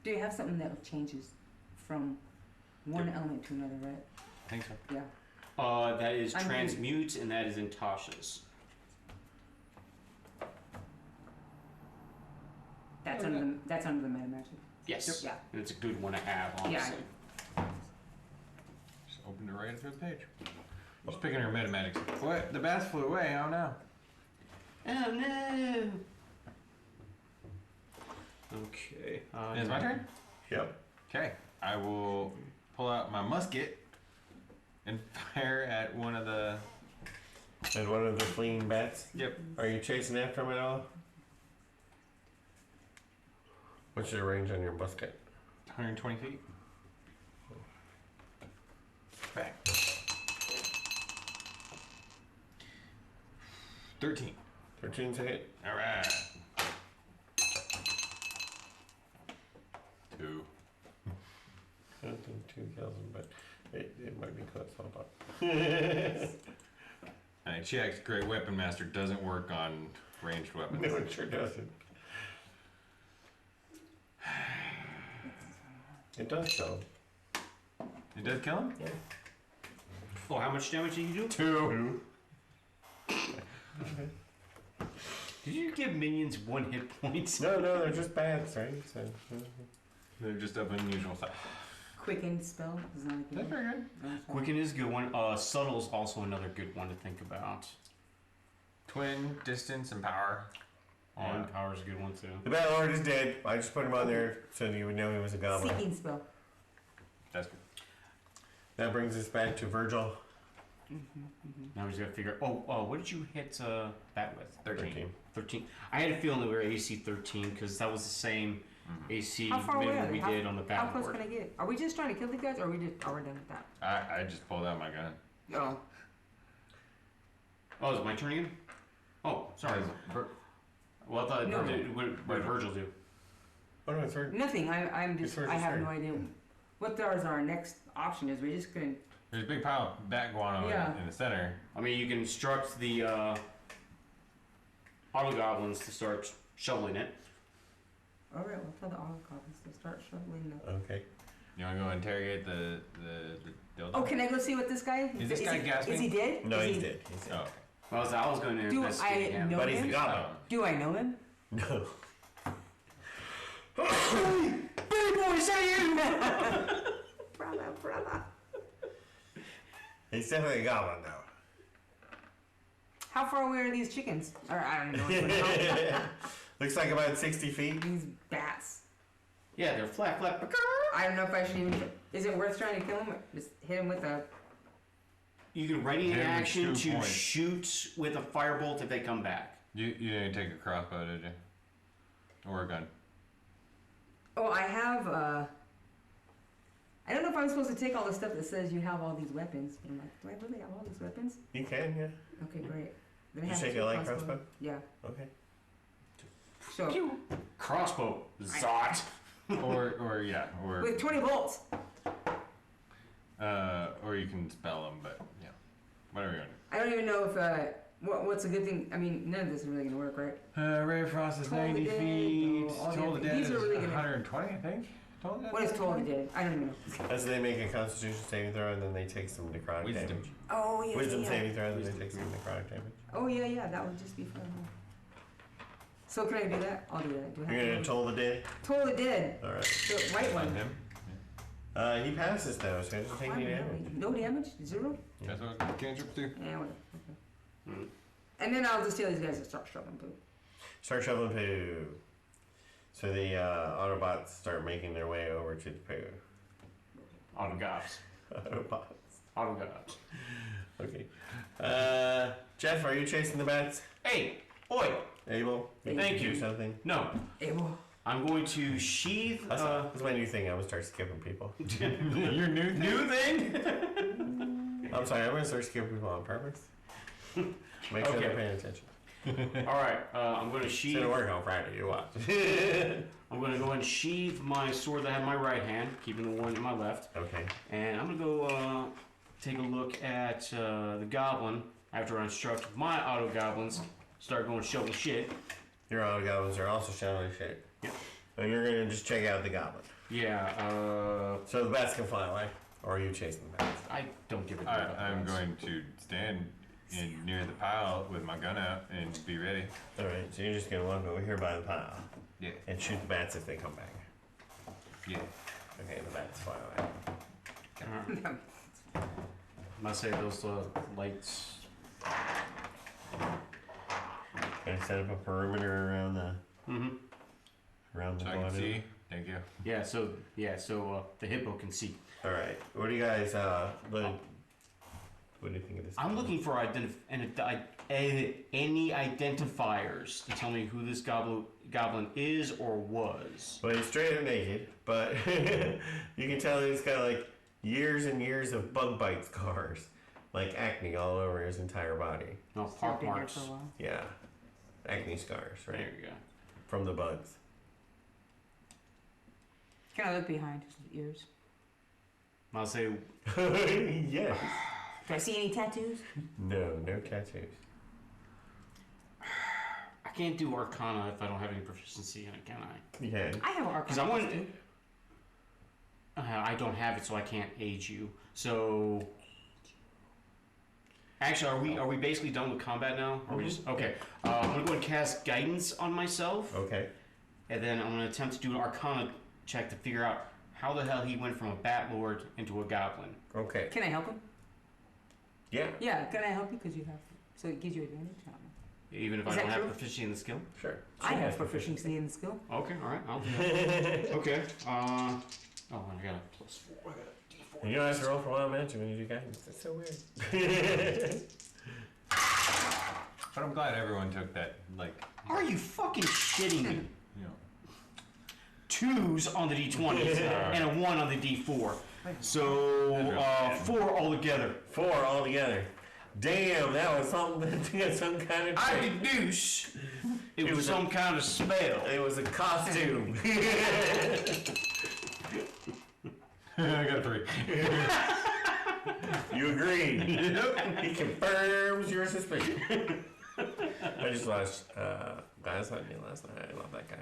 Do you have something that changes from one element to another, right? I think so. Yeah. That is I'm transmute, and that is in Tasha's. That's under the meta magic. Yes. Yeah. And it's a good one to have, honestly. Just opened it right through the page. Just picking her metamatics. What? The bats flew away. Oh no. Oh no! Okay. It's my turn? Yep. Okay. I will pull out my musket and fire at one of the. And one of the fleeing bats. Yep. Are you chasing after him at all? What's your range on your musket? 120 feet. Back. 13. 13's a hit. Alright. 2. I don't think 2 kills him, but it might be close. Hold on. Alright, checks. Great Weapon Master doesn't work on ranged weapons. No, it sure doesn't. It does kill him. It does kill him? Yeah. Oh, how much damage did you do? 2. Did you give minions 1 hit point? No, they're just bats, right? So, They're just of unusual size. Quicken spell is not a good That's one. very good. Quicken is a good one. Subtle is also another good one to think about. Twin, distance, and power. And power's a good one too. the Bat Lord is dead. I just put him on there so you would know he was a goblin. Seeking spell. That's good. That brings us back to Virgil. Now we just gotta figure. What did you hit that with? 13. 13. I had a feeling that we were AC 13 because that was the same AC How far away are minimum they? we did on the How close backboard. can I get? Are we just trying to kill these guys, or are we done with that? I just pulled out my gun. Oh, Oh, is it my turn again? Oh, sorry. Well, I thought No. what did Virgil do? Oh no, it's Virgil. nothing. I'm It's just. Virgil's I have turn. no idea what our next option is. We're just gonna. There's a big pile of bat guano Yeah. in the center. I mean, you can instruct the auto goblins to start shoveling it. All right, we'll tell the auto copies to start shoveling the. Okay. You want to go interrogate the dildo? Oh, can I go see what this guy? Is this guy gasping? Is he dead? No, Is he's he- dead. He's Oh, dead. okay. Well, I was going to Do investigate I him. know But he's a him? goblin. Do I know him? No. Billy boy, is that you? Brother. He's definitely a goblin, though. How far away are these chickens? Or I don't know. What Looks like about 60 feet. these bats. Yeah, they're flat. I don't know if I should even. Is it worth trying to kill them? Or just hit him with a. You can ready an Hit 'em with action 2 to points. shoot with a firebolt if they come back. You didn't take a crossbow, did you? Or a gun? Oh, I have. I don't know if I'm supposed to take all the stuff that says you have all these weapons, but I'm like, do I really have all these weapons? You can, yeah. Okay, great. Then I You have take two a light crossbow? Yeah. Okay. So Crossbow. Zot. or with 20 bolts. or you can spell them, but yeah, whatever you want to I don't even know if what's a good thing. I mean, none of this is really gonna work, right? do. Ray of Frost is Toll the 90 Dead, feet. all the Toll the other- Dead these is are really gonna- 120, I think. Toll the Dead What is Toll the 120? Dead? I don't even know. As they make a Constitution saving throw, and then they take some necrotic Wisdom. damage. Oh yeah. Wisdom yeah. saving throw, and then Wisdom. they take some necrotic damage. Oh yeah. That would just be fun. So can I do that? I'll do that. Do I have You're gonna to toll the dead? Toll the Dead. Alright. The white On one. him. He passes though, so he doesn't take any damage. No damage? 0? That's what cantrips do. Yeah, whatever. Okay. And then I'll just tell these guys to start shoveling poop. Start shoveling poo. So the Autobots start making their way over to the poo. Autogops. Autobots. Okay. Jeff, are you chasing the bats? Hey, oi. Abel? Thank do you. something? No, Abel. I'm going to sheath. That's my new thing. I'm gonna start skipping people. Your new thing? I'm sorry. I'm gonna start skipping people on purpose. Make sure Okay. they're paying attention. All right, I'm going to It's sheath. gonna work on Friday. You watch. I'm going to go and sheath my sword that I have in my right hand, keeping the one in my left. Okay. And I'm going to go take a look at the goblin after I instruct my auto goblins. Start going shovel shit. Your auto goblins are also shoveling shit. Yeah. So you're gonna just check out the goblin. Yeah, So the bats can fly away, or are you chasing the bats? I don't give a damn about I'm the rest. going to stand near the pile with my gun out and be ready. All right. So you're just gonna walk over here by the pile Yeah. and shoot the bats if they come back. Yeah. Okay. The bats fly away. Alright. I must say those lights. Gonna set up a perimeter around the Mm-hmm. So I can see. Thank you. Yeah. So the hippo can see. All right. What do you guys what do you think of this? I'm looking for any identifiers to tell me who this goblin is or was. Well, he's straight up naked, but you can tell he's got like years and years of bug bite scars, like acne all over his entire body. No, Still park been there marks. for a while. Yeah, acne scars, There right, you go. from the bugs. Can I look behind his ears? I'll say Yes. Do I see any tattoos? No tattoos. I can't do Arcana if I don't have any proficiency in it, can I? You can. I have an Because I arcana. want. I don't have it, so I can't aid you. So. Actually, are we basically done with combat now? Are we just okay? I'm gonna go and cast guidance on myself, Okay. and then I'm gonna attempt to do an Arcana check to figure out how the hell he went from a Bat Lord into a Goblin. Okay. Can I help him? Yeah. Yeah, can I help you? Because you have. So it gives you advantage? I don't know. Even if Is I don't that have true? proficiency in the skill. Sure. I have proficiency in the skill. Okay, all right, I'll do that. Okay. Oh, I got a +4. I got a D4. And you don't have to roll for wild magic when you do guidance. That's so weird. But I'm glad everyone took that, like, Are you fucking shitting me? you know. 2s on the D20 and a 1 on the D4. So 4 altogether. 4 altogether. Damn, that was something. Some kind of I trick. deduce it was was some kind of spell. It was a costume. I got 3. You agree? He confirms your suspicion. I just watched Guys Like Me last night. I love that guy.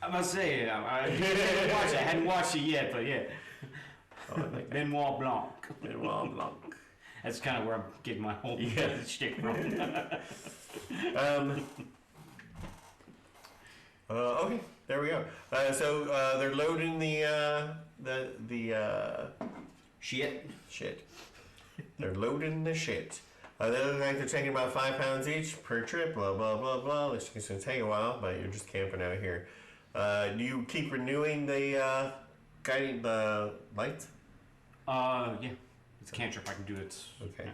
I must say, I didn't watch it. I hadn't watched it yet, but yeah. Oh, I like that. Benoit Blanc. Benoit Blanc. That's kind of where I'm getting my whole Yeah. shtick from. Okay, there we go. So they're loading the Shit. shit. They're loading the shit. They look like they're taking about 5 pounds each per trip, blah, blah, blah, blah. It's going to take a while, but you're just camping out here. Do you keep renewing the guiding the lights? Yeah. It's a cantrip. I can do it. Okay. Yeah.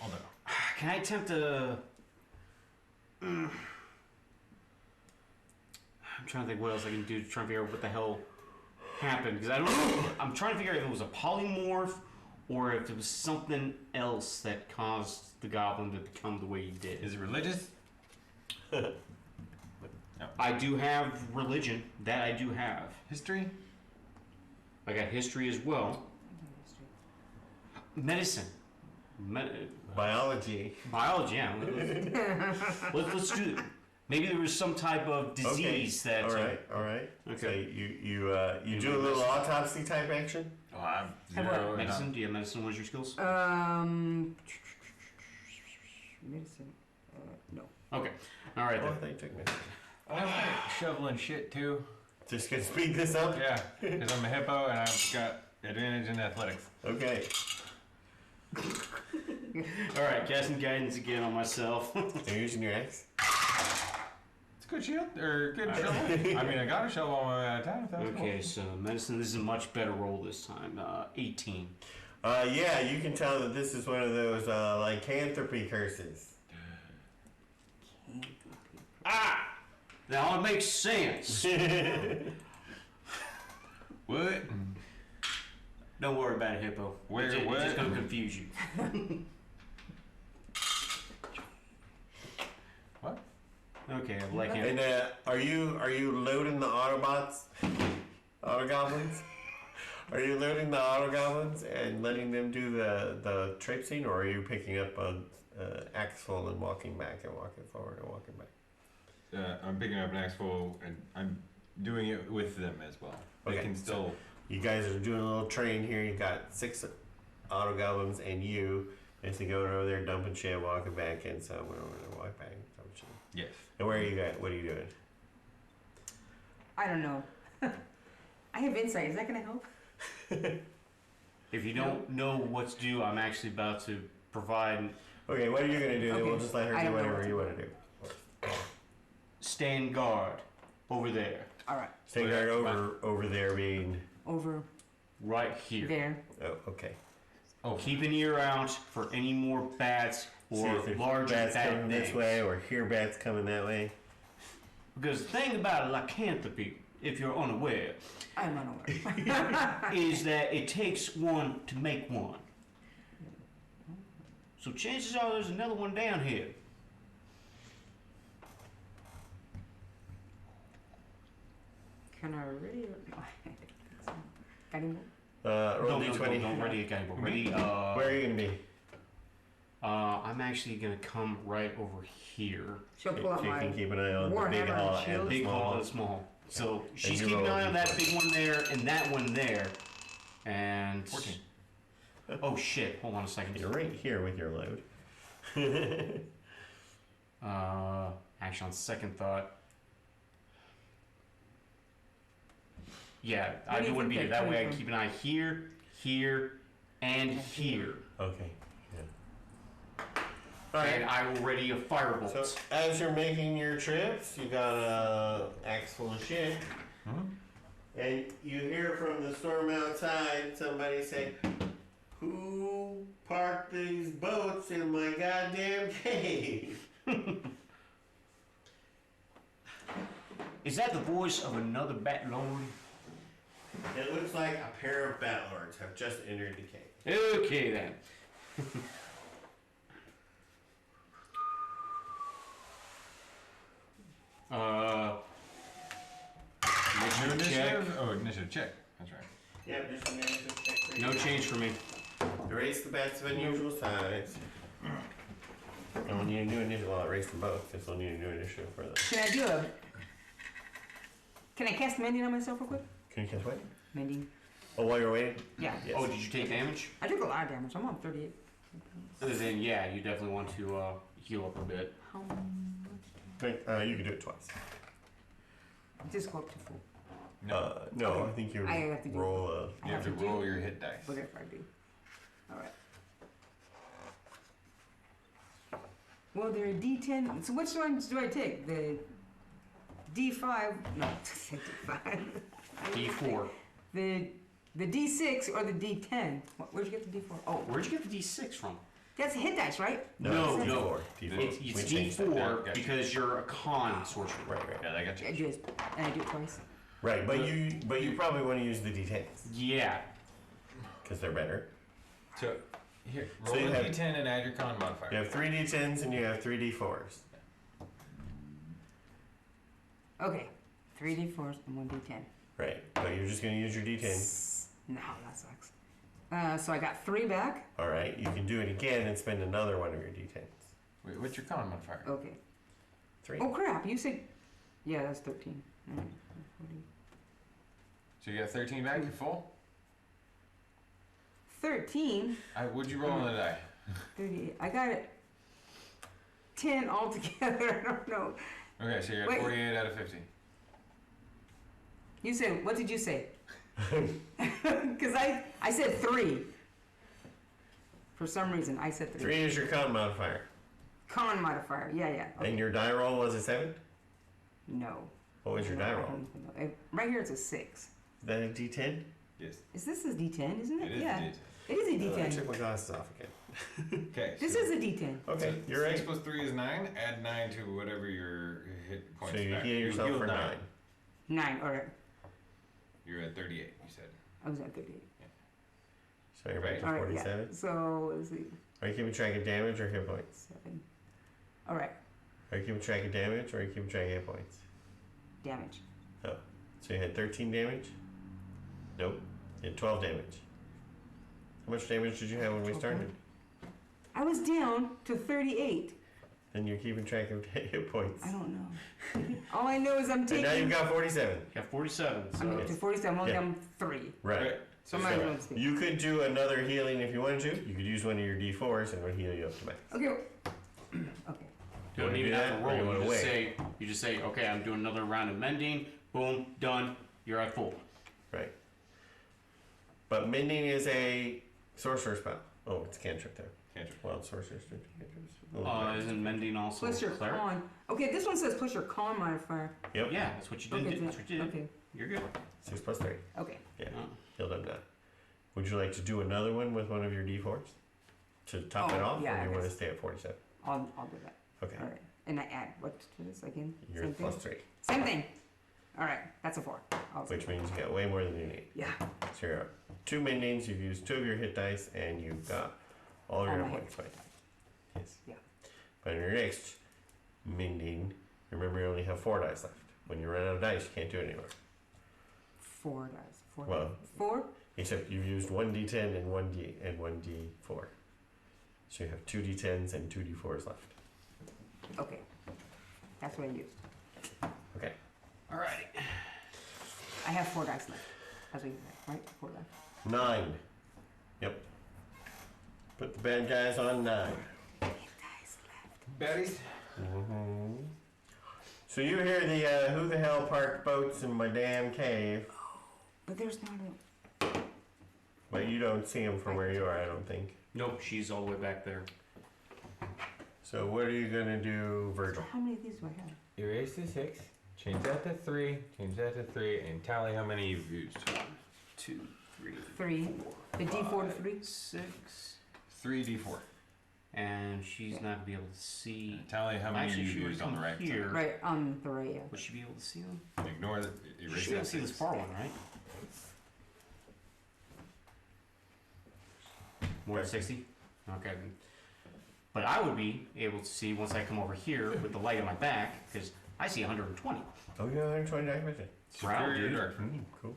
I'll know. Can I attempt to... I'm trying to think what else I can do to try and figure out what the hell happened. Because I don't know. I'm trying to figure out if it was a polymorph or if it was something else that caused the goblin to become the way he did. Is it religious? I do have religion. That I do have. History? I got history as well. Medicine. Biology. Biology, yeah. Let's do it. Maybe there was some type of disease that... All right. Okay. So you do a little autopsy type action? Oh, I'm Have what? zero. Medicine? Do you have medicine? What is your skills? Medicine. No. Okay. All right Oh, I then. thought you took me. I'm shoveling shit too. Just gonna speed this up? Yeah, because I'm a hippo and I've got advantage in athletics. Okay. All right, casting guidance again on myself. Are you using your axe? It's a good shield, or good shovel. I mean, I got a shovel on my way out of town if that was Okay, so medicine, this is a much better roll this time. 18. Yeah, you can tell that this is one of those lycanthropy curses. Ah! Now it makes sense. What? Don't worry about it, Hippo. Where, It's what? just going to confuse you. What? Okay, I'm like And are you loading the Autobots? Autogoblins? Are you loading the Autogoblins and letting them do the traipsing, or are you picking up an axle and walking back and walking forward and walking back? I'm picking up an axle and I'm doing it with them as well. They Okay, can still. You guys are doing a little train here. You got 6 Autogoblins and you. And so going over there dumping shit, walking back in. So we're going to walk back and dump shit. Yes. And where are you guys? What are you doing? I don't know. I have insight. Is that gonna help? If you don't know what to do, I'm actually about to provide Okay, what are you gonna do? Then Okay, we'll just let her I do don't know whatever what you to want to do. stand guard over there. All right. Stay guard over there being. Over Right here. there. Oh, okay. Oh, keep an ear out for any more bats See or if there's larger bats bad coming this things. way, or hear bats coming that way. Because the thing about lycanthropy, if you're unaware, I'm unaware. is that it takes one to make one. So chances are there's another one down here. Can I ready? Got any more? Roll D20. Don't ready again. We're ready. Where are you gonna be? I'm actually gonna come right over here. She'll pull out So you my can keep an eye on the Warhammer big and hall and shield. the Big small hall hall. and small. So she's you keeping an roll eye on that D20. big one there and that one there. And 14. oh shit! Hold on a second. You're right here with your load. Actually, on second thought, yeah, I Where do do you want to be think there. they're That way, I coming can keep an eye here, here, and here, Okay. Yeah. All and right. I will ready a firebolt. So as you're making your trips, you got a axe full of shit, and you hear from the storm outside somebody say, "Who parked these boats in my goddamn cave?" Is that the voice of another bat lord? It looks like a pair of bat lords have just entered the cave. Okay then. No Initiative check. initiative? Oh, initiative check. That's right. Yeah, just a minute. Just check for No you. change for me. Erase the bats of unusual size. And when you do initiative, well, erase them both. This will need a new initiative for them. Can I do a? Can I cast mending on myself real quick? Can you guess what? Mending. Oh, while you're waiting? Yeah. Yes. Oh, did you take damage? I took a lot of damage. I'm on 38. Then yeah, you definitely want to heal up a bit. How much? You can do it twice. Just go up to full. No, I think you I have to do roll You have to roll your hit dice. Whatever I do. All right. Well, they're a D10. So which ones do I take? The D5? No, D5. D4. The D6 or the D10? Where'd you get the D4? Oh, Where'd you get the D6 from? that's a hit dice, right? No, it's no. D4. It's We changed that. D4 Gotcha. because you're a con sorcerer. Right. Yeah, I got I you. do it, and I do it twice. Right, but you probably want to use the D10s Yeah. because they're better. So here, So roll you a have- D10 and add your con modifier. You have 3 D10s and you have 3 D4s. Okay, 3 D4s and 1 D10. Right, but you're just going to use your D10. No, that sucks. So I got 3 back. All right, you can do it again and spend another one of your D10s. Wait, what's your con modifier? Okay. 3. Oh crap! You said, yeah, that's 13. All right, 40. So you got 13 back. You're full. 13. What'd you roll on the die? 38. I got it. 10 altogether. I don't know. Okay, so you're at Wait. 48 out of 50. You said, what did you say? Because I said 3. For some reason, I said 3. 3 is your con modifier. Con modifier. Yeah, yeah. Okay. And your die roll was a 7? No. What was your die I roll? don't even know. Right here it's a 6. Is that a D10? Yes. Is this a D10, isn't it? It is yeah. a D10. It is a Oh, I D10. took my glasses off again. Okay. This so is a D10. Okay, so you're 6 right. plus 3 is 9. Add 9 to whatever your hit points So you back. heal yourself healed for 9. 9. All right. You're at 38, you said. I was at 38. So you're back to All right, 47. yeah. So, let's see. Are you keeping track of damage or hit points? 7. All right. Are you keeping track of damage or are you keeping track of hit points? Damage. Oh, so you had 13 damage? Nope. You had 12 damage. How much damage did you have when we started? I was down to 38. Then you're keeping track of hit points. I don't know. All I know is I'm And taking. now you've got 47. You got 47. I'm So up to 47. I'm only Yeah. down 3. Right. So I might as well So stay. you could do another healing if you wanted to. You could use one of your D4s and it would heal you up to max. Okay. Okay. you don't wanna even do have that, to or you roll. wanna You just wait? say, okay, I'm doing another round of mending. Boom, done. You're at full. Right. But mending is a sorcerer spell. Oh, it's cantrip there. Cantrip. Wild sorcerers do cantrips. Isn't mending also Plus your cleric? con. Okay, this one says plus your con modifier. Yep. Yeah, that's what you did. Okay, That's what you did. okay. You're good. 6 plus 3. Okay. Yeah. Oh. Healed up now. Would you like to do another one with one of your D4s? To top it Oh, off? yeah, Or I do you want to guess. stay at 47? I'll do that. Okay. All right. And I add what to this again? You're Same at plus thing? 3. Same thing. All right. That's a 4. Which means you got way more than you need. Yeah. So you're at 2 mendings, you've used 2 of your hit dice, and you've got all your All hit my points back. Yes. Yeah. But in your next mending, remember you only have 4 dice left. When you run out of dice, you can't do it anymore. 4 dice. 4. Well, 4? except you've used 1 D10 and 1 D4. So you have 2 D10s and 2 D4s left. Okay. That's what I used. Okay. Alrighty. I have 4 dice left. That's what you said, right? 4 dice. 9. Yep. Put the bad guys on 9. 8 dice left. Baddies? Mm-hmm. So you hear the who the hell parked boats in my damn cave, But there's not but you don't see them from where you are, I don't think. Nope, she's all the way back there. So what are you gonna do, Virgil? How many of these do I have? Erase the 6, change that to 3, change that to 3, and tally how many you've used. 2, 3, 3. The D4 to 3? 6. 3d4. And she's not gonna be able to see. Tally how many Actually, you've she would used on the come right here. Right, on the right, yeah. Would she be able to see them? side. Ignore the She erase should be able that to see this 6. far one, right? More than 60? Okay. But I would be able to see once I come over here with the light on my back, because I see 120. Oh, you got 120 dice vision. Proud, Superior dude. dark. Cool.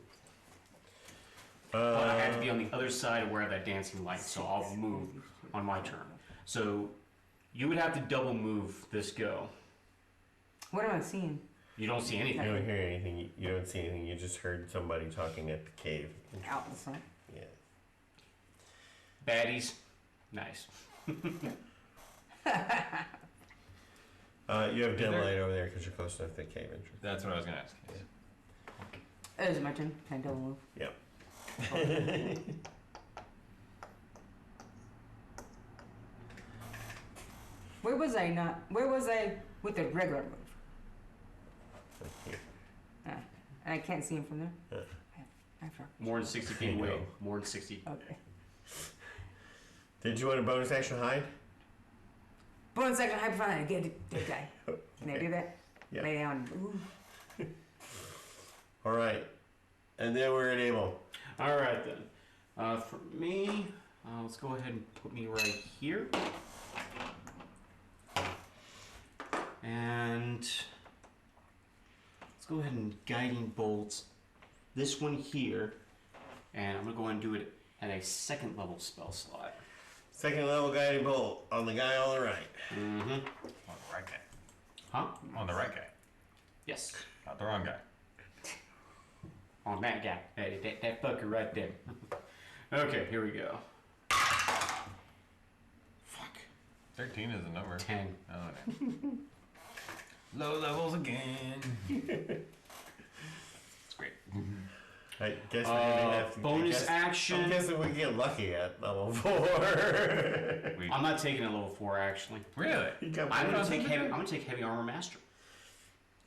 But I have to be on the other side of where that dancing light, so I'll move on my turn. So you would have to double move this go. What am I seeing? You don't see You anything. don't hear anything, you don't see anything, you just heard somebody talking at the cave. Out in front. Yeah. Baddies, nice. You have dim there- light over there because you're close enough to the cave entrance. That's what I was going to ask. Is it my turn? Can I double move? Yep. Where was I not? Where was I with the regular move? Like here. I can't see him from there. I forgot. More than 60 feet away. More than 60. Okay. Did you want a bonus action hide? Bonus action hyperfine. Get the guy. Can I do that? Yeah. Lay down. Ooh. All right. And then we're at Abel. All right then. For me, let's go ahead and put me right here. And let's go ahead and guiding bolt this one here. And I'm gonna go ahead and do it at a 2nd level spell slot. 2nd level guiding bolt on the guy on the right. Mm-hmm. On the right guy. Huh? On the right guy. Yes. Not the wrong guy. On that guy. That fucker right there. Okay, here we go. Fuck. 13 is the number. 10. Oh, no. Low levels again. It's great. I guess we're gonna have to, bonus action. I'm guessing we get lucky at level 4. I'm not taking a level 4 actually. Really? I'm gonna take heavy armor master.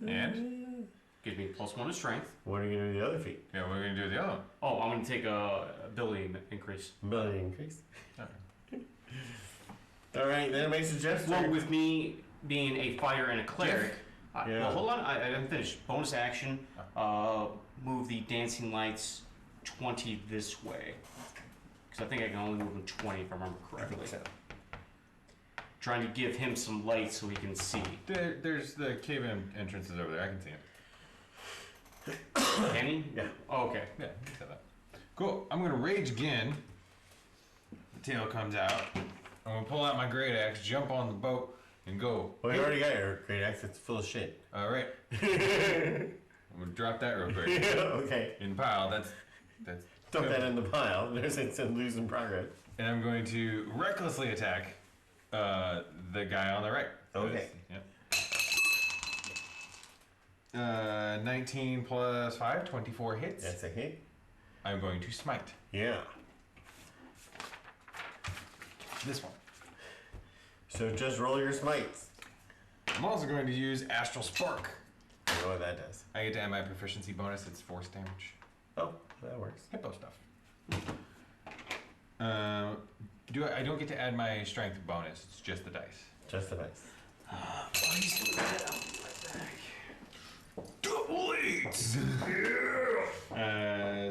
And? Gives me +1 to strength. What are you gonna do with the other feat? Yeah, what are we going to do with the other one? Oh, I'm gonna take a ability increase. Ability increase. Okay. All right, then it makes a gesture. Well, with me being a fighter and a cleric. Yeah. Well, hold on. I haven't finished. Bonus action. Move the dancing lights 20 this way. Because I think I can only move them 20 if I remember correctly. So. Trying to give him some light so he can see. There's the cave entrances over there. I can see them. Can he? Yeah. Oh, okay. Yeah, you said that. Cool. I'm going to rage again. The tail comes out. I'm going to pull out my great axe, jump on the boat, and go. Well, you already got your great axe. It's full of shit. All right. I'm going to drop that real quick. Okay. In pile. That's Dump that in the pile. There's a losing progress. And I'm going to recklessly attack the guy on the right. Okay. Yep. 19 plus 5, 24 hits. That's a hit. I'm going to smite. Yeah. This one. So just roll your smites. I'm also going to use Astral Spark. I know what that does. I get to add my proficiency bonus. It's force damage. Oh, that works. Hippo stuff. I don't get to add my strength bonus. It's just the dice. Just the dice. Why he's doing that? Double 8!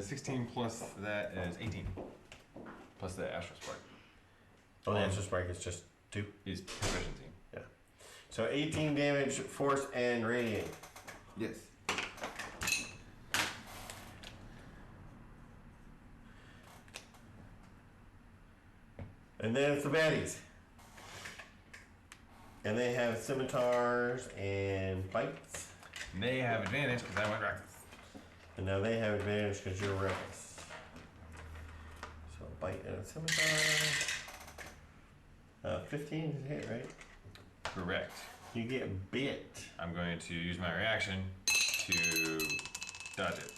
16 plus that is 18. Plus the Astral Spark. Oh, the extra spark is just 2. Is proficiency. Yeah. So 18 damage, force, and radiant. Yes. And then it's the baddies. And they have scimitars and bites. And they have advantage because I went reckless. And now they have advantage because you're reckless. So bite and a scimitar. 15 is a hit, right? Correct. You get bit. I'm going to use my reaction to dodge it.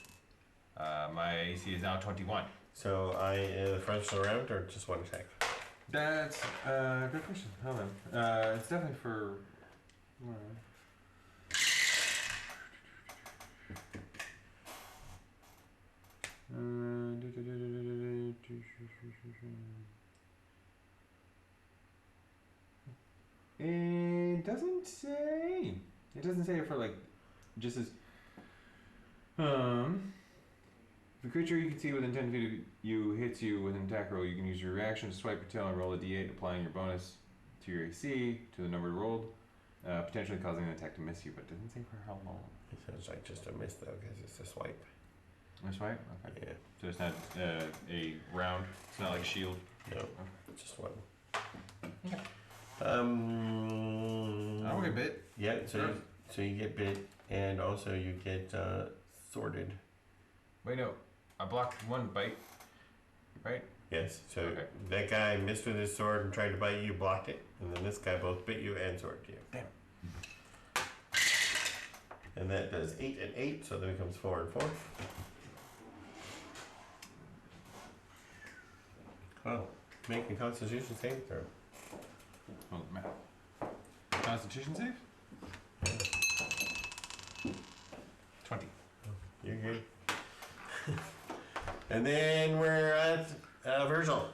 My AC is now 21. So the frontal round or just one attack? That's good question. Hold on. It's definitely for. It doesn't say. It doesn't say it for like, just as. If a creature you can see within 10 feet of you hits you with an attack roll, you can use your reaction to swipe your tail and roll a d8, applying your bonus to your AC to the number rolled, potentially causing an attack to miss you, but it doesn't say for how long. It sounds like just a miss though, because it's a swipe. A swipe? Okay. Yeah. So it's not a round. It's not like a shield. No, Okay. just one. Okay. I'll get bit. Yeah, Sure. so you get bit, and also you get sorted. Wait, no. I blocked one bite. Right? Yes, so Okay. that guy missed with his sword and tried to bite you, blocked it, and then this guy both bit you and sworded you. Damn. And that does 8 and 8, so that becomes 4 and 4. Oh, make a Constitution saving throw. Oh, man. Constitution save? 20. You're good. And then we're at Virgil.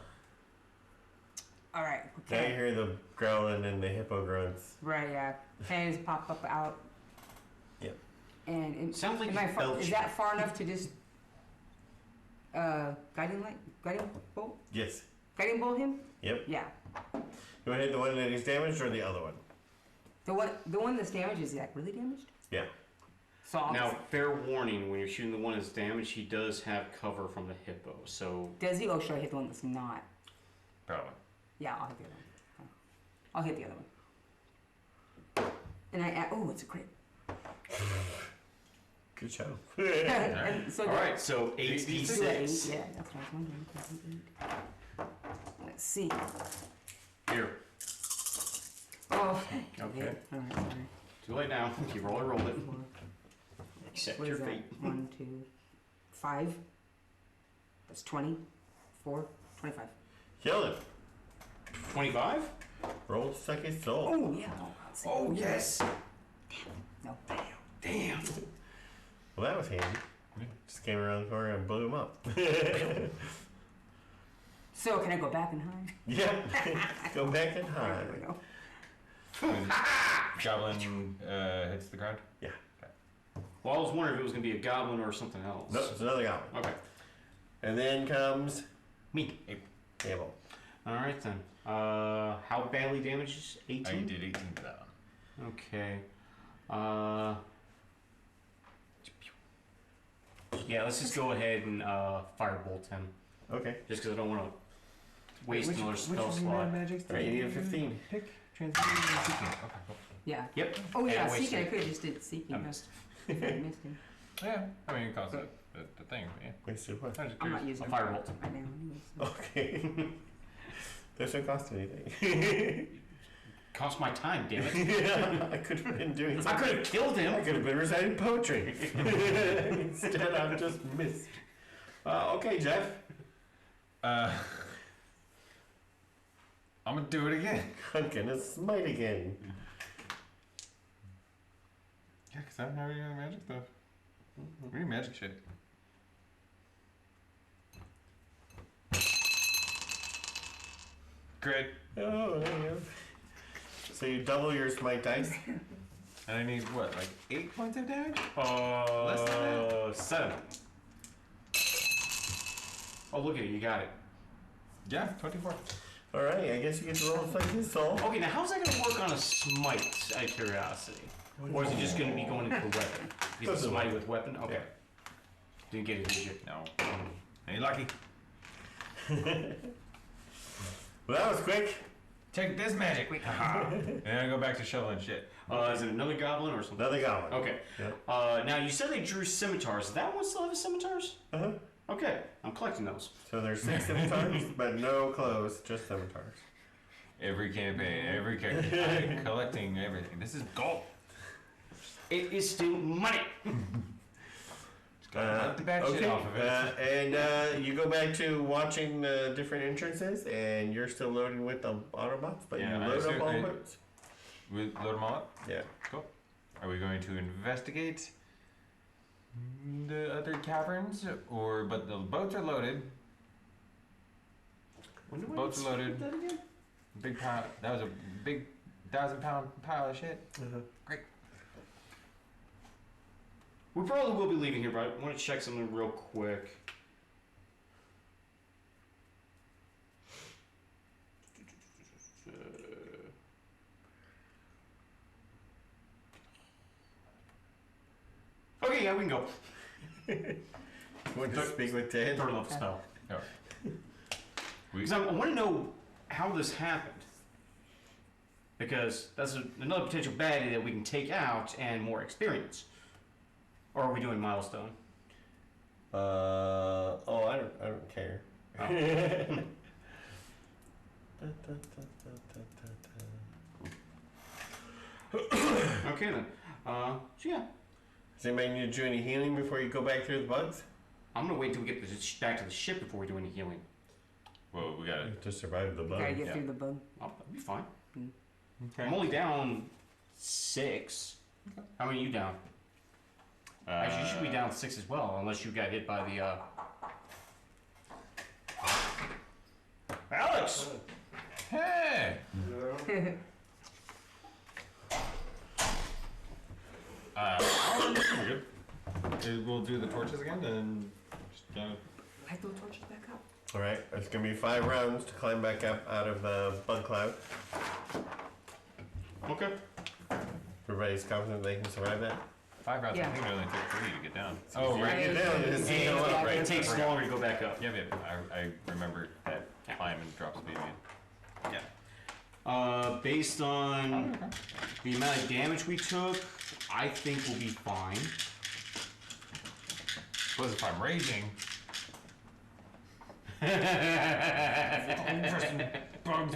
All right. Now you Okay. hear the growling and the hippo grunts. Right. Yeah. Fangs pop up out. Yep. And Sounds like am I he's far, is belching. that far enough to just guiding bolt him? Yep. Yeah. You want to hit the one that is damaged or the other one? The one that's damaged, is that really damaged? Yeah. So I'll Now, fair warning: when you're shooting the one that's damaged, he does have cover from the hippo. So does he? Oh, should I hit the one that's not? Probably. Yeah, I'll hit the other one. I'll hit the other one. And I oh, it's a crit. Good show. And so all right, so 8d6. Yeah, that's what I was wondering. Let's see. Here. Oh, Okay. All right. Too late now. You roll it. Four. Accept What your is that? fate. 1, 2, 5. That's 20. 4, 25. Kill it. 25. Roll suck his soul. Oh yeah. Oh yes. No. Damn. Well, that was handy. Just came around the corner and blew him up. So can I go back and hide? Yep. Go back and hide. There we go. When Goblin hits the ground? Yeah. Well, I was wondering if it was going to be a goblin or something else. No, it's another goblin. Okay. And then comes Me. Abel. All right then. How badly damaged is 18? I did 18 to that one. Okay. Yeah, let's just go ahead and firebolt him. Okay. Just because I don't want to waste another spell slot. Alright, you need a 15. Pick, transmuting, and seeking. Okay, cool. Yeah. Yep. Oh yeah, And seeking. I wasted. could have just did seeking. I missed. If I missed him. Yeah, I mean, it costs the thing, yeah. Wasted what? I'm just I'm curious. not using A him firebolt. right now. Anyways, so. Okay. Doesn't cost anything. Cost my time, damn it. Yeah, I could have been doing I something. could have killed him. I could have been reciting poetry. Instead, I've just missed. Okay, Jeff. I'm gonna do it again. I'm gonna smite again. Yeah, because I'm not really magic stuff. Really magic shit. Great. Oh, there you go. So you double your smite dice. And I need what, like 8 points of damage? Less than 7. Oh, look at it. You got it. Yeah, 24. All right, I guess you get to roll a fucking soul. Okay, now how's that going to work on a smite, out of curiosity? Or is it just going to be going into a weapon? Because it's smite with weapon? Okay. Didn't get it, did you? No. Ain't lucky. Well, that was quick. Take this magic. And I go back to shoveling shit. Is it another goblin or something? Another goblin. Okay. Yep. Now, you said they drew scimitars. Does that one still have scimitars? Uh-huh. Okay, I'm collecting those. So there's 6 scimitars, but no clothes, just scimitars. Every campaign, every character, I'm collecting everything. This is gold. It is still money. Let the bad shit Okay, off of it. and you go back to watching the different entrances, and you're still loading with the Autobots, but Yeah, you I load up assume- all I- boats. We load them all up? Yeah. Cool. Are we going to investigate the other caverns, or but the boats are loaded? When do I Boats are loaded. that again? Big pile. That was a big 1,000-pound pile of shit. Uh-huh. We probably will be leaving here, but I want to check something real quick. Okay, yeah, we can go. Want to speak with Ted? Third level spell. Alright. Because I want to know how this happened. Because that's another potential baddie that we can take out and more experience. Or are we doing milestone? Oh, I don't care. Okay then. So yeah, Does anybody need to do any healing before you go back through the bugs? I'm gonna wait till we get back to the ship before we do any healing. Well, we got it. To survive the Gotta bugs. get Yeah. through the bug. I'll be fine. Okay. I'm only down 6. How many are you down? Actually, you should be down 6 as well, unless you got hit by the. Alex! Hey! We're good. We'll do the torches again and just Light those torches back up. All right, it's gonna be 5 rounds to climb back up out of the bug cloud. Okay. Everybody's confident they can survive that. 5 rounds. Yeah. I think it only took 3 to get down. Oh, right. Get down. It's It, go up, right? it takes longer to go back up. Yeah, I remember that climb and drop speed again. Based on the amount of damage we took, I think we'll be fine. Suppose if I'm raging. Interesting bugs.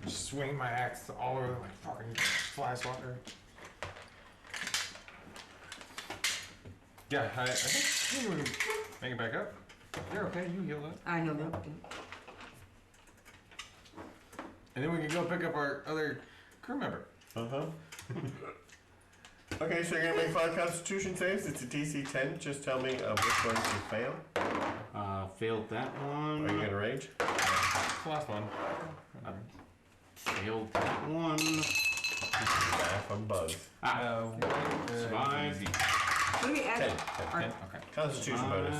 Just swing my axe all over like fucking fly swatter. Yeah, I think we can make it back up. You're okay, you healed up. I healed up. And then we can go pick up our other crew member. Uh-huh. Okay, so you're gonna make 5 Constitution saves. It's a DC 10. Just tell me which ones you fail. Failed that Are you one. gonna rage? It's the last one. Failed that one. Laugh on bugs. Survive. What do we add? 10. Our 10? Okay. Constitution bonus.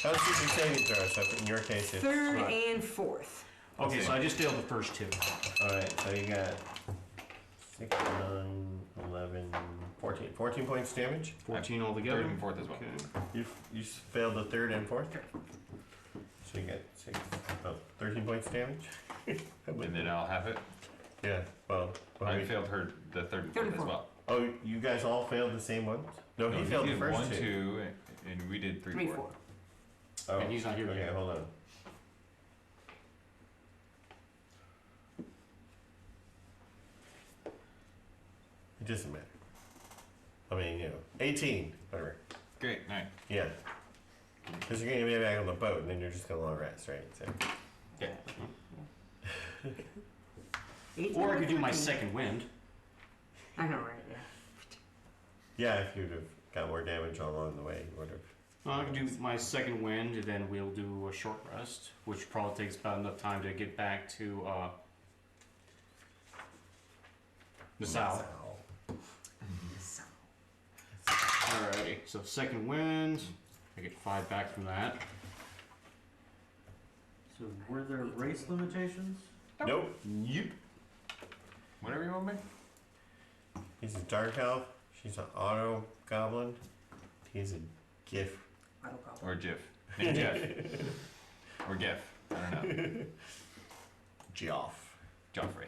Constitution saving throw. So in your case, it's third and fourth. Okay, so I just failed the first 2. all right. So you got 6, 9, 11, 14. 14 points damage. 14 altogether. 3rd and 4th as well. Okay. You failed the 3rd and 4th. So you got 13 points damage. And then I'll have it. Yeah. Well, I failed the 3rd and 4th as well. Oh, you guys all failed the same ones? No, he failed the did first 1, 2. 2, and we did 3, 3, 4. 4. Oh, And he's not here okay, yet. hold on. It doesn't matter. I mean, 18, whatever. Great, alright. Yeah. Because you're going to be back on the boat and then you're just going to long rest, right? So. Yeah. 18 Or I could do my 14. second wind. I know, right? Yeah. Yeah, if you'd have got more damage along the way, you would have. I can do my second wind, and then we'll do a short rest, which probably takes about enough time to get back to the south. Alrighty, so second wind, I get 5 back from that. So were there race limitations? Nope. Yep. Whatever you want me. He's a dark elf. She's an auto goblin. He's a Giff. I don't call Or Giff. Name Jeff. Or Giff. I don't know. Joff. Joffrey.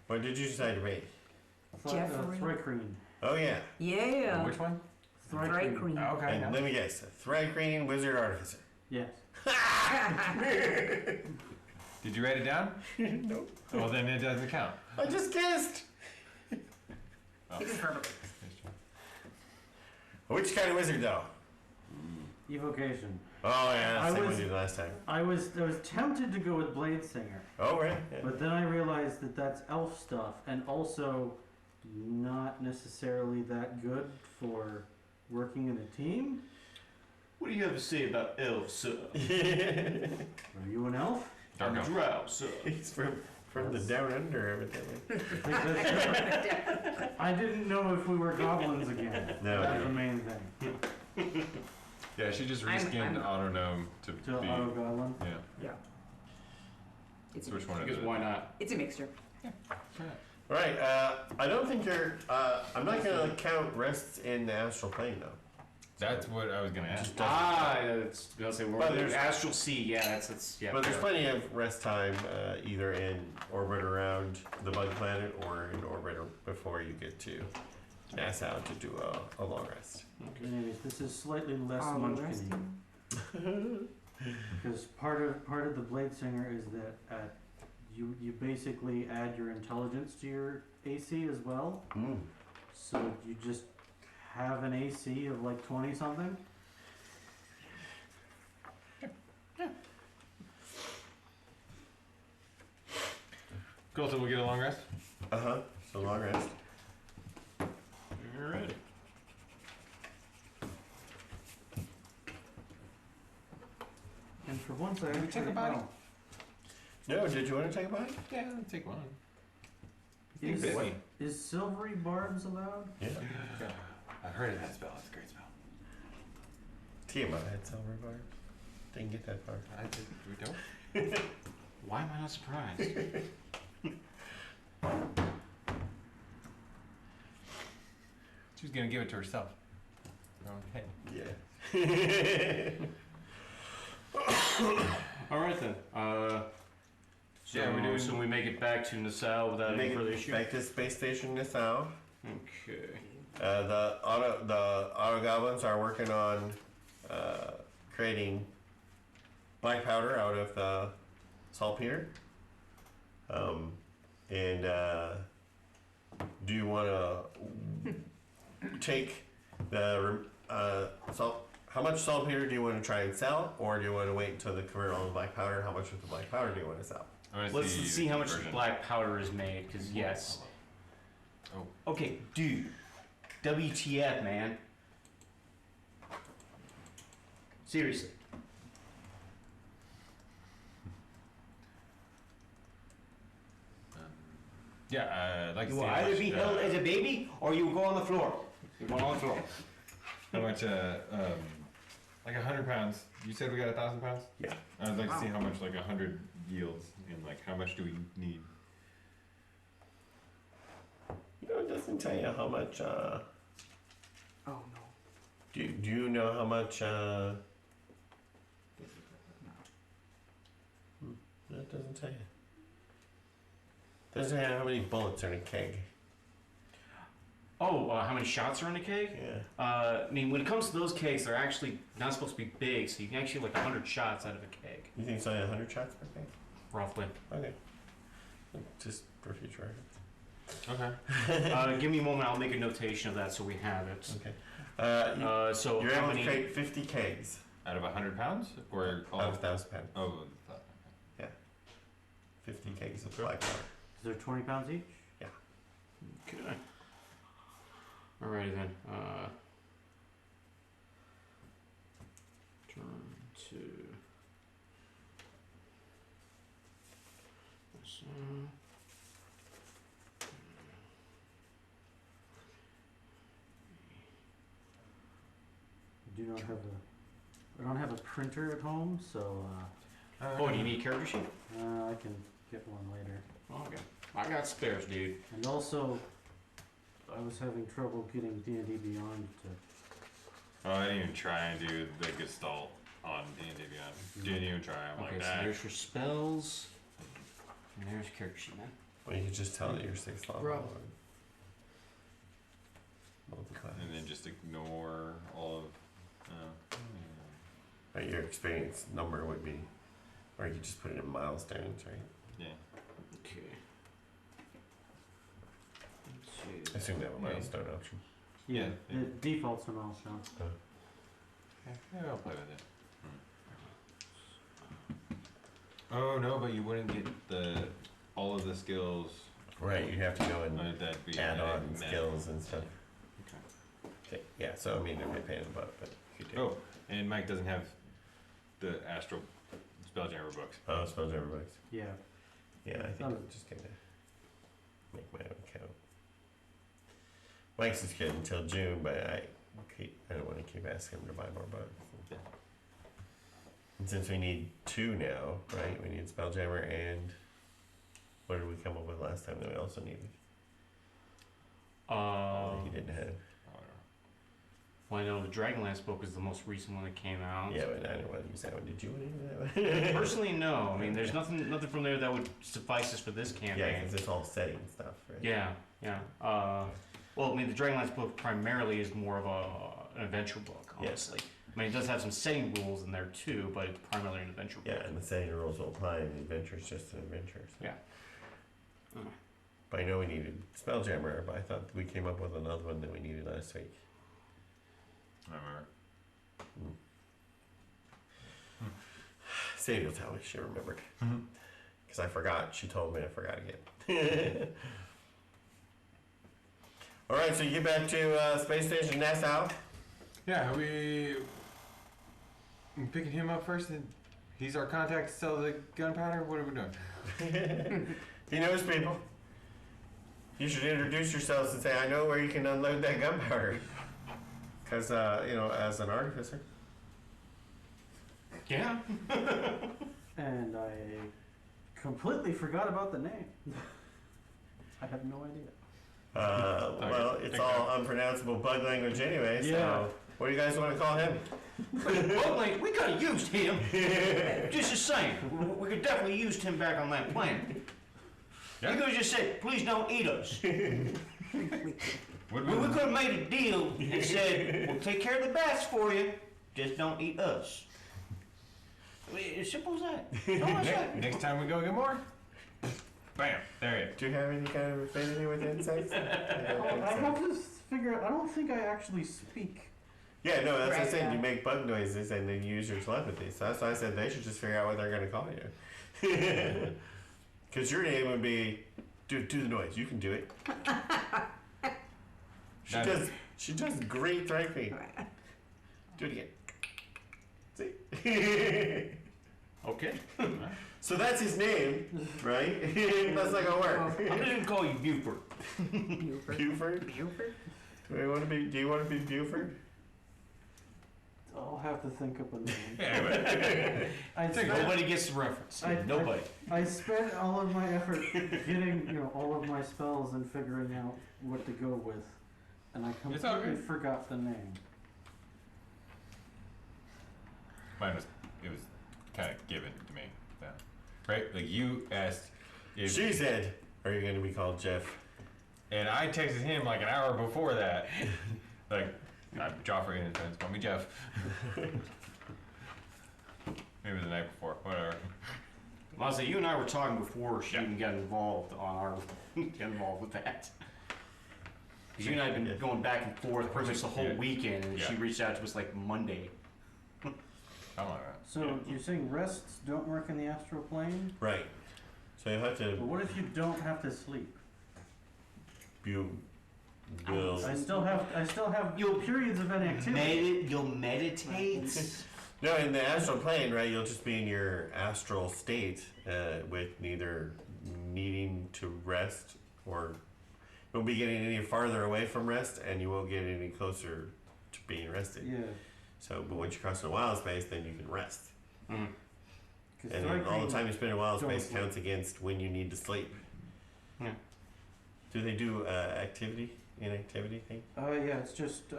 What did you decide to make? Jeffrey. Thrycreen. Oh, yeah. Yeah. Which one? Thrycreen. Oh, okay. And let me guess. Thrycreen Wizard Artificer. Yes. Did you write it down? Nope. Well, then it doesn't count. I just guessed. Oh. It is perfect. Which kind of wizard, though? Evocation. Oh, yeah, that's the I same one was- we did last time. I was tempted to go with Blade Singer, Oh, right. Yeah. but then I realized that that's elf stuff, and also not necessarily that good for working in a team. What do you have to say about elves, sir? Are you an elf? Dark elf. Drow, sir. He's from the down under, evidently. I didn't know if we were goblins again. No. That's the main thing. Yeah, she just I'm- reskinned Autognome to To be. auto goblin. Yeah. Yeah. It's So which one Because is it? why not? It's a mixture. Right. I don't think you're. I'm not going to count rests in the astral plane, though. That's what I was gonna ask. Just doesn't. It's gonna say But we're there's- astral sea. Yeah, that's yeah. But there's plenty of rest time, either in orbit around the bug planet or in orbit before you get to NASA to do a long rest. Anyways, this is slightly less Oh, munchkin because part of the Blade Singer is that you basically add your intelligence to your AC as well. Mm. So you just have an AC of like 20 something. Cool, so we'll get a long rest? So long rest. Alrighty. And for once, I Can we actually take a bite? know. No, did you want to take a bite? Yeah, I'll take one. Is, Bit me. is silvery barbs allowed? Yeah. I heard of that spell. It's a great spell. Tiamat had silver barbs. Didn't get that far. I did. We don't? Why am I not surprised? She's gonna give it to herself. Okay. Yeah. Alright then. So, Yeah, we're doing- so we make it back to Nassau without any Make further it issue? back to space station Nassau. Okay. The auto goblins are working on creating black powder out of the saltpeter. Do you want to take the salt? How much saltpeter do you want to try and sell, or do you want to wait until they convert all the black powder? How much of the black powder do you want to sell? Let's see how much black powder is made, because yes. Oh. Okay, dude. WTF, man. Seriously. Yeah, I'd like to You see will how either much, be held as a baby, or you will go on the floor. You go on the floor. how much, like 100 pounds. You said we got 1,000 pounds? Yeah. I'd like to see Wow. how much like 100 yields, and like how much do we need? You know, it doesn't tell you how much. Oh no. Do you know how much? That doesn't tell you. Doesn't tell you how many bullets are in a keg. Oh, how many shots are in a keg? Yeah. I mean, when it comes to those kegs, they're actually not supposed to be big, so you can actually like 100 shots out of a keg, You think it's only 100 shots per keg? roughly. Okay. Just for future reference. Okay. Give me a moment, I'll make a notation of that so we have it. Okay. So You're how able to many? create 50 kegs Out of 100 pounds, or all out of 1,000 pounds. Oh, 50 kegs of black powder. Is there 20 pounds each? Okay. Alrighty then. Turn to. So. I do not have a. I don't have a printer at home, so Oh, do you need a character sheet? I can get one later. Okay. I got spares, dude. And also, I was having trouble getting D&D Beyond to. Oh, I didn't even try and do the Gestalt on D&D Beyond. Didn't even try. I'm Okay, like so that. there's your spells. And there's your character sheet, man. Well, you can just tell that you're 6th level. Bro. and multiply. And then just ignore all of. But your experience number would be, or you could just put it in milestones, right? Yeah. Okay. Let's I see. assume they have a Yeah. milestone option. Yeah. The default's a milestone. Yeah, I'll play with it. Oh no, but you wouldn't get all of the skills. Right, you have to go and That'd be add on meta. skills and stuff. Okay. Okay, yeah, so I mean, it'd be a pain in the butt, but you do. Oh, and Mike doesn't have the Astral Spelljammer books. Oh, suppose everybody's. Yeah. Yeah, I think Oh. I'm just gonna make my own account. Mike's is good until June, but I don't want to keep asking him to buy more books. Yeah. And since we need 2 now, right? We need Spelljammer and what did we come up with last time that we also needed? That he didn't have. Oh, I don't know. Well, I know the Dragonlance book is the most recent one that came out. Yeah, but I don't want to use that one. Did you want to use that one? Personally, no. I mean, there's nothing from there that would suffice us for this Yeah, campaign. because it's all setting stuff, right? Yeah, yeah. Well, I mean, the Dragonlance book primarily is more of an adventure book, Yeah. honestly. I mean, it does have some setting rules in there too, but it's primarily an adventure book. Yeah, and the setting rules will apply, and the adventure is just an adventure. So. Yeah. But I know we needed Spelljammer, but I thought we came up with another one that we needed last week. I remember. Sadie will tell me she remembered. Mhm. Because I forgot. She told me I forgot again. All right, so you get back to Space Station Nassau. Yeah, are we picking him up first? And he's our contact to sell the gunpowder? What are we doing? He knows people. You should introduce yourselves and say, I know where you can unload that gunpowder. Because, as an artificer. Yeah. And I completely forgot about the name. I have no idea. Well, it's all unpronounceable bug language anyway, so Yeah. what do you guys want to call him? Well, like, we could have used him. Just the same. We could definitely used him back on that planet. Yeah. You could have just said, please don't eat us. What We could have made a deal and said, we'll take care of the bats for you, just don't eat us. I mean, as simple as that. Next time we go get more, bam, there you Do you have any kind of affinity with insects? I have to figure out, I don't think I actually speak. Yeah, no, that's what I Right, said. yeah. You make bug noises and then you use your telepathy. So that's why I said they should just figure out what they're going to call you. Because your name would be, do the noise. You can do it. She does great typing. Do it again. See? Okay. So that's his name, right? That's not gonna work. I'm just gonna call you Buford. Buford? Do you want to be Buford? I'll have to think up a name. Anyway, Nobody gets the reference. Nobody. I spent all of my effort getting, all of my spells and figuring out what to go with, and I It's all completely good. forgot the name. mine was, it was kind of given to me, then. Right? Like you asked if, She said, "Are you going to be called Jeff?" and I texted him like an hour before that. Like, I'm Joffrey and his friends call me Jeff. Maybe the night before, whatever. Honestly, you and I were talking before she Yeah. even got involved on our get involved with that. Because you and I have been going back and forth pretty much the whole Yeah. weekend, and she Yeah. reached out to us like Monday. Something like that. So you're saying rests don't work in the astral plane? Right. So you have But to. what if you don't have to sleep? You will. I still have You'll- periods of inactivity. You'll meditate. No, in the astral plane, right? You'll just be in your astral state with neither needing to rest or you won't be getting any farther away from rest, and you won't get any closer to being rested. Yeah. So, but once you cross the wild space, then you can rest. Mm. 'Cause And Dark all the Reign- time you spend in wild don't space sleep. counts against when you need to sleep. Yeah. Do they do inactivity thing? Yeah, it's just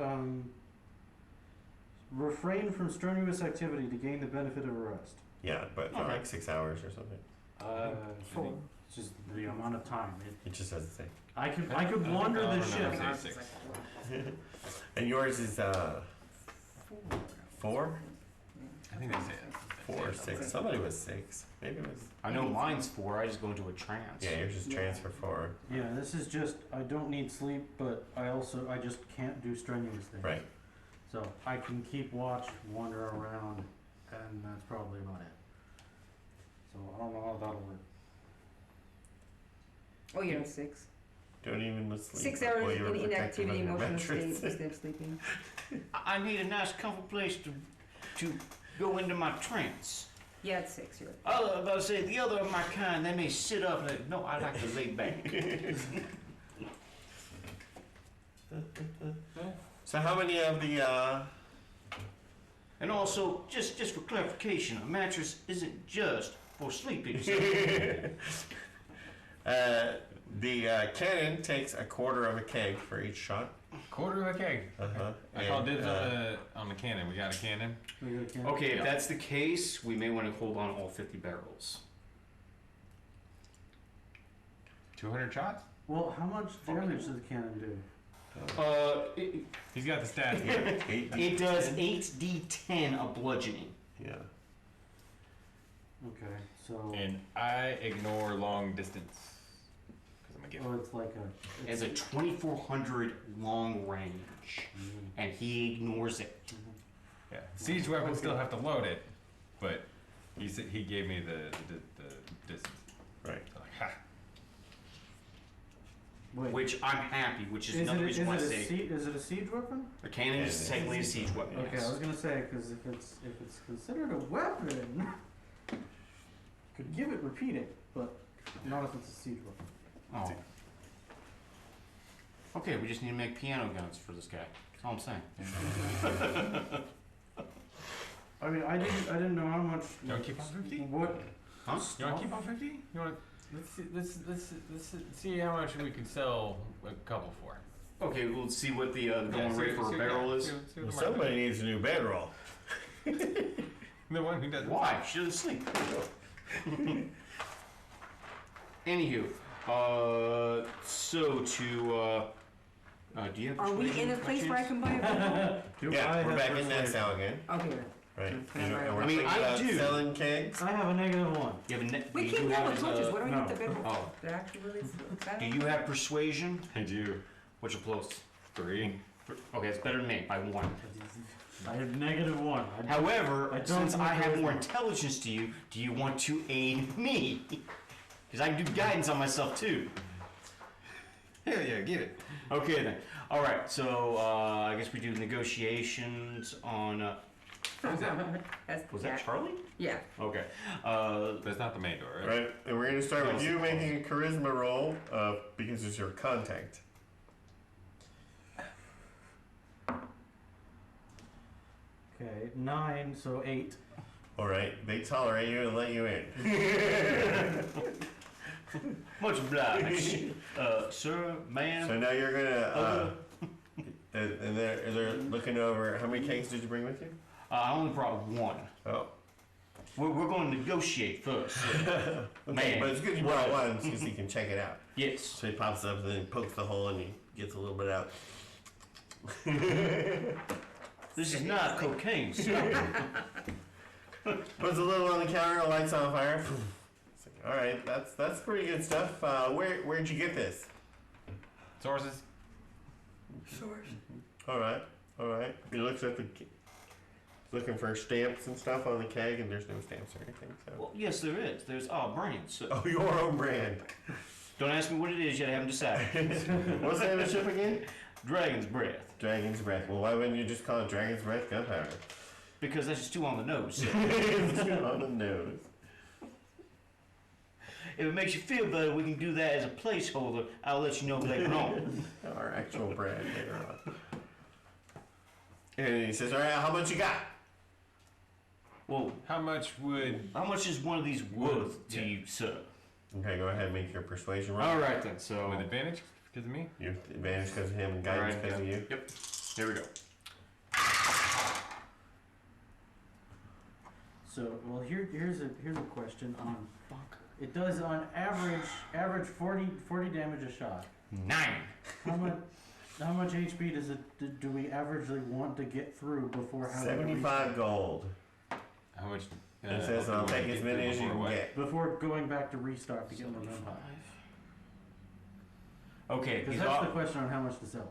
refrain from strenuous activity to gain the benefit of a rest. Yeah, but for Okay. like 6 hours or something. It's just the amount of time. It just doesn't say. I could wander I the don't know, ship. say 6. And yours is 4? I think they say it. 4 or 6. Somebody was 6. Maybe it was. I know mine's 4. I just go into a trance. Yeah, yours is transfer 4. Yeah, this is just I don't need sleep, but I just can't do strenuous things. Right. So I can keep watch, wander around, and that's probably about it. So I don't know how that'll work. Oh, you're on 6. Don't even sleep. 6 hours while you were in protected inactivity, on your emotional state mattress. instead of sleeping. I need a nice, comfortable place to go into my trance. Yeah, it's 6. You're right. I was about to say, the other of my kind, they may sit up and like, no, I like to lay back. So how many of the And also, just for clarification, a mattress isn't just for sleeping. So the cannon takes a quarter of a keg for each shot. Quarter of a keg. Uh-huh. I called dibs on the cannon. We got a cannon. okay, if that's the case, we may want to hold on to all 50 barrels. 200 shots? Well, how much damage does the cannon do? He's got the stats here. It does 8d10 of bludgeoning. Yeah. Okay, so And I ignore long distance. Because I'm a gift. it's like a. It has a 2400 long range, and he ignores it. Yeah. Siege weapons still have to load it, but he said he gave me the distance. Right. Wait. Which I'm happy, which is Is another it, reason why I is say it a siege weapon? a cannon is technically a siege weapon. Okay, yes. I was gonna say because if it's considered a weapon, could give it repeating, but not if it's a siege weapon. Oh. Okay, we just need to make piano guns for this guy. That's all I'm saying. I mean, I didn't know how much. You want to keep on 50? What? Huh? You want to keep on 50? You want? Let's see how much we can sell a couple for. Okay, we'll see what the going rate for a barrel is. Well, somebody needs a new bedroll. The one who doesn't. Why? She doesn't sleep. Anywho, so to do you have? Are we in a place where I can buy a bedroll? Do I Yeah, we're have back in that persuasion? cell again. Okay. Right. Can I buy And a- we're I mean, thinking I about do. selling kegs. I have a -1. You have a We you came do down have with torches. Where do I no. get the bedroll? Oh. That actually really is. Do you have persuasion? I do. What's your plus? 3. Okay, it's better than me by 1. I have -1. However, I don't since I think have there more is- intelligence to you, do you want to aid me? Because I can do guidance on myself too. Yeah, get it. Okay then. All right. So I guess we do negotiations on. Who's that? That's Was that Charlie? Yeah. Okay. That's not the main door, right? Right. And we're going to start No, with it's you the making a charisma roll because it's your contact. Okay, 9, so 8. All right. They tolerate you and let you in. Much obliged, sir, ma'am. So now you're going to. And they're looking over. How many kegs did you bring with you? I only brought 1. Oh. We're going to negotiate first. Okay, Man. but it's good you brought one because he can check it out. Yes. So he pops up and then pokes the hole and he gets a little bit out. This is not cocaine, sir. Puts a little on the counter, lights on fire. It's like, all right, that's pretty good stuff. Where'd you get this? Sources. All right. He looks at looking for stamps and stuff on the keg, and there's no stamps or anything. So. Well, yes, there is. There's brands. So Oh, your own brand. don't ask me what it is yet. I haven't decided. What's the name of the ship again? Dragon's Breath. Dragon's Breath. Well, why wouldn't you just call it Dragon's Breath Gunpowder? Because that's just too on the nose. So. It's on the nose. If it makes you feel better, we can do that as a placeholder. I'll let you know later on. Our actual brand later on. And he says, all right, how much you got? Well, How much is one of these worth to Yeah. you, sir? Okay, go ahead and make your persuasion roll. All right then. So with advantage because of me? Your advantage because of him and guidance because of you. Yep. Here we go. So, well, here's a question on. It does on average 40 damage a shot. 9. How much HP do we averagely want to get through before having to 75 gold. How much? It says I'll take as many as you can get. before going back to restart to get momentum? Okay. Because He's that's the question on how much to sell.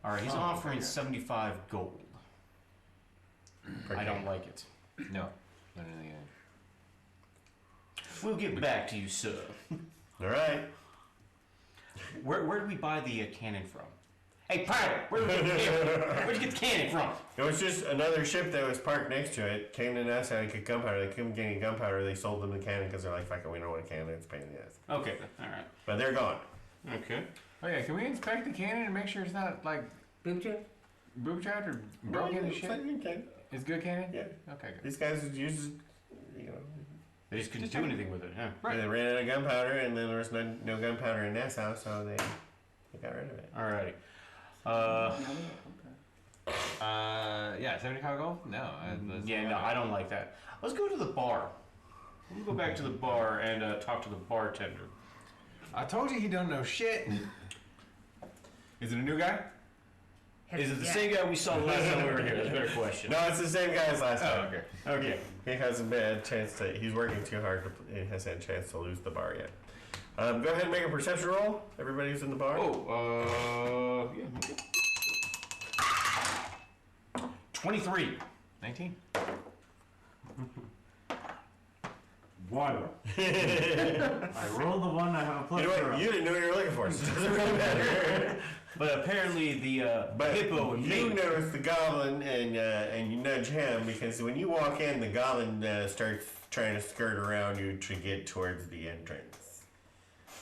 all right. He's Oh, offering okay. 75 gold. I don't like it. No. No, no, no. We'll get back to you, sir. All right. Where did we buy the cannon from? Hey, pilot, where'd you get the cannon from? It was just another ship that was parked next to it. Came to us and get gunpowder. They couldn't get any gunpowder. They sold them the cannon because they're like, fuck it, we don't want a cannon. It's a pain in the ass. Okay, all right. But they're gone. Okay. Oh yeah, can we inspect the cannon and make sure it's not like Boob trip? boob trapped or broken and It's like shit? a cannon. It's good cannon? Yeah. Okay, good. These guys use, you know, They just couldn't do anything with it, huh? Right. they ran out of gunpowder and then there was no gunpowder in Nassau, so they got rid of it. All right. Yeah, 75 gold? No. Yeah, no, I don't like that. Let's go to the bar. Let me go back to the bar and talk to the bartender. I told you he don't know shit. Is it a new guy? Is it the same guy we saw last time we were here? That's a better question. No, it's the same guy as last time. okay. Okay. He hasn't had a chance to. He's working too hard. He hasn't had a chance to lose the bar yet. Go ahead and make a perception roll. Everybody who's in the bar. Oh, yeah. Okay. 23. 19? 1. I rolled the 1, I have a plus You know 0. what? You didn't know what you were looking for, so it doesn't really matter. But apparently the But hippo and you me. notice the goblin and you nudge him because when you walk in, the goblin starts trying to skirt around you to get towards the entrance.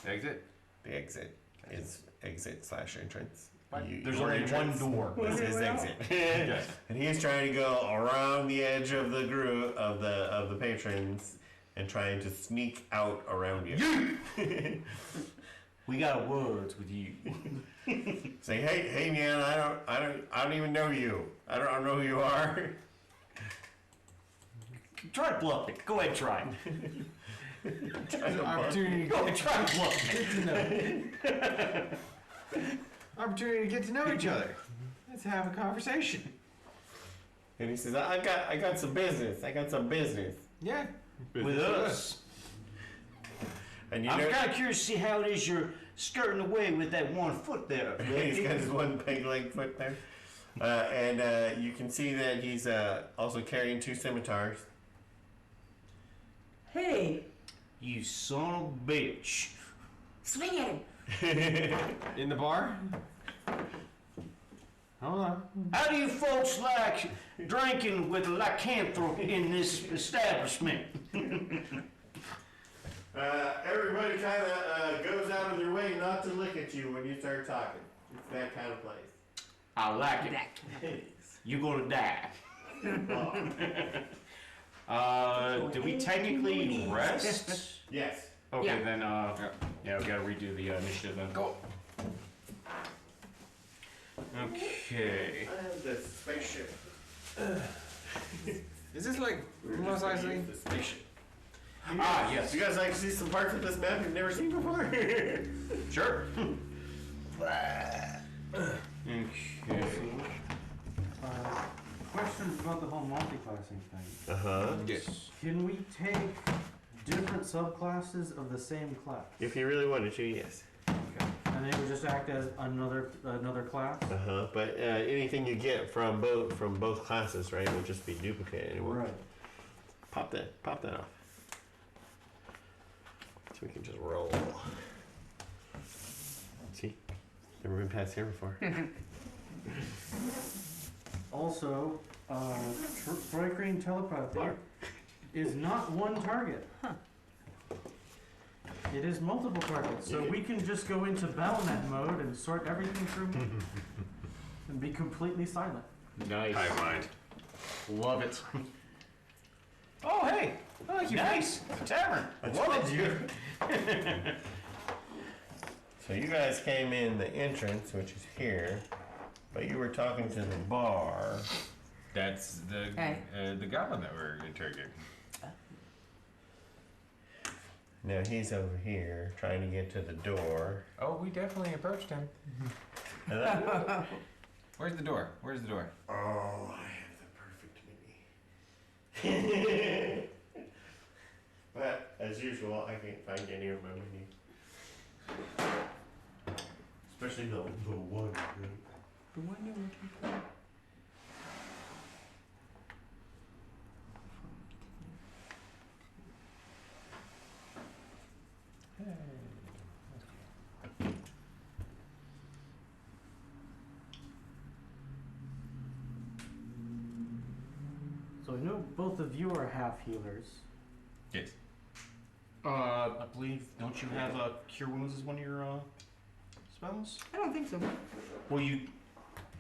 Exit. The exit is exit/entrance. There's your only entrance one door. is his exit. Okay. And he's trying to go around the edge of the group of the patrons and trying to sneak out around you. We got words with you. Say, hey man, I don't even know you. I don't know who you are. Try to bluff it. Go ahead and try. Opportunity. Go ahead, try to bluff it. Opportunity to get to know each other. Let's have a conversation. And he says, I got some business. I got some business. Yeah. With us. And you I'm know, kind of curious to see how it is you're skirting away with that 1 foot there. he's got his one peg leg foot there. And you can see that he's also carrying 2 scimitars. Hey, You son of a bitch. swing at him. In the bar? Hold on. How do you folks like drinking with a lycanthrope in this establishment? Everybody kind of goes out of their way not to look at you when you start talking. It's that kind of place. I like it. You're gonna die. Do we technically rest? Yes. Okay, Yeah. then, yeah, we gotta redo the initiative then. Go. Okay. I have the spaceship. Is this like most likely? The spaceship. Ah, yes. You guys like to see some parts of this map you've never seen before? Sure. Okay. Questions about the whole multi-classing thing. Uh-huh. Yes. Can we take different subclasses of the same class? If you really wanted to, yes. And they would just act as another class? Uh-huh. But anything you get from both classes, right, will just be duplicated. Right. Pop that off. So we can just roll. See? Never been past here before. Also, Throicreen telepathy is not one target. It is multiple targets, so we can just go into Battlenet mode and sort everything through and be completely silent. Nice. Hive mind. Love it. Oh, hey. I like you. Nice. Tavern. I told you. So you guys came in the entrance, which is here, but you were talking to the bar. That's Hey. the goblin that we're interrogating. Now he's over here trying to get to the door. Oh, we definitely approached him. And I- Where's the door? Where's the door? oh, I have the perfect mini. But as usual, I can't find any of my minis. Especially the one. The one you're looking for. So I know both of you are half healers. Yes. I believe, don't you have Cure Wounds as one of your spells? I don't think so. Well, you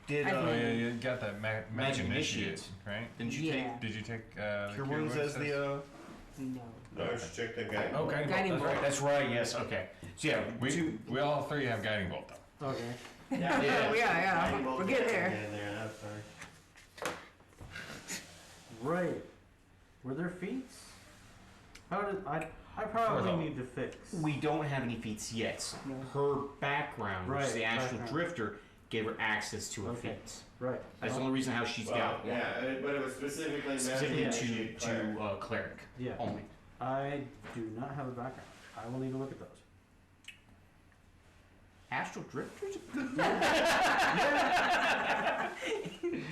did, I Oh think- yeah, you got that magic Magic initiate, Initiate. right? didn't you Yeah. Did you take take Cure Wounds as the, No. No, just check that guy. Oh, guiding bolt. Guiding That's bolt. right. That's right, yes, okay. So yeah, We all three have guiding bolt though. Okay. yeah. Yeah. We're getting there. Right. Were there feats? How did I probably level. need to fix. We don't have any feats yet. No. Her background, which is Right, the Astral background. Drifter, gave her access to a Okay. feat. Right. That's the only reason how she's Well, got one. yeah, but it was specifically Specifically magic to initiate cleric Yeah. only. I do not have a background. I will need to look at those. Astral Drifters?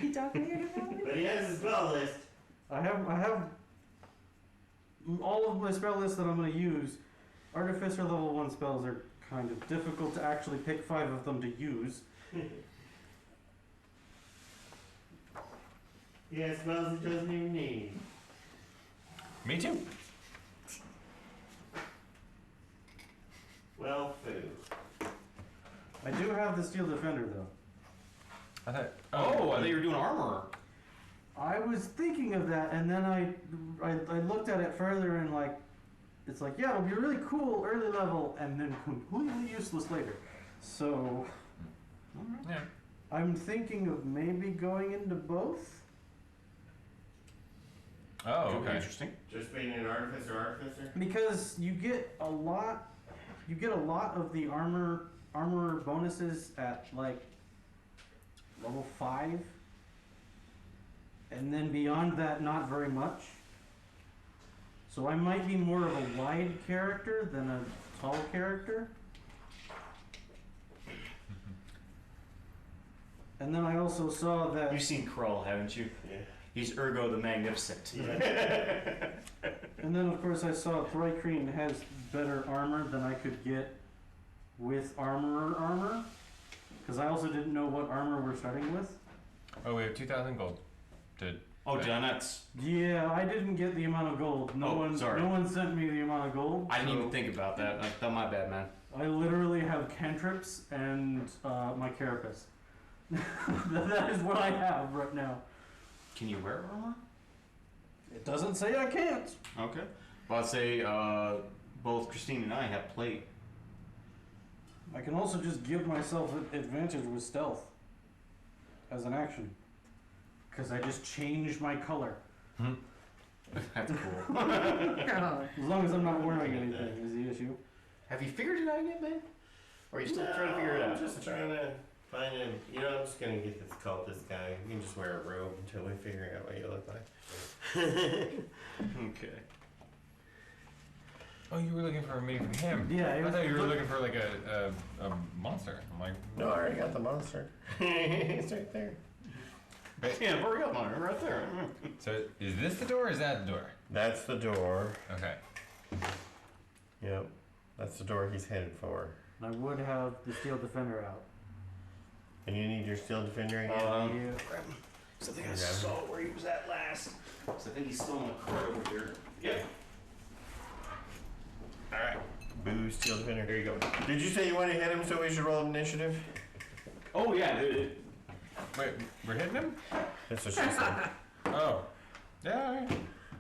You talking to your development? But he has his spell list. I have all of my spell lists that I'm going to use, Artificer level 1 spells are kind of difficult to actually pick 5 of them to use. Yeah, spells it doesn't even need. Me too. Well, food. I do have the Steel Defender though. I thought. I thought you were doing armor. I was thinking of that, and then I looked at it further and like, it's like, yeah, it'll be really cool early level, and then completely useless later. So Yeah. I'm thinking of maybe going into both. Oh, Could be okay. Interesting. Just being an artificer? Because you get a lot of the armor bonuses at like level 5, and then beyond that, not very much. So I might be more of a wide character than a tall character. And then I also saw that. You've seen Krull, haven't you? Yeah. He's Ergo the Magnificent. And then of course I saw Thrycreen has better armor than I could get with armor. Because I also didn't know what armor we're starting with. Oh, we have 2,000 gold. Oh, did I not? Yeah, I didn't get the amount of gold. No one sent me the amount of gold. I didn't so even think about that. That's my bad, man. I literally have cantrips and my carapace. That is what I have right now. Can you wear armor? It doesn't say I can't. Okay. Well, I'd say both Christine and I have plate. I can also just give myself an advantage with stealth as an action. Because I just changed my color. That's cool. Oh, As long as I'm not wearing anything is the issue. Have you figured it out yet, man? Or are you still trying to figure it out? I'm just trying to find him. You know, I'm just gonna get this cultist guy. You can just wear a robe until we figure out what you look like. Okay. Oh, you were looking for a mini from him. Yeah, I thought you were looking for like a monster. I'm like, No, I already got the monster. It's right there. Yeah, I've already got mine right there. so is this the door or is that the door? That's the door. Okay. Yep. That's the door he's headed for. I would have the Steel Defender out. And you need your steel defender again? Yeah. So I think I saw where he was at last. So I think he's still in the cart over here. Yep. Alright. Boo, steel defender. There you go. Did you say you want to hit him so we should roll initiative? Oh yeah. Wait, we're hitting him? That's what she said. Oh. Yeah, alright.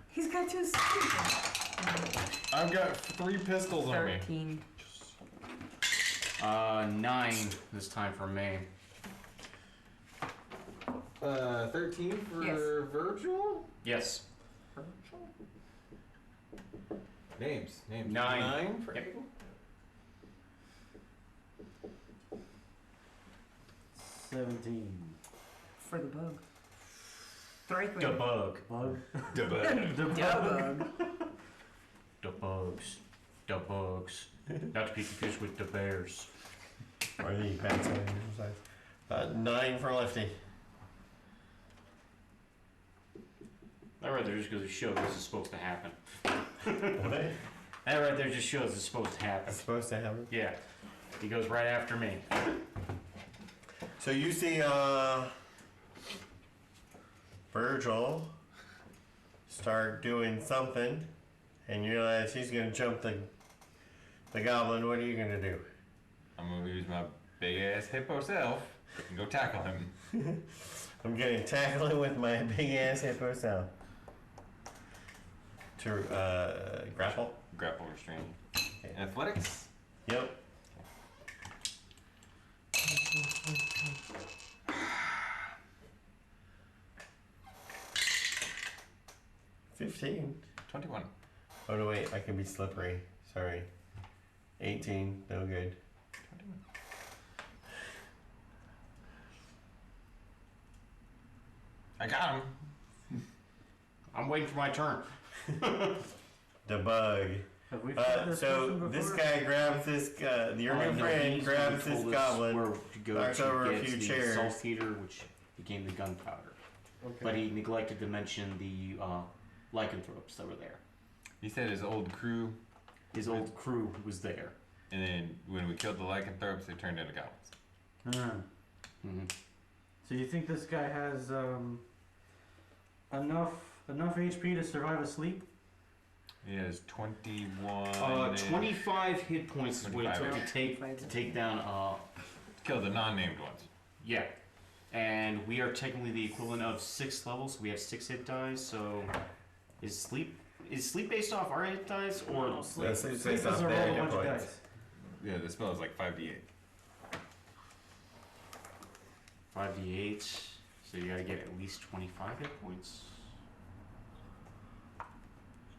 he's got 2 spears. I've got 3 pistols on me. 13. 9 this time for me. 13 for Yes. Virgil? Yes. Names. 9. For Yep. Abel? 17. For the bug. Thrycreen. The bug. Bug. The Dubug. The bugs. The bugs. Not to be confused with the bears. Or the bats on the size. 9 for Lefty. That right there just goes to show this is supposed to happen. What? That right there just shows it's supposed to happen. That's supposed to happen. Yeah. He goes right after me. So you see Virgil start doing something, and you realize he's gonna jump the goblin. What are you gonna do? I'm gonna use my big ass hippo self and go tackle him. I'm gonna tackle him with my big ass hippo sound. To grapple? Grapple restraint. Athletics? Yep. $15. 21. Oh no, wait, I can be slippery. Sorry. 18, no good. 21. I got him. I'm waiting for my turn. The bug. Have we fought this So person this before? guy grabs this. Your new friend grabs this goblin. Where to go knocks to over a get few the chairs. saltpeter, which became the gunpowder. Okay. But he neglected to mention the lycanthropes that were there. He said his old crew, His old crew was there. and then when we killed the lycanthropes, they turned into goblins. Mm-hmm. So you think this guy has enough HP to survive a sleep? He has 21. 25 hit points is what it took 25. to take down. Kill the non-named ones. Yeah, and we are technically the equivalent of 6 levels. So we have 6 hit dice. So is sleep based off our hit dice or No, sleep. Sleep Sleep is is a off roll their a hit bunch of points. dice. Yeah, the spell is like 5d8. 5d8? So you gotta get at least 25 hit points.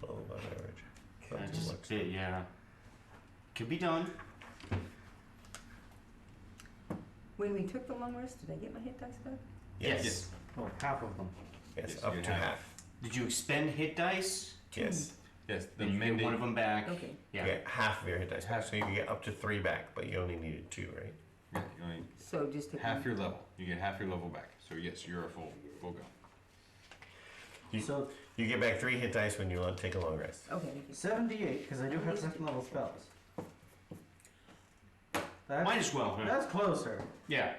Well above average. Yeah, just a bit, yeah. Could be done. When we took the long rest, did I get my hit dice back? Yes. Oh, half of them. Yes, Yes, up you to have. half. Did you expend hit dice? Yes. Yes, the Then you get mending. one of them back. Okay. You Yeah. get half of your hit dice back, so you can get up to 3 back, but you only needed 2, right? Yeah, you only So just take half one. your level. You get half your level back. So yes, you're a full go. So You get back 3 hit dice when you take a long rest. Okay, thank you. 78, because I do have second level spells. Might as well. Huh? That's closer. Yeah.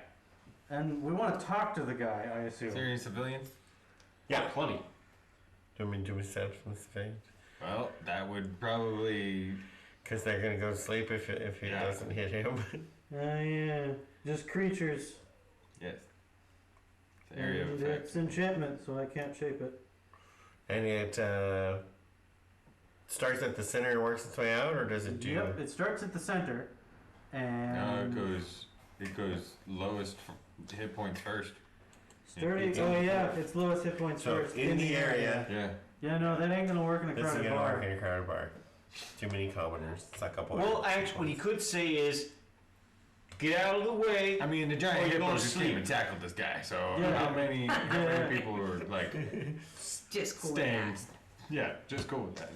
And we want to talk to the guy, I assume. Is there any civilians? Yeah. Plenty. Do we set up some things? Well, that would probably. Because they're going to go to sleep if it Yeah. doesn't hit him. Yeah. Just creatures. Yes. It's an area of And effect. it's enchantment, so I can't shape it. And it starts at the center and works its way out, or does it do... Yep, it starts at the center. And No, it goes lowest hit points first. Starting, It's oh in- yeah, it's lowest hit points So first. in the area... Yeah. Yeah, no, that ain't gonna work in a This is crowded going to bar. work in a crowded bar. Too many commoners. Suck up all Well, your actually, what he points. could say is, get out of the way. I mean, the Or giant you're hippos gonna just sleep. came and tackled this guy. So Yeah. how many people were like Just cool with staying? that. Yeah, just cool with that.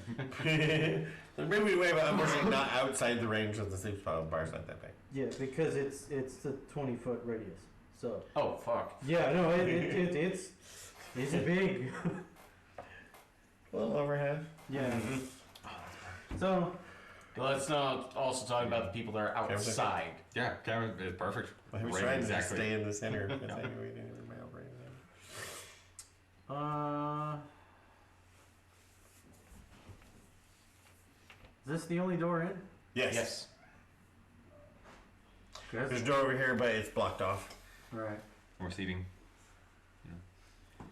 Maybe way, but unfortunately not outside the range of the sleep spell. The bar's not that big. Yeah, because it's the 20-foot radius. So Oh, fuck. yeah, no, it's big. A little over half. Yeah. Mhm. So Let's not also talk about the people that are outside. Yeah, Cameron is perfect. I was Right, trying exactly. to stay in the center. That's the only way to do it. is this the only door in? Yes. Yes. There's a door over here, but it's blocked off. Right. More seating.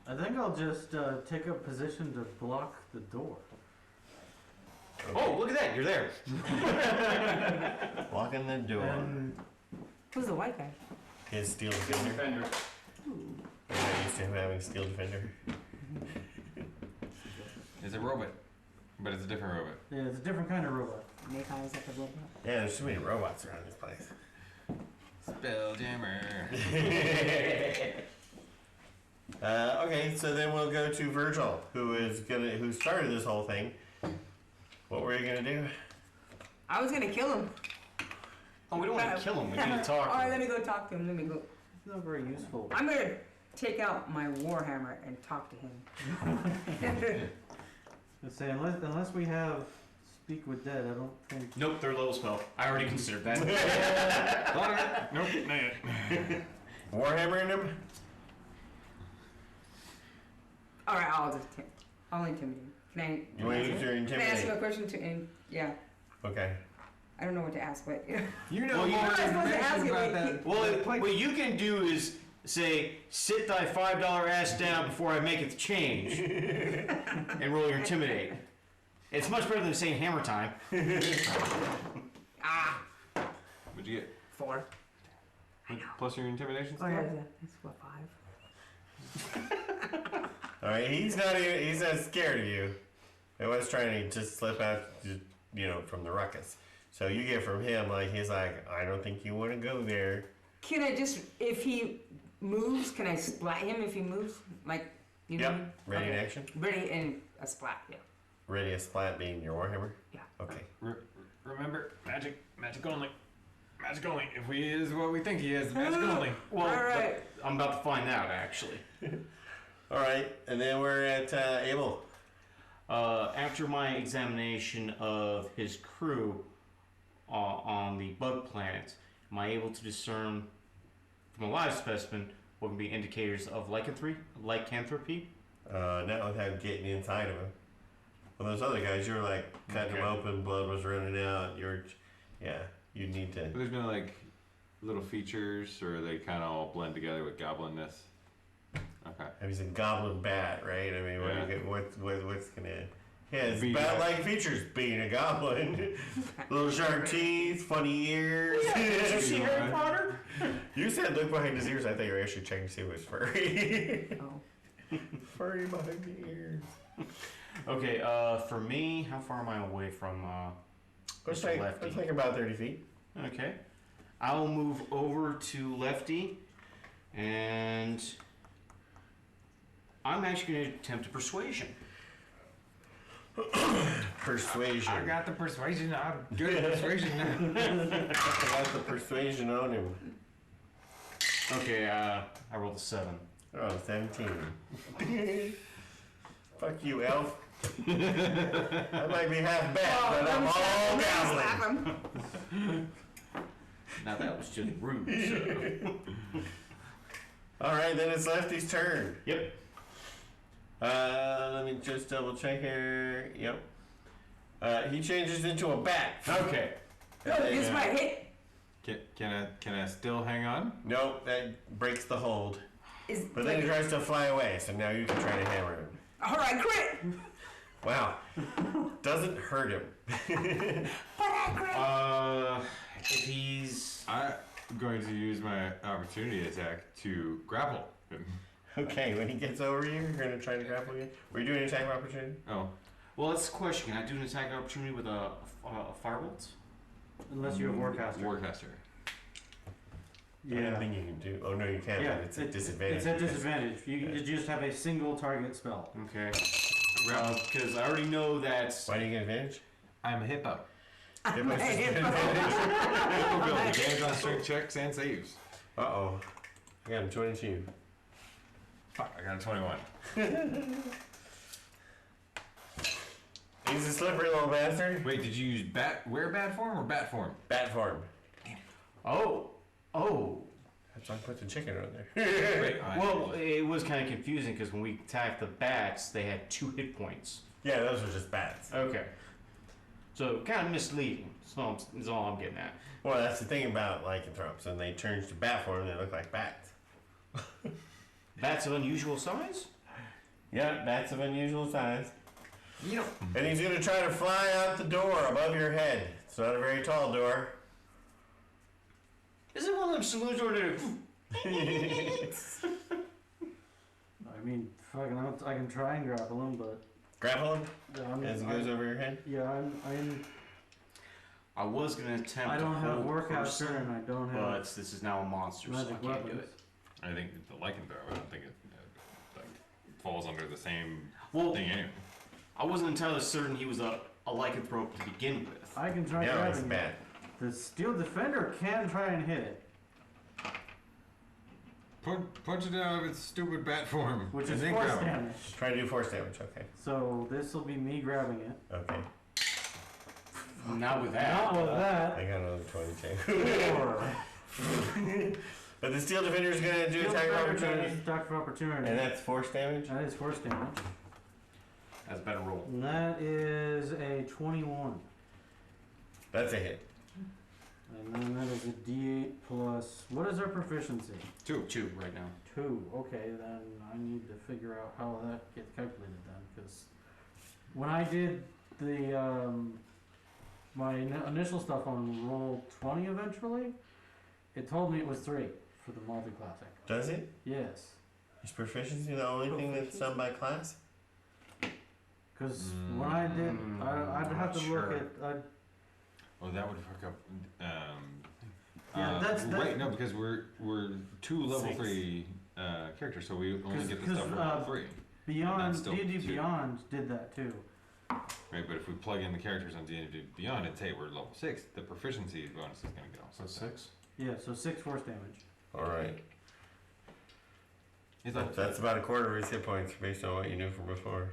I think I'll just take a position to block the door. Oh, look at that. You're there. Blocking the door. And Who's the white guy? His steel defender. I'm not used to him having steel defender. It's a robot, but it's a different robot. yeah, it's a different kind of robot. Make eyes at the robot. Yeah, there's too many robots around this place. Spelljammer. Okay, so then we'll go to Virgil, who started this whole thing. What were you gonna do? I was gonna kill him. Oh, we don't want to kill him. We need to talk. to Alright, him. let me go talk to him. Let me go. It's not very useful. I'm gonna take out my warhammer and talk to him. Let's say unless we have speak with dead, I don't think. Nope, third level spell. I already considered that. Nope, not yet. Warhammering him? Alright, I'll intimidate him. Can You want to use your I ask him a intimidate? question to him? Yeah. Okay. I don't know what to ask, but You know Well, you- more I'm not supposed to ask information you, about but that. Well, what you can do is say, sit thy $5 ass down before I make it the change. And roll your intimidate. It's much better than saying hammer time. ah, What'd you get? 4. Plus your intimidation Oh skill? yeah, that's what 5. Alright, he's not scared of you. I was trying to just slip out, from the ruckus. So you get from him, he's like, I don't think you want to go there. Can I just, if he moves, can I splat him if he moves? Like, you know? Yep. what I mean? Ready in Okay. action? Ready and a splat, yeah. Ready a splat being your warhammer? Yeah. Okay. Remember, magic only. Magic only. If he is what we think he is, magic only. Well, Alright. I'm about to find out, actually. Alright, and then we're at Abel. After my examination of his crew on the bug planet, am I able to discern from a live specimen what can be indicators of lycanthropy? Not without getting inside of him. Well, those other guys, you were like cutting them open, blood was running out. You need to. But there's no like little features, or they kind of all blend together with goblinness. Okay. He's a goblin bat, right? I mean, what's gonna? Yeah, it's bat-like features. Being a goblin, little sharp teeth, funny ears. Did you see Harry Potter? You said look behind his ears. I thought you were actually checking to see if it was furry. Oh. Furry behind the ears. Okay. For me, how far am I away from Let's Mr. Lefty? Let's take about 30 feet. Okay. I'll move over to Lefty, and I'm actually going to attempt a persuasion. Persuasion. I got the persuasion. I'm good at persuasion now. I got the persuasion on him. Okay, I rolled a 7. Oh, 17. Fuck you, elf. I might be half bat, but I'm all goblin. Now that was just rude. So. All right, then it's Lefty's turn. Yep. Let me just double check here. Yep. He changes into a bat. Okay. Oh, this might hit. Can I still hang on? Nope, that breaks the hold. But then like, he tries to fly away, so now you can try to hammer him. alright, crit! Wow. Doesn't hurt him. But I crit! He's. I'm going to use my opportunity attack to grapple him. Okay, when he gets over you, you're going to try to grapple you. Were you doing an attack of opportunity? Oh. Well, that's the question. Can I do an attack opportunity with a firebolt? Unless you have Warcaster. Warcaster. I don't think you can do. Oh, no, you can't. Yeah, It's a disadvantage. It's a disadvantage. You just have a single target spell. Okay. Because I already know that. Why do you get advantage? I'm a hippo. It must just hippo. be advantage. Hippo build advantage on strength checks and saves. Uh-oh. I got a 22. Fuck, I got a 21. He's a slippery little bastard. Wait, did you use bat form or bat form? Bat form. Oh. That's why I put the chicken on there. Wait, Well, it was kind of confusing because when we attacked the bats, they had 2 hit points. Yeah, those are just bats. Okay. So kind of misleading. That's all I'm getting at. Well, that's the thing about lycanthropes. When they turn to bat form, they look like bats. Bats of unusual size? Yeah, bats of unusual size. You know. And he's going to try to fly out the door above your head. It's not a very tall door. Is it one of them saloons where they're. I mean, fucking, I can try and grapple him, but Grapple him as it goes I'm, over your head. yeah, I was going to attempt I don't to have hold Warcaster person, and I don't have but this is now a monster, so I magic can't do weapons. it. I think the lycanthrope, I don't think it falls under the same Well, thing anyway. I wasn't entirely certain he was a lycanthrope to begin with. I can try Yeah, it's grabbing bad. it. The Steel Defender can try and hit it, Punch it out of its stupid bat form. which and is then force grab it. damage. Try to do force damage, okay. So this will be me grabbing it. Okay. Not with that. Not with that. I got another 22. 4. But the Steel Defender is going to do Steel attack of Defender opportunity. does attack of opportunity. And that's force damage? That is force damage. That's a better roll. And that is a 21. That's a hit. And then that is a D8 plus. What is our proficiency? 2. 2 right now. 2. Okay, then I need to figure out how that gets calculated then, because when I did the my initial stuff on roll 20 eventually, it told me it was 3 for the multi-classic. Does it? Yes, Is proficiency the only thing that's done by class? because when I did, I'd have to look at. Oh, that would fuck up. Yeah, that's right. No, because we're 2 level 6. 3 characters, so we only get the stuff from level 3. Beyond that's still D&D 2. Beyond did that too. Right, but if we plug in the characters on D&D Beyond and say we're level 6, the proficiency bonus is going to go. So 6? Yeah, so 6 force damage. Alright. It's like, That's about a quarter of his hit points based on what you knew from before.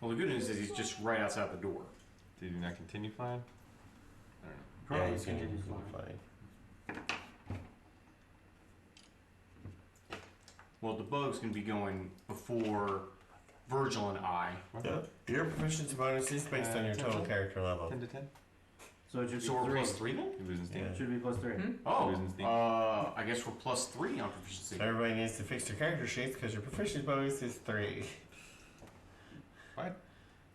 Well, the good news is he's just right outside the door. Did you not continue flying? I don't know. Probably he's gonna continue fly. Well, the bug's gonna be going before Virgil and I. Yeah. Your proficiency bonus is based on your total character level. 10 to 10? So it should be So we're 3. plus 3 then? You're losing steam. Yeah. It should be plus 3. Oh, Losing steam. I guess we're plus 3 on proficiency. Everybody needs to fix their character sheets because your proficiency bonus is 3. What?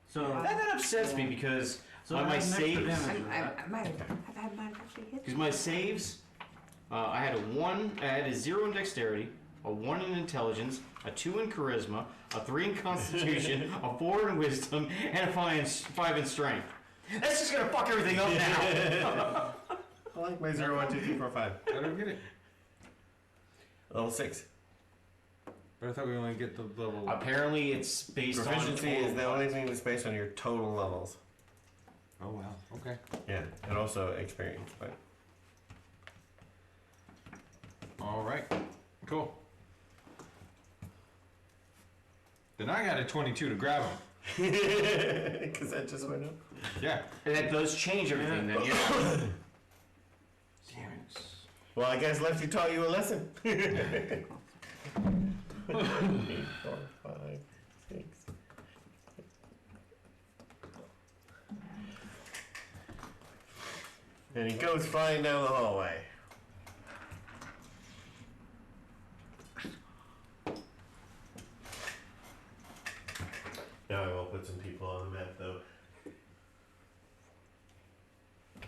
So, That upsets me because so on I my have an extra saves, damage. I might have actually hit. because my saves, I had a 0 in dexterity, a 1 in intelligence, a 2 in charisma, a 3 in constitution, a 4 in wisdom, and a 5 in strength. That's just gonna fuck everything up now. I like my 0, 1, 2, 3, 4, 5. I don't get it. Level 6. But I thought we only get the level. Apparently, it's based Proficiency on is the only thing that's based on your total levels. Oh, wow. Okay. Yeah, and also experience, but. Alright. Cool. Then I got a 22 to grab him. Because that just went up. Yeah. And that does change everything then, yeah. Damn it. Well, I guess Lefty taught you a lesson. 8, 4, 5, 6. And he goes flying down the hallway. Now I will put some people on the map, though. Do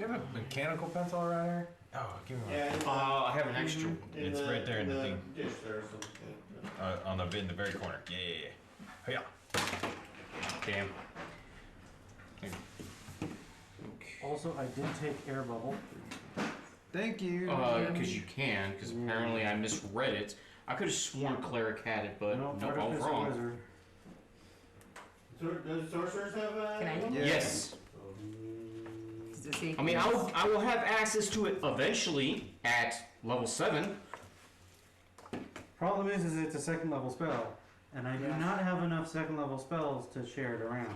you have a mechanical pencil around here? Oh, give me one. Yeah, I have an extra. It's right there in the thing. Dish there or something. On the in the very corner. Yeah. Damn. Also, I did take air bubble. Thank you. Because you can, because apparently I misread it. I could have sworn Cleric had it, but no, I was Artificer wrong. Wizard. Does sorcerers have a... Can I? Yeah. Yes. See? I mean, I will have access to it eventually at level 7. Problem is it's a second level spell, and I do Yeah. not have enough second level spells to share it around.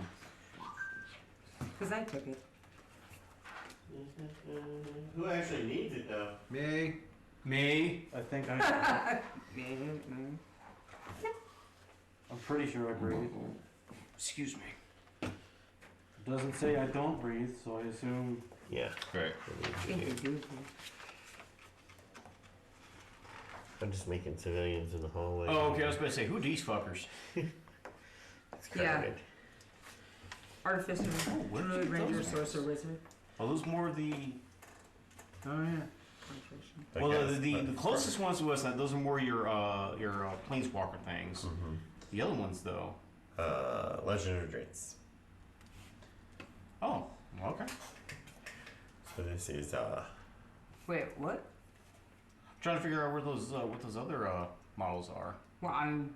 Because I took it. Who actually needs it, though? Me. Me. I think I. I'm pretty sure I breathe. Excuse me. It doesn't say I don't breathe, so I assume. Yeah. Right. I'm just making civilians in the hallway. Oh, okay. I was about to say, who these fuckers? It's Yeah. crowded. Artificer, where did Druid, you Ranger, those Sorcerer, Wizard. Are those more the... Oh yeah. I Well, guess, the but- closest ones to us, those are more your planeswalker things. Mhm. The other ones, though. Legend of Dritz. Oh, okay. So this is, Wait, what? I'm trying to figure out where those what those other models are. Well,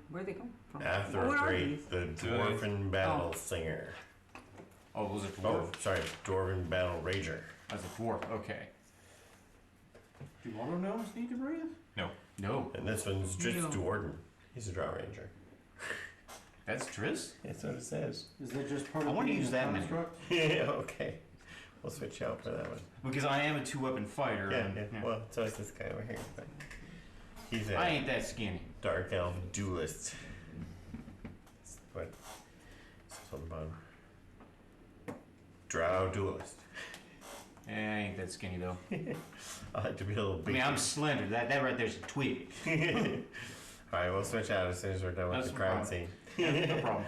where'd they come from? After What are Three, these? the Dwarven Battle Singer. Oh, those are Oh, dwarf. sorry, Dwarven Battle Rager. That's a dwarf. Okay. Do auto gnomes need to breathe? No, And this one's Dritz No. Duarden. He's a Drow Ranger. that's Triss. That's what it says. Is that just part I of wanna being use a that menu. construct? Yeah, okay. We'll switch you out for that one. Because I am a 2-weapon fighter. Yeah, and, yeah. Well, so is this guy over here. But he's I a ain't that skinny. Dark Elf Duelist. What? It's on the bottom. Drow Duelist. I ain't that skinny though. I like to be a little I big. mean, I'm slender. That right there's a twig. Alright, we'll switch out as soon as we're done with That's the no crime problem. scene. Yeah, no problem.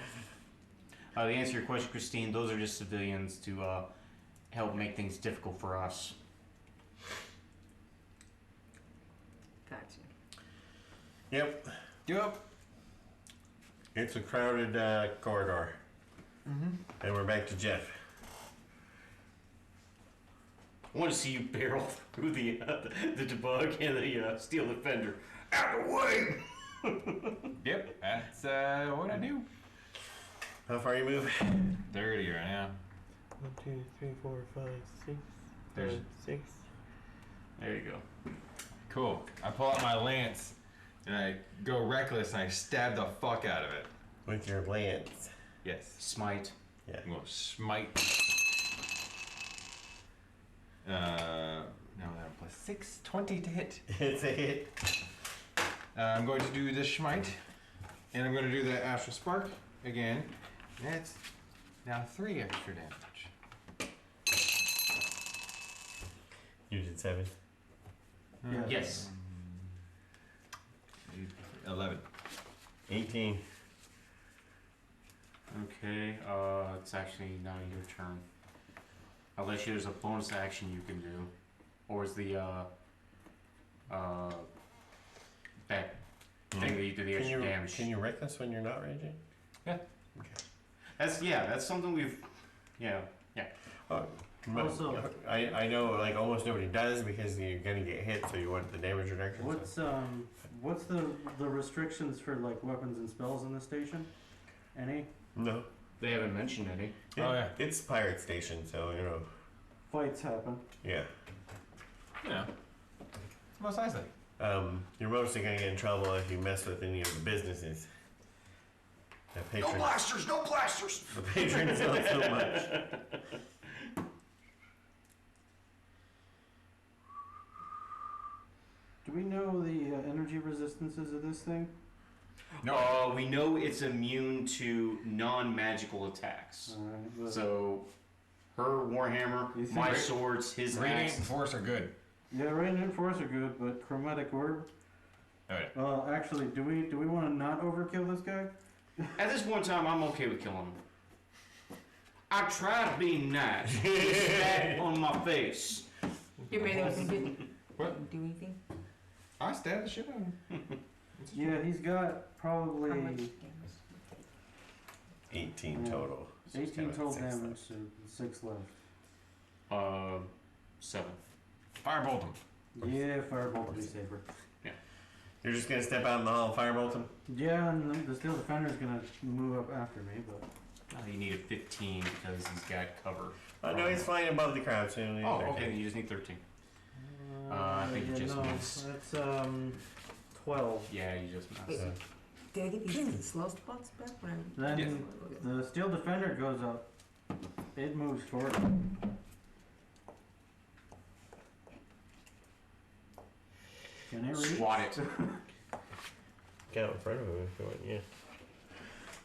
To answer your question, Christine, those are just civilians to help make things difficult for us. Gotcha. Yep. Yep. It's a crowded corridor. And we're back to Jeff. I want to see you barrel through the debug and the steel defender. Out of the way! Yep. That's what I do. How far you move? 30 right now. 1, 2, 3, 4, 5, 6, There's 6. There you go. Cool. I pull out my lance and I go reckless and I stab the fuck out of it. With your lance. Yes. Smite. Yeah. I'm going to smite. Now that plus 6, 20 to hit. It's a hit. I'm going to do the smite, and I'm going to do the astral spark again. That's now 3 extra damage. You did 7. Yeah. Yes. 11. 18. Okay, it's actually now your turn. Unless there's a bonus action you can do. Or is the, that thing that you do the extra damage. Can you wreck us when you're not raging? Yeah. Okay. That's something we've, Oh, Also- I know like almost nobody does because you're gonna get hit, so you want the damage reduction. What's the restrictions for like weapons and spells in the station? Any? No. they haven't mentioned any. Oh, yeah. It's pirate station, so you know. Fights happen. Yeah. Yeah. Most likely. You're mostly gonna get in trouble if you mess with any of the businesses. The patrons, No blasters! No blasters! the patrons don't so much. Do we know the energy resistances of this thing? No. We know it's immune to non-magical attacks. Alright, So, her warhammer, You think- my swords, his Radiant axe. and Force are good. yeah, Radiant and Force are good, but Chromatic Orb. Oh, yeah. Actually, do we want to not overkill this guy? At this point in time, I'm okay with killing him. I tried being nice. He spat on my face. You made anything do? What? Do anything? I stabbed the shit out of him. Yeah, he's got probably How much damage? 18 Yeah. total. So it's 18 kinda total 6 damage, left. so 6 left. 7. Firebolt him. Yeah, Firebolt would be safer. You're just gonna step out in the hall and firebolt him? Yeah, and the Steel Defender's gonna move up after me, but You need a 15 because he's got cover. No, he's flying above the crowd, so you don't need Oh, 13. okay, then you just need 13. I think it just means- That's 12. Yeah, you just missed. Wait. Did I get these slow spots back? When Then Yes. the Steel Defender goes up. It moves toward him. Can it reach? Swat it. Get out in front of him if you want, yeah.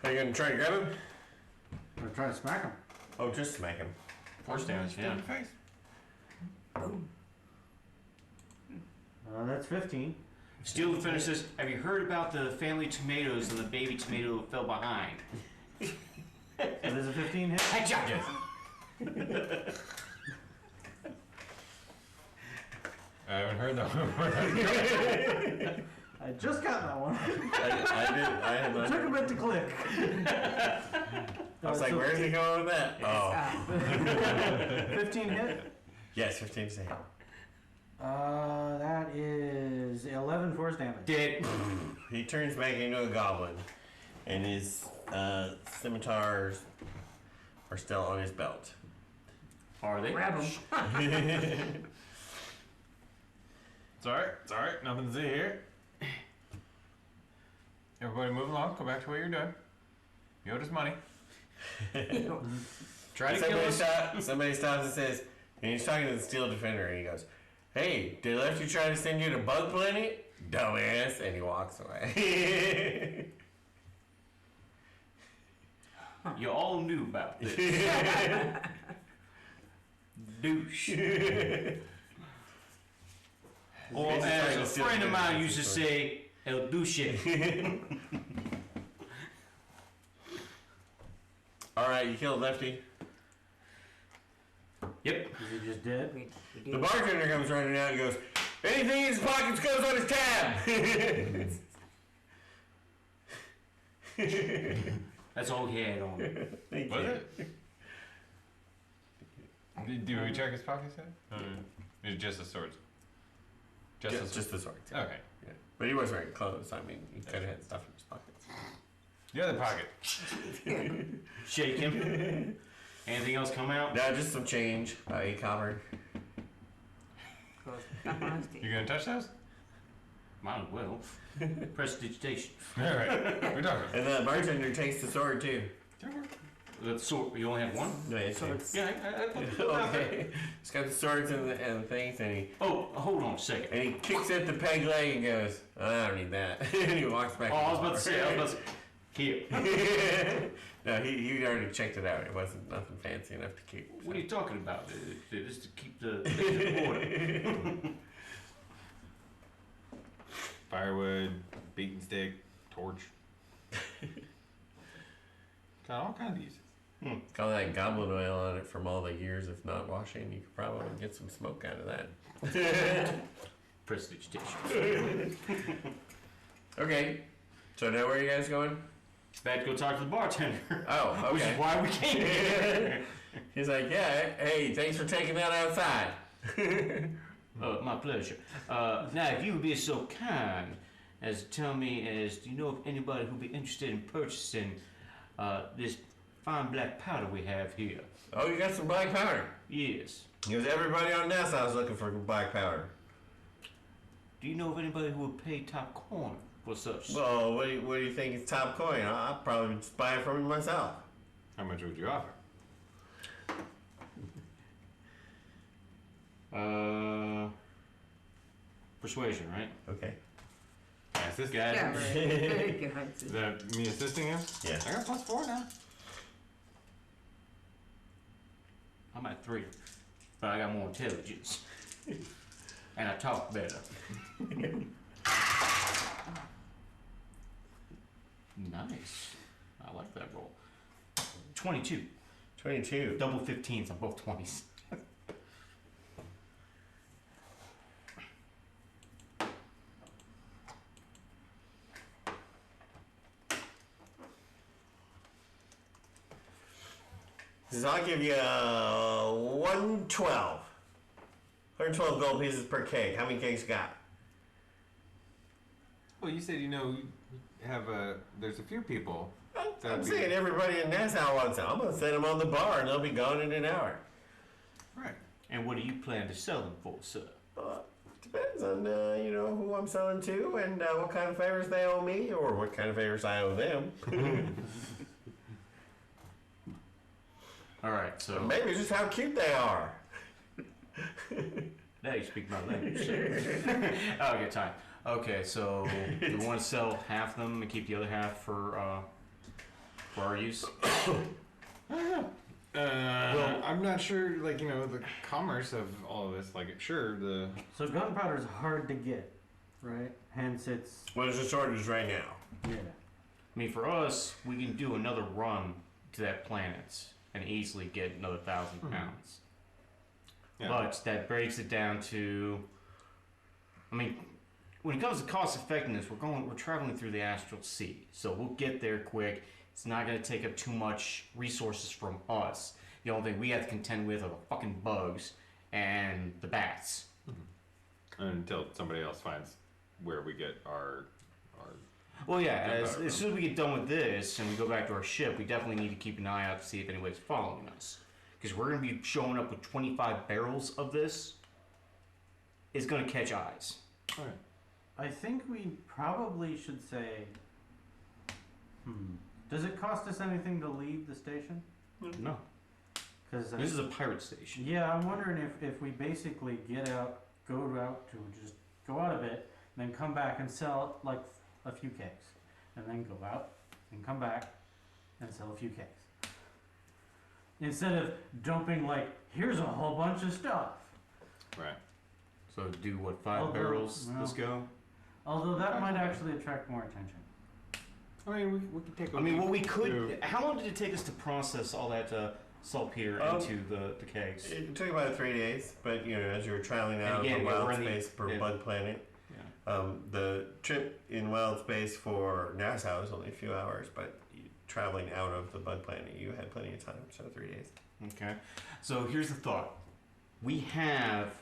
Are you gonna try to grab him? Or try to smack him? Oh, just smack him. Force damage, yeah. Face. That's 15. Steel Defender says, have you heard about the family tomatoes and the baby tomato that fell behind? So there's a 15 hit. Headshot! Yes. I haven't heard that one. I just got that one. I had It took a bit to click. I was like, where's he going with that? Oh. 15 hit? Yes, 15 to hit. That is 11 force damage. Dead. He turns back into a goblin, and his scimitars are still on his belt. Are they? grab him. It's alright, nothing to see here. Everybody move along, go back to what you're doing. You owed us money. Try to kill us. Somebody stops and says, and he's talking to the Steel Defender, and he goes, "Hey, did Lefty try to send you to Bug Planet? Dumbass," and he walks away. You all knew about this. Douche. Or He's just as trying a to steal friend of the mine business, used to of course. say, El Douche. Alright, you killed Lefty. Yep. Is he just dead? We The did. bartender comes running out and goes, "Anything in his pockets goes on his tab." That's all he had on. Thank Was you. it? Did we check his pockets yet? Or just the swords? Just the sword. Okay. Yeah. But he was wearing clothes. I mean, he could have had stuff in his pockets. The other pocket. Shake him. Anything else come out? No, just some change. 8 copper. You gonna touch those? Might as well. Prestidigitation. Alright, we're talking. And the bartender takes the sword too. The sword. You only have one? No, it's Yeah. okay. He's got the swords and the things, and Oh, hold on a second. he kicks at the peg leg and goes, I don't need that. And he walks back. Oh, I was about to say. Here. No, he already checked it out. It wasn't nothing fancy enough to keep. What are you talking about? This is to keep the things in order. Firewood, beaten stick, torch. Got all kinds of uses. Got all that goblin oil on it from all the years of not washing. You could probably get some smoke out of that. Prestige tissue. Okay, so now where are you guys going? Back to go talk to the bartender. Oh, okay. Which is why we came here. He's like, yeah, hey, thanks for taking that outside. My pleasure. Now, if you would be so kind as to tell me, do you know of anybody who'd be interested in purchasing this fine black powder we have here? Oh, you got some black powder? Yes. Because everybody on Nassau's looking for black powder. Do you know of anybody who would pay top coin for such? Well, what do you think is top coin? I'll probably just buy it from him myself. How much would you offer? Persuasion, right? Okay. Ask this guy. Yeah, right. Is that me assisting him? Yeah. I got +4 now. I'm at 3, but I got more intelligence. And I talk better. Nice. I like that roll. 22. 22. Double 15s on both 20s. Says, I'll give you 112. 112 gold pieces per keg. How many kegs you got? Well, you said you have there's a few people. I'm saying everybody in Nassau wants it. I'm going to set them on the bar and they'll be gone in an hour. Right. And what do you plan to sell them for, sir? Depends on, who I'm selling to and what kind of favors they owe me or what kind of favors I owe them. All right, so Maybe just how cute they are. now you speak my language. Sir. Okay, time. Okay, so do we want to sell half of them and keep the other half for our use? Well, I'm not sure, the commerce of all of this. So gunpowder is hard to get, right? Hence it's Well, there's a shortage right now. yeah. I mean, for us, we can do another run to that planet and easily get another 1,000 pounds. Yeah. But that breaks it down to, I mean, when it comes to cost effectiveness, we're traveling through the astral sea, so we'll get there quick. It's not going to take up too much resources from us. The only thing we have to contend with are the fucking bugs and the bats. until somebody else finds where we get our Well, yeah, as soon as we get done with this and we go back to our ship, we definitely need to keep an eye out to see if anybody's following us. Because we're going to be showing up with 25 barrels of this. It's going to catch eyes. Alright. I think we probably should say. Does it cost us anything to leave the station? No. Because This is a pirate station. yeah, I'm wondering if we basically go out to just go out of it, then come back and sell like a few kegs, and then go out and come back and sell a few kegs. Instead of dumping like, here's a whole bunch of stuff. Right. So do what, 5 Although, barrels no. this go? Although that might actually attract more attention. I mean, we can take. I mean, what we could. How long did it take us to process all that saltpeter into the kegs? It took about 3 days, but as you were traveling out again, of the we're wild in the- space per yeah. Bud Planet, Yeah. the trip in wild space for Nassau was only a few hours, but traveling out of the Bud Planet, you had plenty of time, so 3 days. Okay. So here's the thought. We have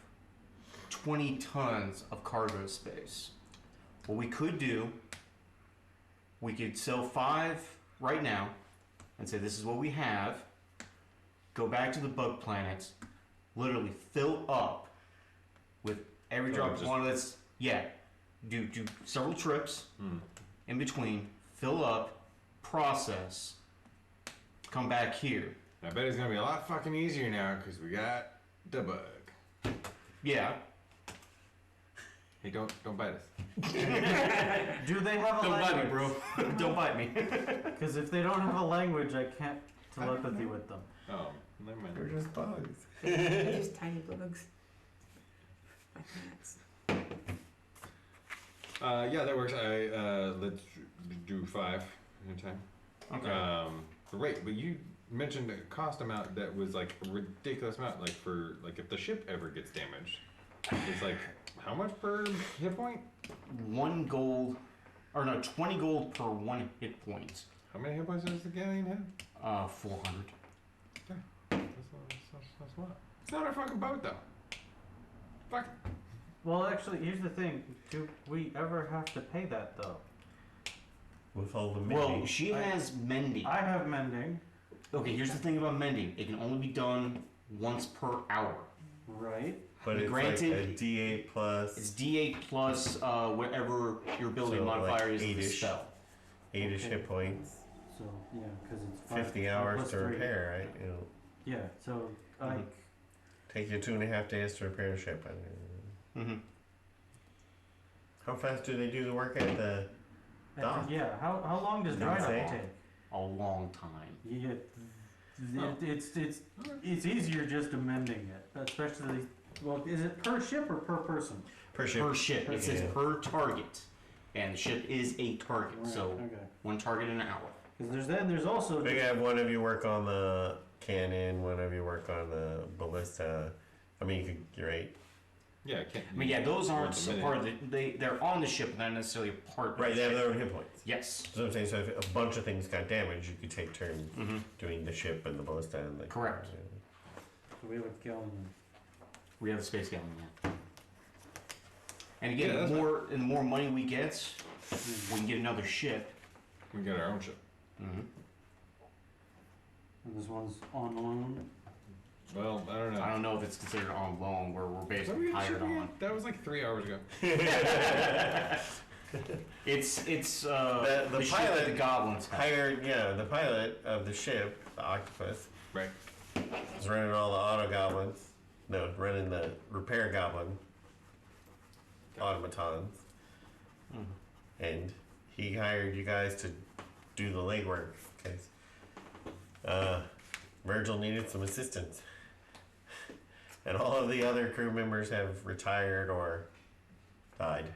20 tons of cargo space. What we could do, we could sell 5 right now and say this is what we have. Go back to the bug planets, literally fill up with every drop of one that's, do several trips in between, fill up, process, come back here. I bet it's gonna be a lot fucking easier now because we got the bug. Yeah. Hey, don't bite us. Do they have a Don't language? bite me, bro. Don't bite me. Because if they don't have a language, I can't telepathy with them. Oh, never mind. They're just bugs. They're just tiny bugs. Like gnats. Yeah, that works. Let's do 5 in a time. Okay. Wait, but you mentioned a cost amount that was like a ridiculous amount, like for like if the ship ever gets damaged. It's like how much per hit point? 1 gold, or no, 20 gold per 1 hit point. How many hit points does the galleon have? 400. That's what. It's not our fucking boat though. Fuck. Well, actually, here's the thing. Do we ever have to pay that, though? With all the Well, mending. she has mending. I have mending. Okay, here's the thing about mending. It can only be done once per hour. Right. But it's Granted, like a D8 plus It's D8 plus whatever your ability So, modifier like is for the 8-ish. spell. 8-ish Okay. hit points, So, yeah, because it's 5, 50 hours plus to 3. repair, right? You know, Yeah, so, like, take you 2.5 days to repair a ship. Mm-hmm. How fast do they do the work at the dock? yeah, how long does dry Didn't dock say. take? A long time. You get, it's easier just amending it, especially. Well, is it per ship or per person? Per ship. Per ship. It says Yeah. per target. And the ship is a target. Right, So okay. 1 target in an hour. Because there's also We have one of you work on the cannon, one of you work on the ballista. I mean, you're 8. Yeah, I can't. I mean, yeah, those aren't once a a minute. part of the. They're on the ship, but not necessarily a part of Right, the they have ship. their own hit points. Yes. So I'm saying, so if a bunch of things got damaged, you could take turns Mm-hmm. doing the ship and the ballista and the. Correct. we have a galleon. We have the space galleon, yeah. And again, Yeah, the that's more money we get, we can get another ship. We got our own ship. Mm-hmm. And this one's on loan. Well, I don't know. I don't know if it's considered on loan, where we're When basically we get the hired ship again? on. That was like 3 hours ago. It's The the ship pilot that the goblins have. Hired, the pilot of the ship, the octopus, Right. was running all the auto goblins. No, running the repair goblin automatons. Mhm. And he hired you guys to do the legwork because Virgil needed some assistance. And all of the other crew members have retired or died.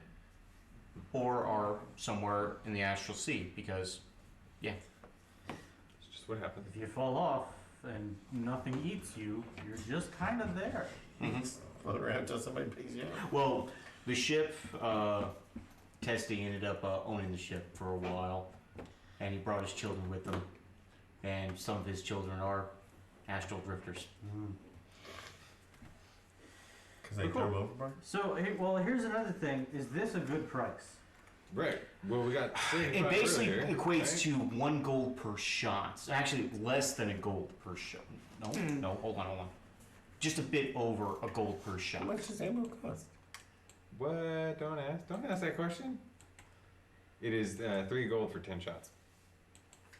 Or are somewhere in the astral sea, because, yeah. It's just what happens. If you fall off and nothing eats you, you're just kind of there. Float around until somebody picks you up. Well, the ship, Testy ended up owning the ship for a while, and he brought his children with him, and some of his children are astral drifters. Because they threw him overboard? So, here's another thing. Is this a good price? Right. Well, we got. It basically earlier, equates right? to 1 gold per shot. Actually, less than a gold per shot. No, hold on. Just a bit over a gold per How shot. much does ammo cost? What? Don't ask that question. It is 3 gold for 10 shots.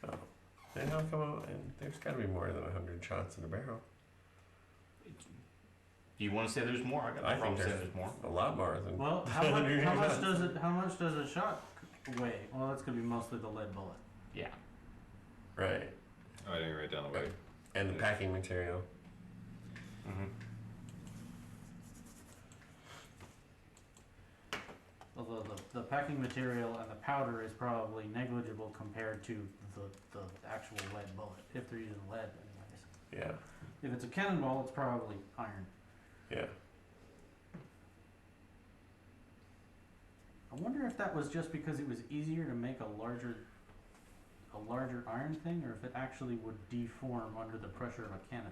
Oh. And how come out? And there's got to be more than 100 shots in a barrel. Do you want to say there's more? I got I no think problem saying there's there's more. a lot more than. Well, how much does a shot weigh? Well, that's gonna be mostly the lead bullet. Yeah. Right. Oh, I didn't write down the weight. And the packing material. Mm-hmm. Although the packing material and the powder is probably negligible compared to the actual lead bullet, if they're using lead anyways. Yeah. If it's a cannonball, it's probably iron. Yeah. I wonder if that was just because it was easier to make a larger iron thing, or if it actually would deform under the pressure of a cannon.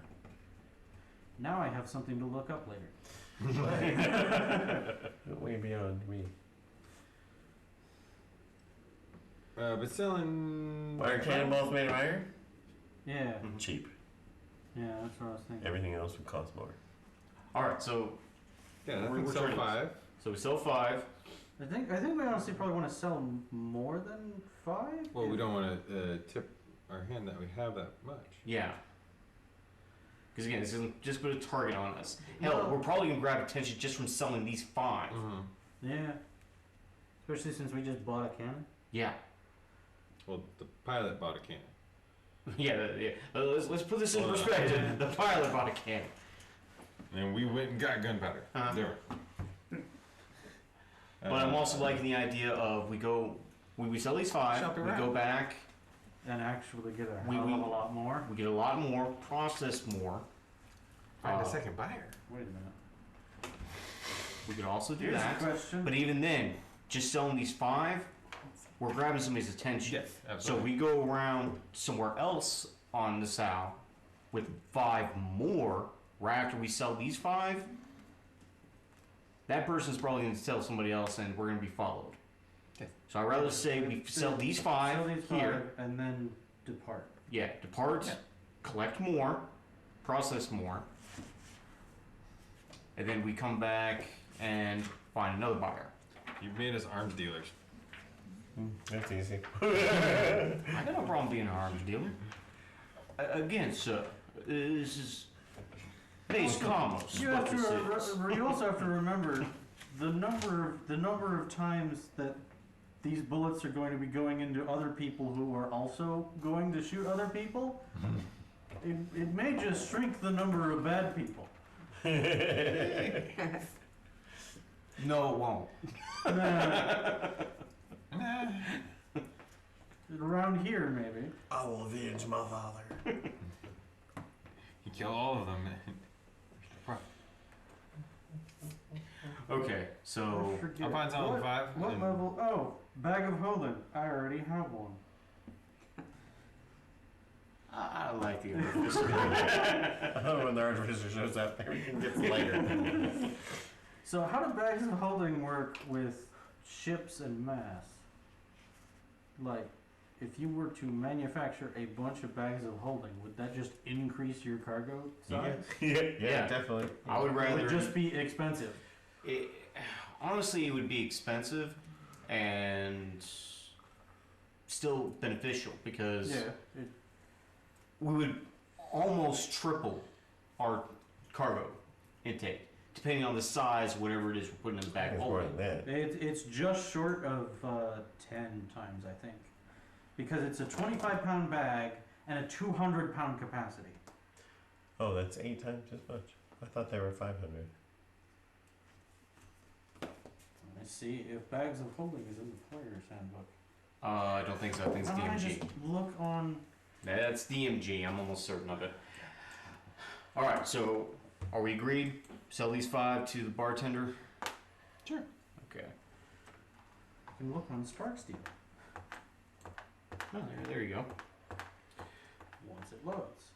Now I have something to look up later. Way beyond me. But selling. Why are cannonballs made of iron? Yeah, Cheap. yeah, that's what I was thinking. Everything else would cost more. All right, so Yeah, I We're think sell trying to- 5. we sell 5. I think we honestly probably want to sell more than 5. Well, we don't want to tip our hand that we have that much. Yeah. Because again, this isn't just going to target on us. Hell, we're probably going to grab attention just from selling these 5. Yeah. Especially since we just bought a cannon. Yeah. Well, the pilot bought a cannon. Yeah. Let's put this in perspective. The pilot bought a cannon. And we went and got gunpowder. There. But I'm also liking the idea of we sell these 5, Shop we around. go back, And actually get a We- hell of we- a lot more. we get a lot more, process more. Find Uh, a second buyer. Wait a minute. We could also do Here's that. a question. But even then, just selling these 5, we're grabbing somebody's attention. Yes, So absolutely. we go around somewhere else on the sow with 5 more. Right after we sell these 5, that person's probably going to tell somebody else, and we're going to be followed. Okay. So I'd rather say we sell these 5 Sell these here. 5 and then depart. Yeah, depart, Yeah. collect more, process more, and then we come back and find another buyer. You've made us arms dealers. That's easy. I got no problem being an arms dealer. Again, sir, this is base commerce. You what have this to. is. You also have to remember the number of times that these bullets are going to be going into other people who are also going to shoot other people. It may just shrink the number of bad people. No, it won't. Around here, maybe. I will avenge my father. You kill all of them. Okay, so I forget. I'll find something What- 5. What and- level? Oh, bag of holding. I already have one. I like the artificer. Oh, when the artificer shows up, everything gets lighter. So how do bags of holding work with ships and mass? Like, if you were to manufacture a bunch of bags of holding, would that just increase your cargo size? Yeah. Definitely. I would It rather would just be expensive. honestly, it would be expensive and still beneficial because Yeah. we would almost triple our cargo intake, depending on the size, whatever it is we're putting in the bag. It's more than that. It's just short of 10 times, I think. Because it's a 25-pound bag and a 200-pound capacity. Oh, that's 8 times as much. I thought they were 500. Let's see if bags of holding is in the player's handbook. I don't think so. I think it's Why don't I DMG. just look on... That's DMG. I'm almost certain of it. All right. So, are we agreed? Sell these 5 to the bartender. Sure. Okay. You can look on Stark Steel Oh, there you go. once it loads.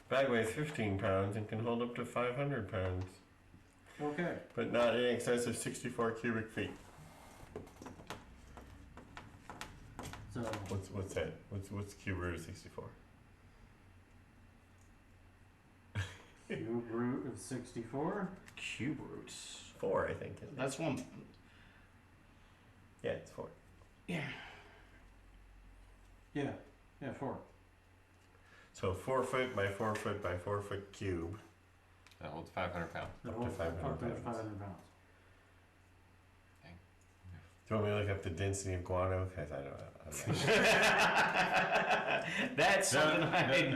Bag weighs 15 pounds and can hold up to 500 pounds, Okay. but not in excess of 64 cubic feet. So, What's that? What's cube root of 64? cube root of 64. Cube roots. 4, I think. Isn't it? That's one. Yeah, it's 4. Yeah. Yeah. Yeah, 4. So 4 foot by 4 foot by 4 foot cube. That holds 500 pounds. The Up whole to 500 up to pounds. 500 pounds. Do you want me to look up the density of guano? Because I don't know. That's something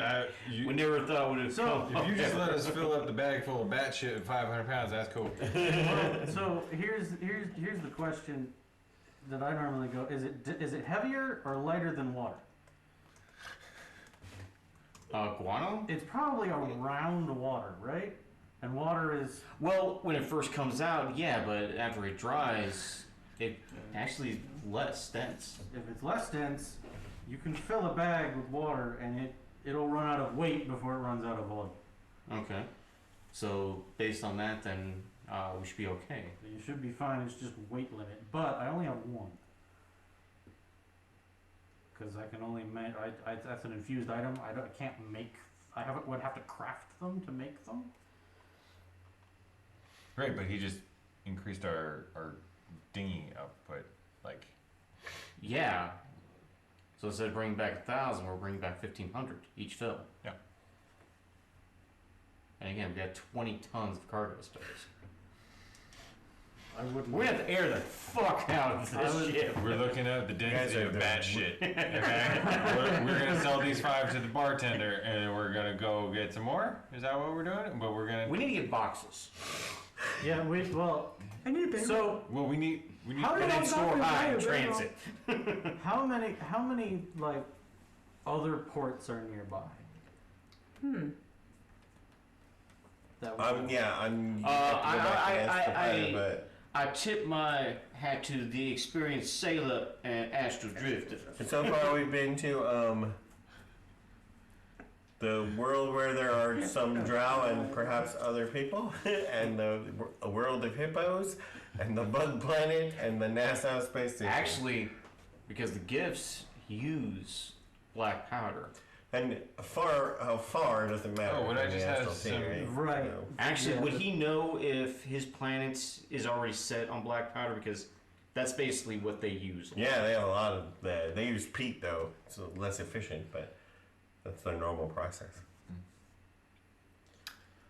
I would never thought would have So, come. If you just let us fill up the bag full of bat shit at 500 pounds, that's cool. Well, so here's the question that I normally go: is it heavier or lighter than water? Guano? It's probably around water, right? And water is Well, when it first comes out, yeah, but after it dries, it actually is less dense. if it's less dense, you can fill a bag with water and it'll run out of weight before it runs out of volume. Okay. So based on that, then we should be okay. You should be fine. It's just weight limit. But I only have one. Because I can only make. That's an infused item. I can't make. Would have to craft them to make them. Right, but he just increased our dinghy up, but like. Yeah. So instead of bringing back 1,000, we're bringing back 1,500 each fill. Yeah. And again, we got 20 tons of cargo space. I wouldn't. We're gonna have to air the fuck out of this ship. We're looking at the density are of doing- bad shit. Okay? we're gonna sell these 5 to the bartender, and we're gonna go get some more. Is that what we're doing? But we're gonna. We need to get boxes. Yeah, well, I need a big so Well, we need. How And did then I store high in buy a transit. how many like other ports are nearby? That would I'm. But I tip my hat to the experienced sailor and astral drifter. and so far we've been to the world where there are some Drow and perhaps other people, and the world of hippos, and the bug planet, and the NASA space station. Actually, because the Giffs use black powder. And how far doesn't matter. Oh, would I in the just have astral some- theory, Right. you know. Actually, Yeah, would but- he know if his planet is already set on black powder? Because that's basically what they use. Yeah, they have a lot of that. They use peat though, it's less efficient, but that's their normal process.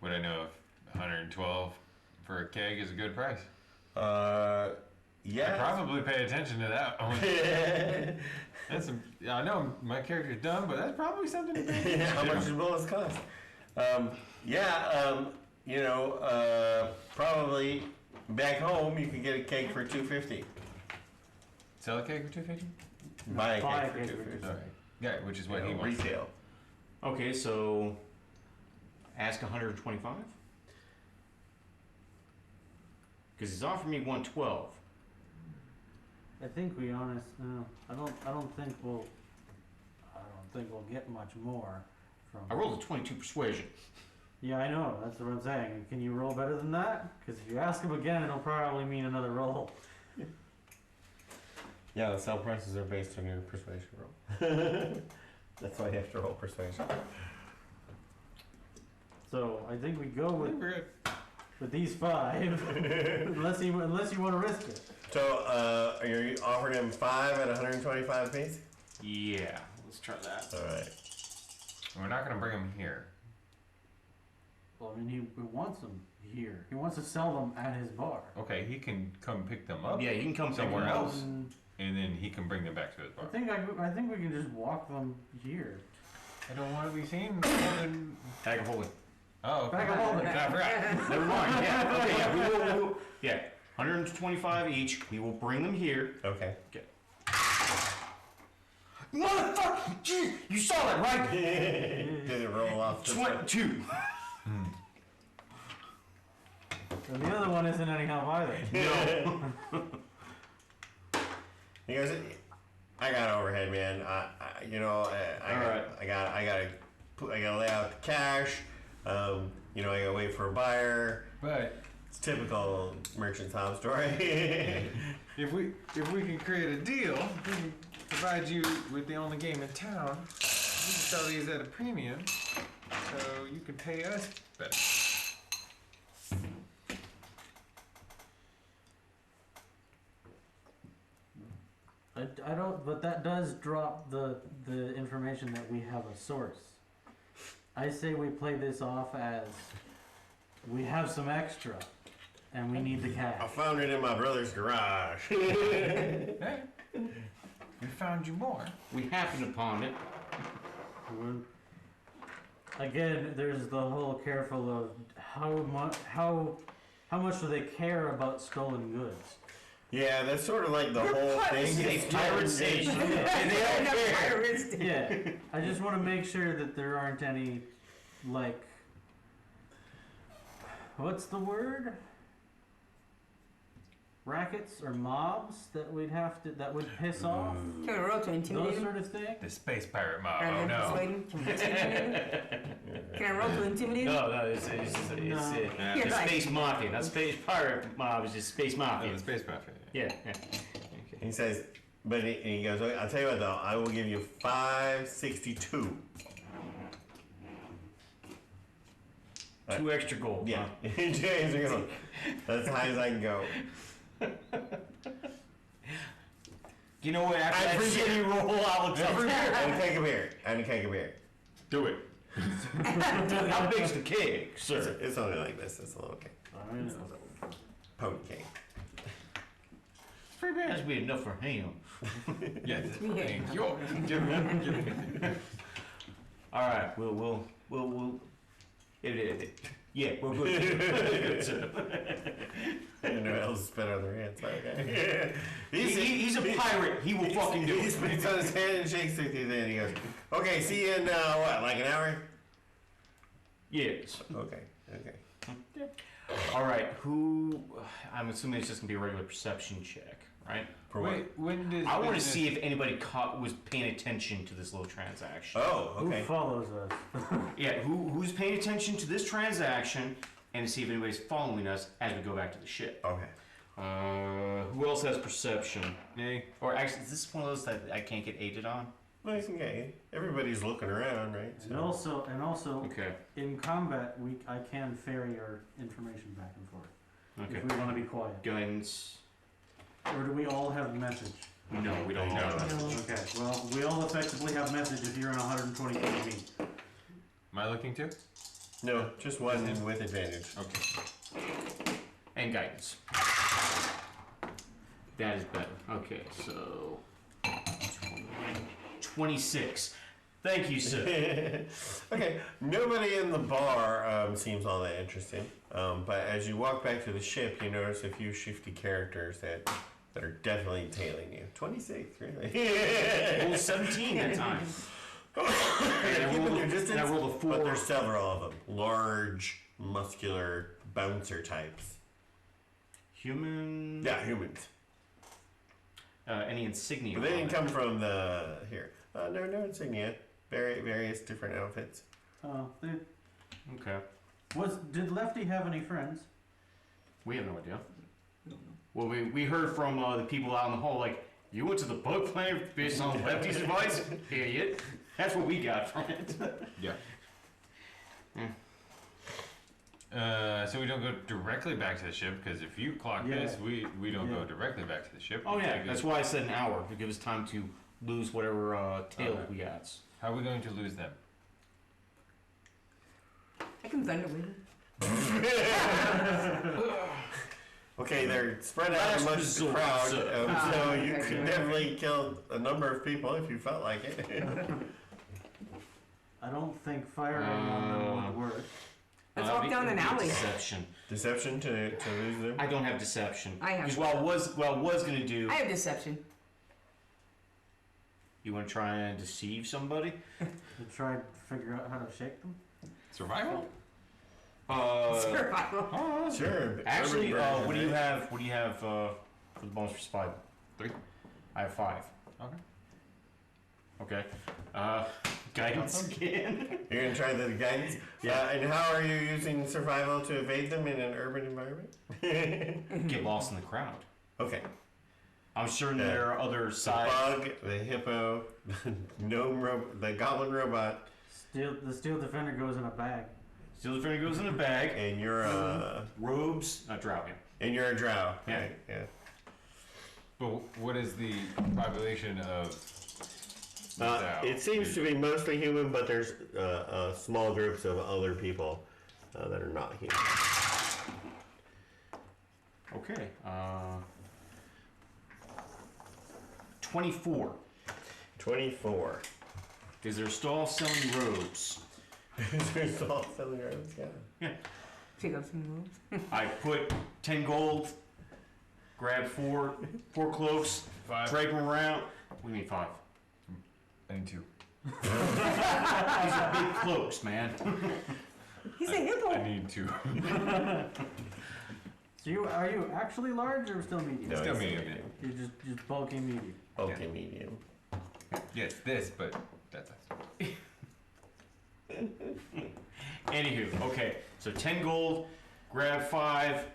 Would I know if 112 for a keg is a good price? I Yeah. probably pay attention to that. That's I know my character's dumb, but that's probably something to pay attention How to. much does bullets cost? Probably back home you can get a cake for $2.50. Sell a keg for 250? Buy a Buy cake a for cake for $2.50. Alright. Yeah, which is what he wants. Retail. Okay, so ask 125. Because he's offering me 112. I think we honest. No, I don't think we'll get much more from. I rolled a 22 persuasion. Yeah, I know. That's what I'm saying. Can you roll better than that? Because if you ask him again, it'll probably mean another roll. Yeah, the sale prices are based on your persuasion roll. That's why you have to roll persuasion. So I think we go I think with we're good. these 5, unless you want to risk it. So, are you offering him 5 at 125 apiece? Yeah, let's try that. Alright. We're not gonna bring him here. Well, I mean, he wants them here. He wants to sell them at his bar. Okay, he can come pick them up. Yeah, you can come Somewhere pick 'em up. else. And then he can bring them back to his bar. I think we can just walk them here. I don't want to be seen holding. Tag of holding. Oh, Bag of holding. I forgot. Never mind. Yeah. Okay. Yeah. We will. Yeah. 125 each. We will bring them here. Okay. Motherfucker! Jeez, you saw that, right? Did it roll off? 22. And the other one isn't any help either. No. He goes, I got overhead, man. I gotta lay out the cash. I gotta wait for a buyer. But It's typical merchant sob story. if we can create a deal, we can provide you with the only game in town. We can sell these at a premium, so you can pay us better. I don't, but that does drop the information that we have a source. I say we play this off as we have some extra and we need the I cash. found it in my brother's garage. Hey, we found you more. We happened upon it. Again, there's the whole careful of how much do they care about stolen goods? Yeah, that's sort of like the whole thing. It's a pirate station. And they don't care. Yeah, I just want to make sure that there aren't any, like, what's the word? Rackets or mobs that would piss off? Can we roll to Those intimidate him? sort of thing? The space pirate mob. And Oh then no. persuade him? Can we intimidate him? Can I roll to intimidate him? No, it's No. the space mafia, not space pirate mob. It's just space Oh, mafia. the space mafia. Yeah. He says, but he goes, I'll tell you what though, I will give you 562. 2 extra gold. Yeah. Huh? James, that's as high as I can go. You know what? After that shitty roll, I'll accept it. And a keg of beer. And a keg of beer. Do it. How big's the keg, sir? It's only like this. It's a little keg. I know. Pony keg. Pretty bad. That's be enough for him. Yes. Yeah. Thank you. All right, we'll. Yeah, we're good. No else spit on their hands. Okay. He's a pirate. He will fucking do He it. spits on his hand and shakes with you. Then he goes, "Okay, see you in what, like an hour?" Yes. Okay. Okay. All right. Who? I'm assuming it's just gonna be a regular perception check, right? For what? Wait, when did I want to see if anybody was paying attention to this little transaction. Oh, okay. Who follows us? Yeah, who's paying attention to this transaction, and to see if anybody's following us as we go back to the ship. Okay. Who else has perception? Nay. Or actually, is this one of those that I can't get aided on? Well, it's okay. Everybody's looking around, right? And also, Okay. in combat, I can ferry our information back and forth. Okay. If we want to be quiet. Guns. Or do we all have message? No, we don't know. Okay, well, we all effectively have message if you're in 120 feet of me. Am I looking too? No, just one with advantage. Okay. And guidance. That is better. Okay, so 26. Thank you, sir. Okay, nobody in the bar seems all that interesting. But as you walk back to the ship, you notice a few shifty characters that are definitely tailing you. 26, really? Rolled 17 that time. Yeah, keeping your distance, and I rolled a 4. but there's several of them. Large, muscular, bouncer types. Human. Yeah, humans. Any insignia? But they on didn't it? come from the here. No insignia. Various different outfits. Oh, Okay. did Lefty have any friends? We have no idea. Well, we heard from the people out in the hall, like, you went to the bug planet based on Lefty's advice? Idiot. That's what we got from it. Yeah. So we don't go directly back to the ship, because if you clock this, we don't go directly back to the ship. Oh, We yeah. take it- That's why I said an hour, to give us time to lose whatever tail Okay. we got. How are we going to lose them? I can thunder with it. Okay, they're spread out Last amongst the resort, crowd, sir. so you okay. could definitely kill a number of people if you felt like it. I don't think firing on them would work. Let's That'd walk be- down an that'd be alley. Deception. Deception to lose them. I don't have deception. I have Because what I was going to do, I have deception. you want to try and deceive somebody? To try and figure out how to shake them? Survival? Survival. Sure. Actually, urban what do you version, have? What do you have for the bonus for survival? 3. I have 5. Okay. Okay. Guidance again. right? You're gonna try the guidance. Yeah. And how are you using survival to evade them in an urban environment? Get lost in the crowd. Okay. I'm sure there are other The sides. bug, the hippo, the goblin robot, The steel defender goes in a bag. Still the goes in a bag. and you're Robes, not Drow. Yeah. and you're a drow. Yeah. Right? Yeah. But what is the population of Drow? It seems to be mostly human, but there's small groups of other people that are not human. Okay. 24. 24. Because they're still selling robes. There's all selling robes, yeah. Pick up some moves. I put 10 gold, grab four cloaks, 5. drape them around. We need 5. And 2. These are big cloaks, man. He's a hippo. I need 2. So are you actually large or still medium? No, Still it's medium. You're just bulky medium. Okay, medium. Yeah, it's this, but that's us. Anywho, okay. So 10 gold, grab 5,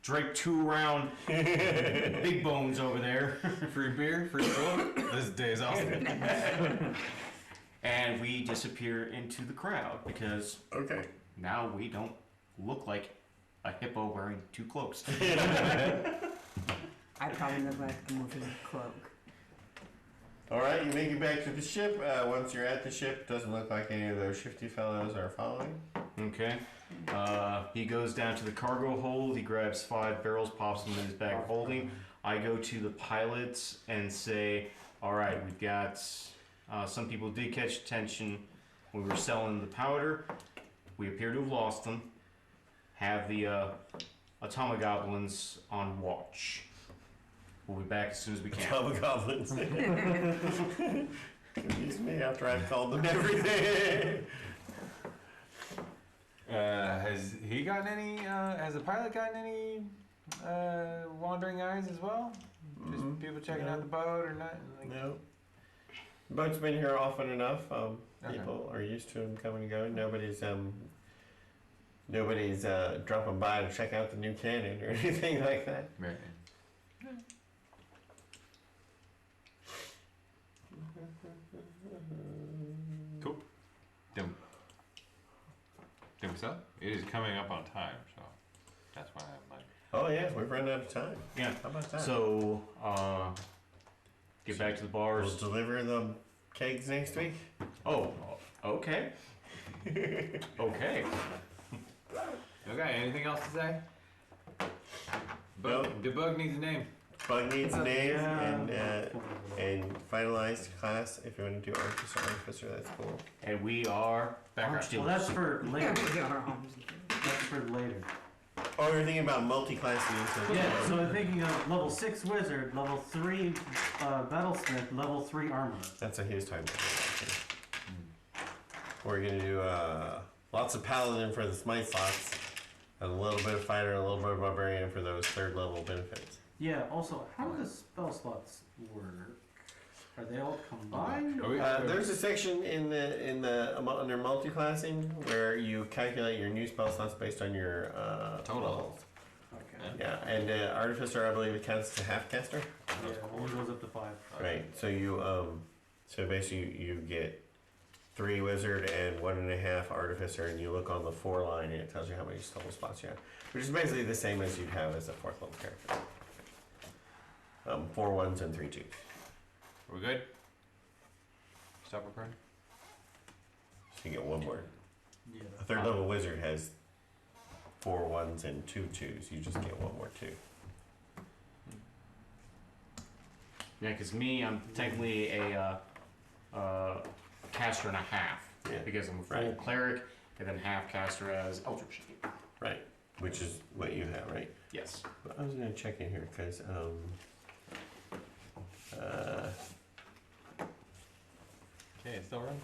drape 2 around big bones over there. Free beer, free flow. This day is awesome. And we disappear into the crowd because Okay. now we don't look like a hippo wearing 2 cloaks. I probably look like a moving cloak. All right, you make it back to the ship. Once you're at the ship, doesn't look like any of those shifty fellows are following. Okay. He goes down to the cargo hold. He grabs 5 barrels, pops them in his bag of holding. I go to the pilots and say, all right, we've got some people did catch attention when we were selling the powder. We appear to have lost them. Have the automagoblins on watch. We'll be back as soon as we can. Goblins. Confuse me after I've called them everything. Has he gotten any? Has the pilot gotten any wandering eyes as well? Just people checking out the boat or not? Like, No. The boat's been here often enough. Okay. People are used to him coming and going. Nobody's dropping by to check out the new cannon or anything like that. Right. Cool. Then so it is coming up on time, so that's why I'm like. Oh yeah, we've run out of time. Yeah. How about that? So, get back to the we'll bars. deliver the kegs next week. Oh, okay. Okay. Okay. Anything else to say? Nope. The bug needs a name. Bug needs a name Yeah. and finalized class. If you want to do artificer, that's cool. And we are Background. arch Well, dealers. that's for Yeah, later. we got our arms. That's for later. Oh, you're thinking about multi-classing into. Yeah, so I'm thinking of level 6 wizard, level 3 battlesmith, level 3 armor. That's what he was talking about. We're gonna do lots of paladin for the smite slots, and a little bit of fighter, and a little bit of barbarian for those 3rd level benefits. Yeah, also, how do the spell slots work? Are they all combined? Are we- There's a section in the under multi-classing where you calculate your new spell slots based on your Total. levels. Okay. Yeah, and artificer, I believe it counts as a half caster. Yeah, one goes up to 5. Right. So you so basically you get 3 wizard and 1.5 artificer, and you look on the 4 line and it tells you how many total spots you have, which is basically the same as you'd have as a 4th level character. 4 1s and 3 2s. Are we good? Stop recording. So you get 1 more. Yeah. A 3rd level wizard has 4 1s and 2 2s. You just get 1 more 2. Yeah, because me, I'm technically a caster and a half. Yeah. Because I'm a full Right. cleric and then half caster as Eldritch. Right. Which is what you have, right? Yes. But I was gonna check in here because Okay, it's still running.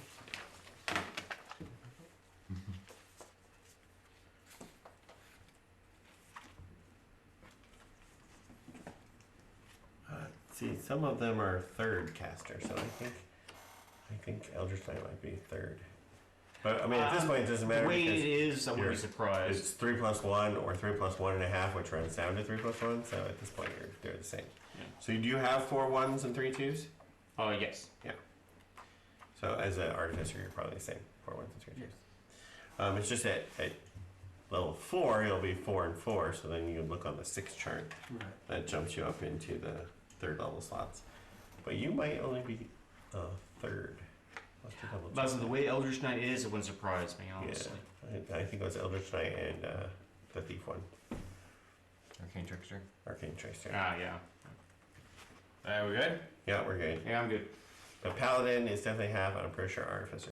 see, some of them are 3rd caster, so I think Eldritch Knight might be 3rd. But I mean, at this point, it doesn't matter The way because it is, I wouldn't be you're- surprised. it's 3 + 1 or 3 + 1.5, which runs down to 3 + 1. So at this point, they're the same. Yeah. So do you have 4 1s and 3 2s? Yes. So as an artificer, you're probably the same, 4 1s and 3 2s. It's just at level 4, it'll be 4 and 4. So then you look on the 6 chart. Right. That jumps you up into the 3rd level slots. But you might only be 3rd. I'll have to double check. But the way Eldritch Knight is, it wouldn't surprise me, honestly. I think it was Eldritch Knight and the Thief one, Arcane Trickster. Arcane Tracer. Yeah. Alright, we good? Yeah, we're good. Yeah, I'm good. The Paladin is definitely half, and I'm pretty sure Artificer